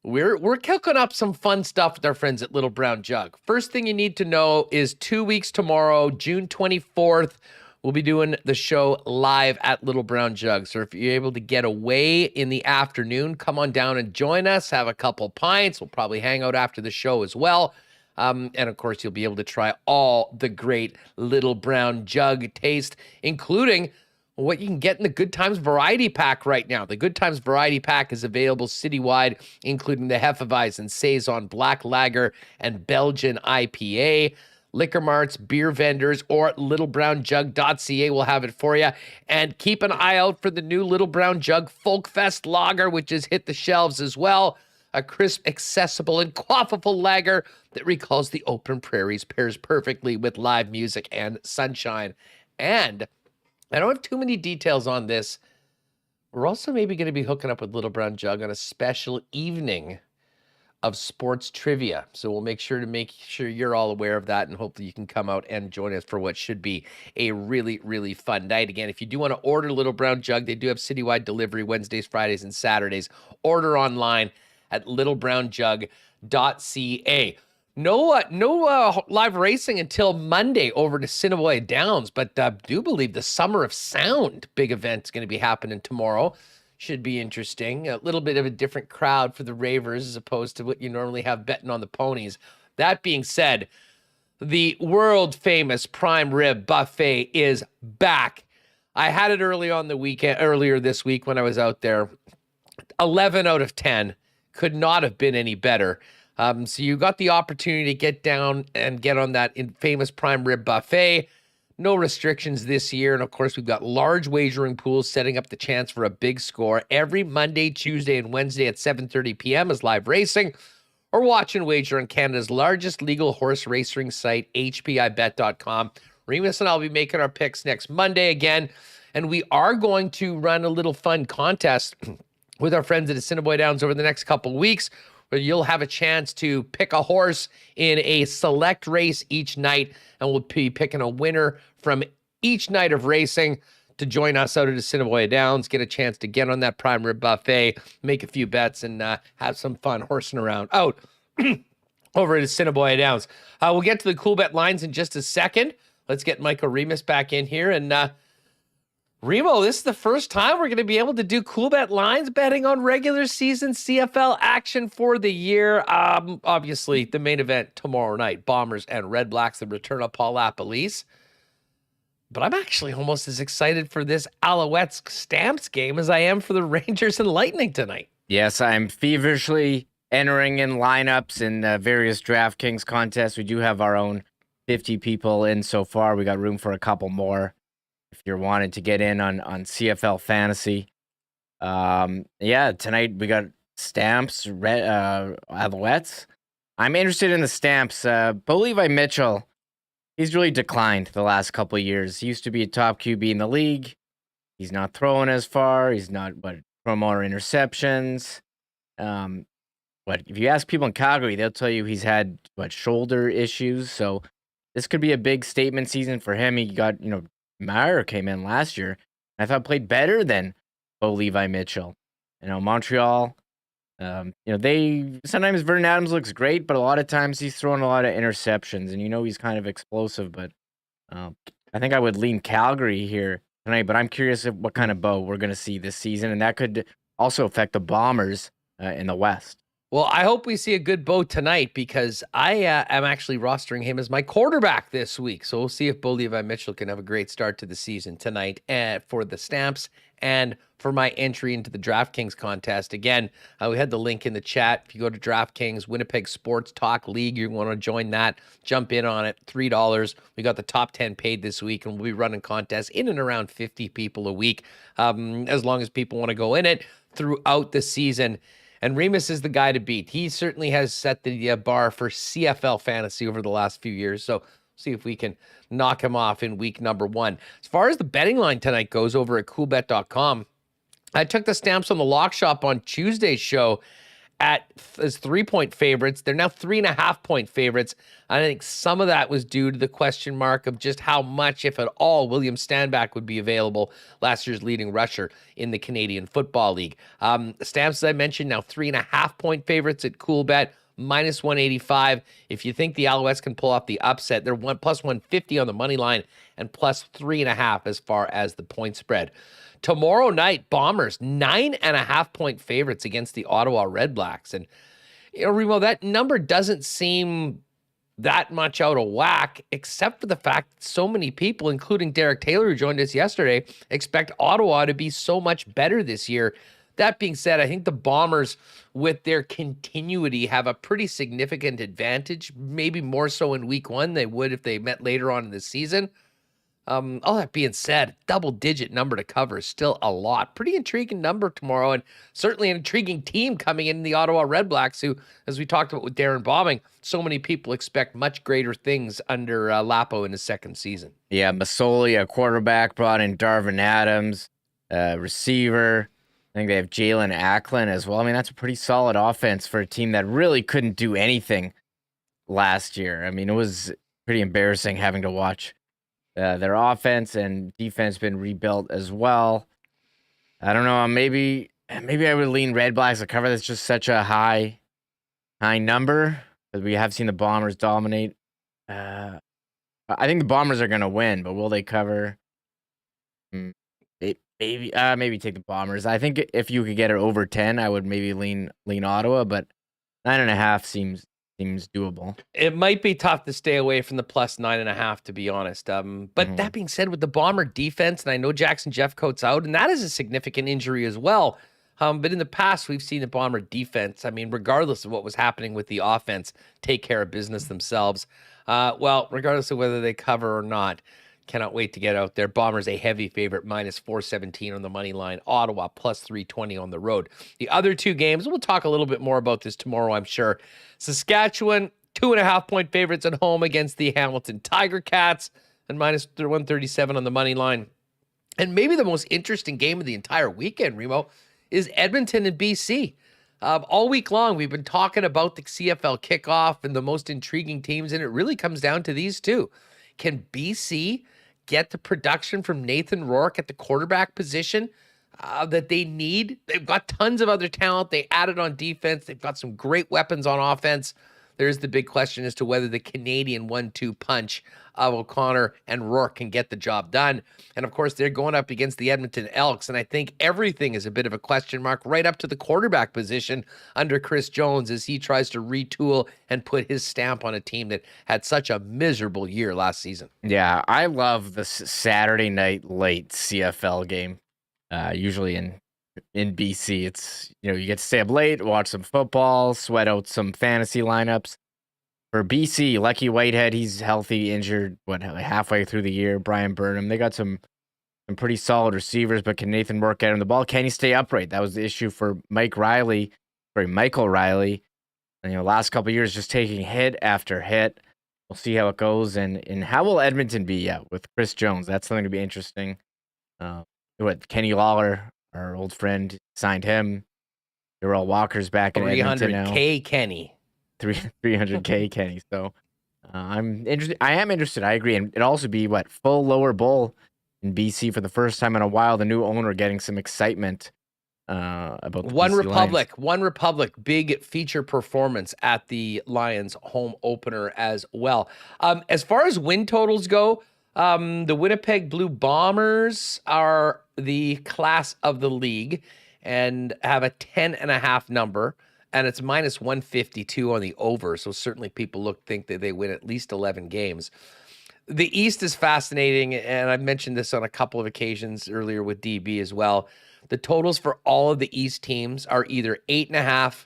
we're cooking up some fun stuff with our friends at Little Brown Jug. First thing you need to know is 2 weeks tomorrow, June 24th, we'll be doing the show live at Little Brown Jug. So if you're able to get away in the afternoon, come on down and join us, have a couple pints. We'll probably hang out after the show as well. And, of course, you'll be able to try all the great Little Brown Jug taste, including what you can get in the Good Times Variety Pack right now. The Good Times Variety Pack is available citywide, including the Hefeweizen, Saison, Black Lager, and Belgian IPA. Liquor marts, beer vendors, or littlebrownjug.ca will have it for you. And keep an eye out for the new Little Brown Jug Folk Fest Lager, which has hit the shelves as well. A crisp, accessible, and quaffable lager that recalls the open prairies, pairs perfectly with live music and sunshine. And I don't have too many details on this. We're also maybe going to be hooking up with Little Brown Jug on a special evening of sports trivia. So we'll make sure you're all aware of that, and hopefully you can come out and join us for what should be a really, really fun night. Again, if you do want to order Little Brown Jug, they do have citywide delivery Wednesdays, Fridays, and Saturdays. Order online at littlebrownjug.ca. No live racing until Monday over to Assiniboia Downs, but do believe the Summer of Sound big event is going to be happening tomorrow. Should be interesting. A little bit of a different crowd for the ravers as opposed to what you normally have betting on the ponies. That being said, the world famous prime rib buffet is back. I had it earlier this week when I was out there. 11 out of 10. Could not have been any better. So you got the opportunity to get down and get on that famous prime rib buffet. No restrictions this year. And, of course, we've got large wagering pools setting up the chance for a big score. Every Monday, Tuesday, and Wednesday at 7:30 p.m. is live racing. Or watch and wager on Canada's largest legal horse racing site, hpibet.com. Remis and I will be making our picks next Monday again. And we are going to run a little fun contest with our friends at Assiniboia Downs over the next couple weeks, where you'll have a chance to pick a horse in a select race each night, and we'll be picking a winner from each night of racing to join us out at Assiniboia Downs, get a chance to get on that prime rib buffet, make a few bets, and have some fun horsing around out over at Assiniboia Downs. We'll get to the Coolbet Lines in just a second. Let's get Michael Remis back in here, and Remo, this is the first time we're going to be able to do Coolbet Lines betting on regular season CFL action for the year. Obviously, the main event tomorrow night, Bombers and Red Blacks, the return of Paul LaPolice. But I'm actually almost as excited for this Alouettes Stamps game as I am for the Rangers and Lightning tonight. Yes, I'm feverishly entering in lineups in various DraftKings contests. We do have our own 50 people in so far. We got room for a couple more if you're wanting to get in on CFL fantasy. Tonight we got Stamps, Alouettes. I'm interested in the Stamps. Bo Levi Mitchell, he's really declined the last couple of years. He used to be a top QB in the league. He's not throwing as far. He's not throwing more interceptions. But if you ask people in Calgary, they'll tell you he's had shoulder issues. So this could be a big statement season for him. He got, Meyer came in last year. I thought played better than Bo Levi Mitchell. Montreal, they sometimes Vernon Adams looks great, but a lot of times he's throwing a lot of interceptions, and he's kind of explosive. But I think I would lean Calgary here tonight, but I'm curious what kind of bow we're going to see this season, and that could also affect the Bombers in the West. Well, I hope we see a good Bo tonight because I am actually rostering him as my quarterback this week. So we'll see if Bo Levi Mitchell can have a great start to the season tonight for the Stamps and for my entry into the DraftKings contest. Again, we had the link in the chat. If you go to DraftKings, Winnipeg Sports Talk League, you want to join that, jump in on it, $3. We got the top 10 paid this week, and we'll be running contests in and around 50 people a week, as long as people want to go in it throughout the season. And Remis is the guy to beat. He certainly has set the bar for CFL fantasy over the last few years. So see if we can knock him off in week number 1. As far as the betting line tonight goes over at coolbet.com, I took the Stamps on the Lock Shop on Tuesday's show as 3-point favorites. They're now 3.5-point favorites. I think some of that was due to the question mark of just how much, if at all, William Stanback would be available, last year's leading rusher in the Canadian Football League. Stamps, as I mentioned, now 3.5-point favorites at Coolbet, minus 185. If you think the Alouettes can pull off the upset, they're plus 150 on the money line and plus 3.5 as far as the point spread. Tomorrow night, Bombers, 9.5-point favorites against the Ottawa Redblacks. And, Remo, that number doesn't seem that much out of whack, except for the fact that so many people, including Derek Taylor, who joined us yesterday, expect Ottawa to be so much better this year. That being said, I think the Bombers, with their continuity, have a pretty significant advantage, maybe more so in week 1 they would if they met later on in the season. All that being said, double-digit number to cover is still a lot. Pretty intriguing number tomorrow, and certainly an intriguing team coming in the Ottawa Redblacks, who, as we talked about with Darrin Bauming, so many people expect much greater things under Lapo in his second season. Yeah, Masoli, a quarterback, brought in Darvin Adams, receiver. I think they have Jalen Acklin as well. I mean, that's a pretty solid offense for a team that really couldn't do anything last year. I mean, it was pretty embarrassing having to watch their offense and defense been rebuilt as well. I don't know. Maybe I would lean Red Blacks to cover. That's just such a high number, but we have seen the Bombers dominate. I think the Bombers are going to win, but will they cover? Maybe take the Bombers. I think if you could get it over 10, I would maybe lean Ottawa, but 9.5 seems doable. It might be tough to stay away from the plus 9.5, to be honest. But that being said, with the Bomber defense, and I know Jackson Jeffcoat's out, and that is a significant injury as well. But in the past, we've seen the Bomber defense, I mean, regardless of what was happening with the offense, take care of business themselves. Regardless of whether they cover or not, cannot wait to get out there. Bombers a heavy favorite, minus 417 on the money line. Ottawa plus 320 on the road. The other two games, we'll talk a little bit more about this tomorrow, I'm sure. Saskatchewan, 2.5-point favorites at home against the Hamilton Tiger Cats, and minus 137 on the money line. And maybe the most interesting game of the entire weekend, Remo, is Edmonton and BC. All week long, we've been talking about the CFL kickoff and the most intriguing teams, and it really comes down to these two. Can BC get the production from Nathan Rourke at the quarterback position that they need? They've got tons of other talent. They added on defense. They've got some great weapons on offense. There's the big question as to whether the Canadian 1-2 punch of O'Connor and Rourke can get the job done. And of course, they're going up against the Edmonton Elks. And I think everything is a bit of a question mark right up to the quarterback position under Chris Jones as he tries to retool and put his stamp on a team that had such a miserable year last season. Yeah, I love the Saturday night late CFL game. Usually in BC, it's, you get to stay up late, watch some football, sweat out some fantasy lineups. For BC, Lucky Whitehead, he's healthy, injured, halfway through the year. Brian Burnham, they got some pretty solid receivers, but can Nathan Rourke get him the ball? Can he stay upright? That was the issue for Michael Riley. And, last couple of years, just taking hit after hit. We'll see how it goes. And how will Edmonton be with Chris Jones? That's something to be interesting. Kenny Lawler, our old friend, signed him. Darrell Walker's back in Edmonton now. 300K Kenny. 300K Kenny. So I'm interested. I am interested. I agree. And it'd also be full lower bowl in BC for the first time in a while. The new owner getting some excitement about the One BC Republic. Lions. One Republic. Big feature performance at the Lions home opener as well. As far as win totals go, The Winnipeg Blue Bombers are the class of the league and have a 10.5 number, and it's minus 152 on the over. So certainly people think that they win at least 11 games. The East is fascinating, and I've mentioned this on a couple of occasions earlier with DB as well. The totals for all of the East teams are either 8.5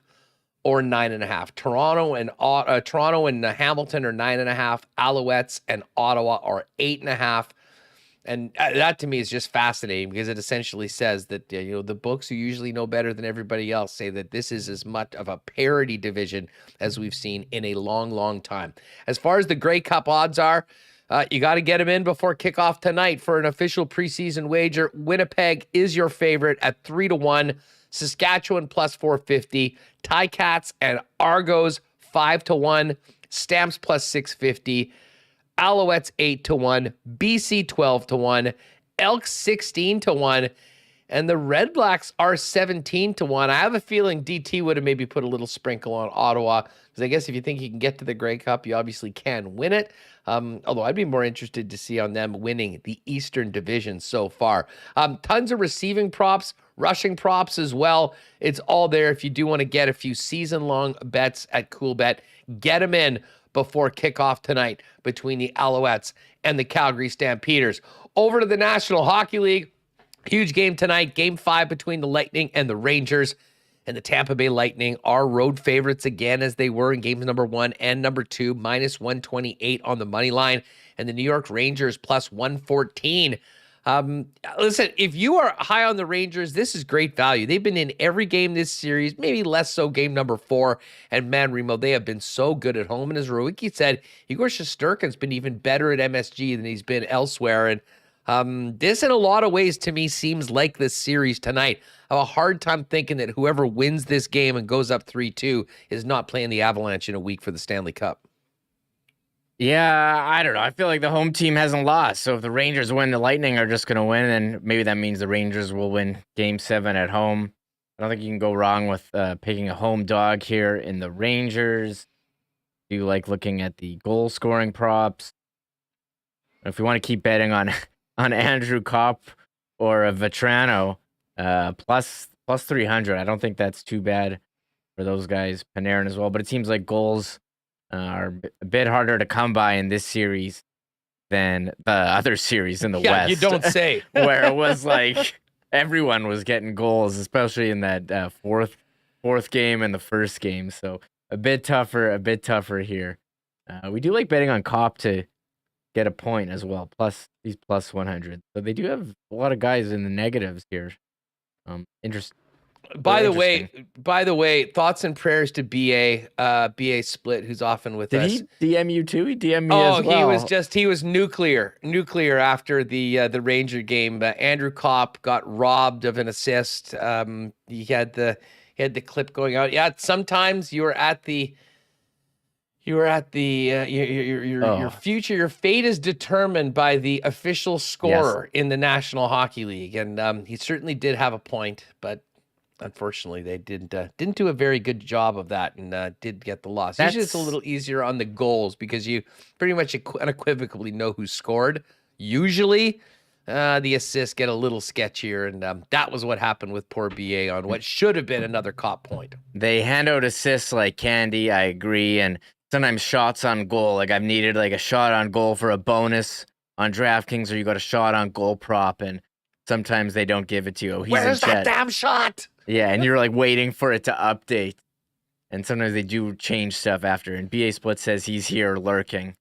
or 9.5. Toronto and Hamilton are 9.5. Alouettes and Ottawa are 8.5. And that to me is just fascinating because it essentially says that the books who usually know better than everybody else say that this is as much of a parity division as we've seen in a long, long time. As far as the Grey Cup odds are, you got to get them in before kickoff tonight for an official preseason wager. Winnipeg is your favorite at 3-1. Saskatchewan plus 450. Ticats and Argos 5-1. Stamps plus 650. Alouettes 8-1. BC 12-1. Elks 16-1. And the Red Blacks are 17-1. I have a feeling DT would have maybe put a little sprinkle on Ottawa, because I guess if you think you can get to the Grey Cup, you obviously can win it. Although I'd be more interested to see on them winning the Eastern Division so far. Tons of receiving props, rushing props as well. It's all there if you do want to get a few season-long bets at Coolbet. Get them in before kickoff tonight between the Alouettes and the Calgary Stampeders. Over to the National Hockey League. Huge game tonight, Game 5 between the Lightning and the Rangers. And the Tampa Bay Lightning are road favorites again, as they were in games number 1 and number 2, minus 128 on the money line. And the New York Rangers plus 114. Listen, if you are high on the Rangers, this is great value. They've been in every game this series, maybe less so game number 4. And man, Remo, they have been so good at home. And as Rewucki said, Igor Shesterkin's been even better at MSG than he's been elsewhere. And this, in a lot of ways, to me, seems like this series tonight. I have a hard time thinking that whoever wins this game and goes up 3-2 is not playing the Avalanche in a week for the Stanley Cup. Yeah, I don't know. I feel like the home team hasn't lost. So if the Rangers win, the Lightning are just going to win, and maybe that means the Rangers will win Game 7 at home. I don't think you can go wrong with picking a home dog here in the Rangers. Do you like looking at the goal-scoring props? If we want to keep betting on Andrew Kopp or a Vetrano, plus 300. I don't think that's too bad for those guys. Panarin as well, but it seems like goals are a bit harder to come by in this series than the other series in the West. You don't say. Where it was like everyone was getting goals, especially in that fourth game and the first game. So a bit tougher here. We do like betting on Kopp to get a point as well. He's plus 100. So they do have a lot of guys in the negatives here. Interesting. By the way, thoughts and prayers to BA Split, who's often with us. Did he DM you too? He DM'd me as well. He was nuclear after the Ranger game. Andrew Kopp got robbed of an assist. He had the clip going out. Yeah, sometimes your future, your fate is determined by the official scorer in the National Hockey League, and he certainly did have a point, but unfortunately they didn't do a very good job of that, and did get the loss. Usually it's a little easier on the goals because you pretty much unequivocally know who scored. Usually the assists get a little sketchier, and that was what happened with poor BA on what should have been another Kopp point. They hand out assists like candy, I agree, and sometimes shots on goal. Like I've needed like a shot on goal for a bonus on DraftKings, or you got a shot on goal prop, and sometimes they don't give it to you. Where's that damn shot? Yeah, and you're like waiting for it to update. And sometimes they do change stuff after. And BA Split says he's here lurking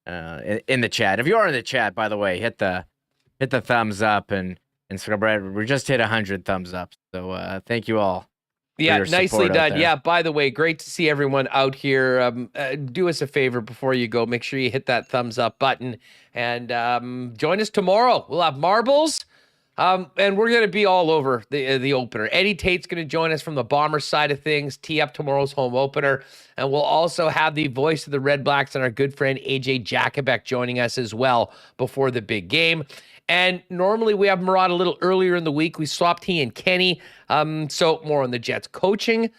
in the chat. If you are in the chat, by the way, hit the thumbs up and subscribe. We just hit 100 thumbs up. So thank you all. Yeah, nicely done. Yeah, by the way, great to see everyone out here. Do us a favor before you go. Make sure you hit that thumbs up button. And join us tomorrow. We'll have marbles. And we're going to be all over the opener. Eddie Tate's going to join us from the Bomber side of things, tee up tomorrow's home opener. And we'll also have the voice of the Red Blacks and our good friend AJ Jakubek joining us as well before the big game. And normally we have Murad a little earlier in the week. We swapped he and Kenny. So more on the Jets coaching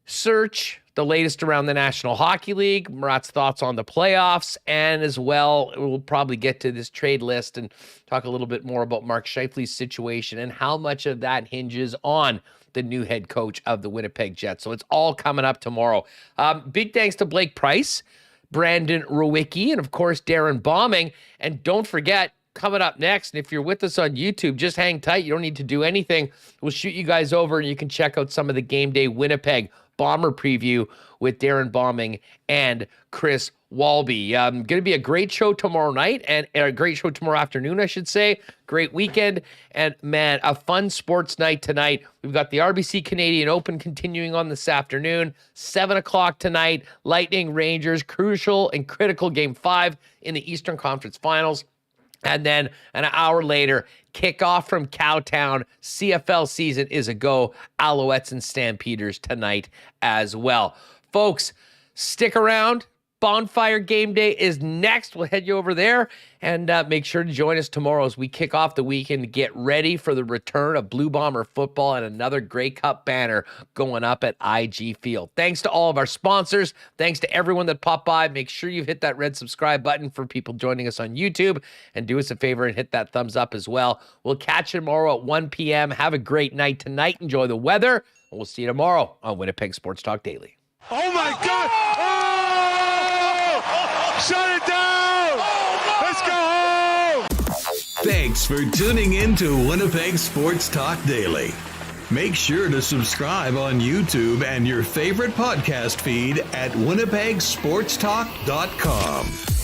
search, the latest around the National Hockey League, Murat's thoughts on the playoffs, and as well, we'll probably get to this trade list and talk a little bit more about Mark Scheifele's situation and how much of that hinges on the new head coach of the Winnipeg Jets. So it's all coming up tomorrow. Big thanks to Blake Price, Brandon Rewucki, and of course, Darrin Bauming. And don't forget, coming up next, and if you're with us on YouTube, just hang tight. You don't need to do anything. We'll shoot you guys over and you can check out some of the Game Day Winnipeg Bomber preview with Darrin Bauming and Chris Walby. Going to be a great show tomorrow night and a great show tomorrow afternoon, I should say. Great weekend. And man, a fun sports night tonight. We've got the RBC Canadian Open continuing on this afternoon, 7 o'clock tonight. Lightning Rangers, crucial and critical Game 5 in the Eastern Conference Finals. And then an hour later, kickoff from Cowtown. CFL season is a go. Alouettes and Stampeders tonight as well. Folks, stick around. Bonfire Game Day is next. We'll head you over there and make sure to join us tomorrow as we kick off the weekend to get ready for the return of Blue Bomber football and another Grey Cup banner going up at IG Field. Thanks to all of our sponsors. Thanks to everyone that popped by. Make sure you hit that red subscribe button for people joining us on YouTube, and do us a favor and hit that thumbs up as well. We'll catch you tomorrow at 1 p.m. Have a great night tonight. Enjoy the weather, and we'll see you tomorrow on Winnipeg Sports Talk Daily. Oh my God! Shut it down! Let's go home! Thanks for tuning in to Winnipeg Sports Talk Daily. Make sure to subscribe on YouTube and your favorite podcast feed at winnipegsportstalk.com.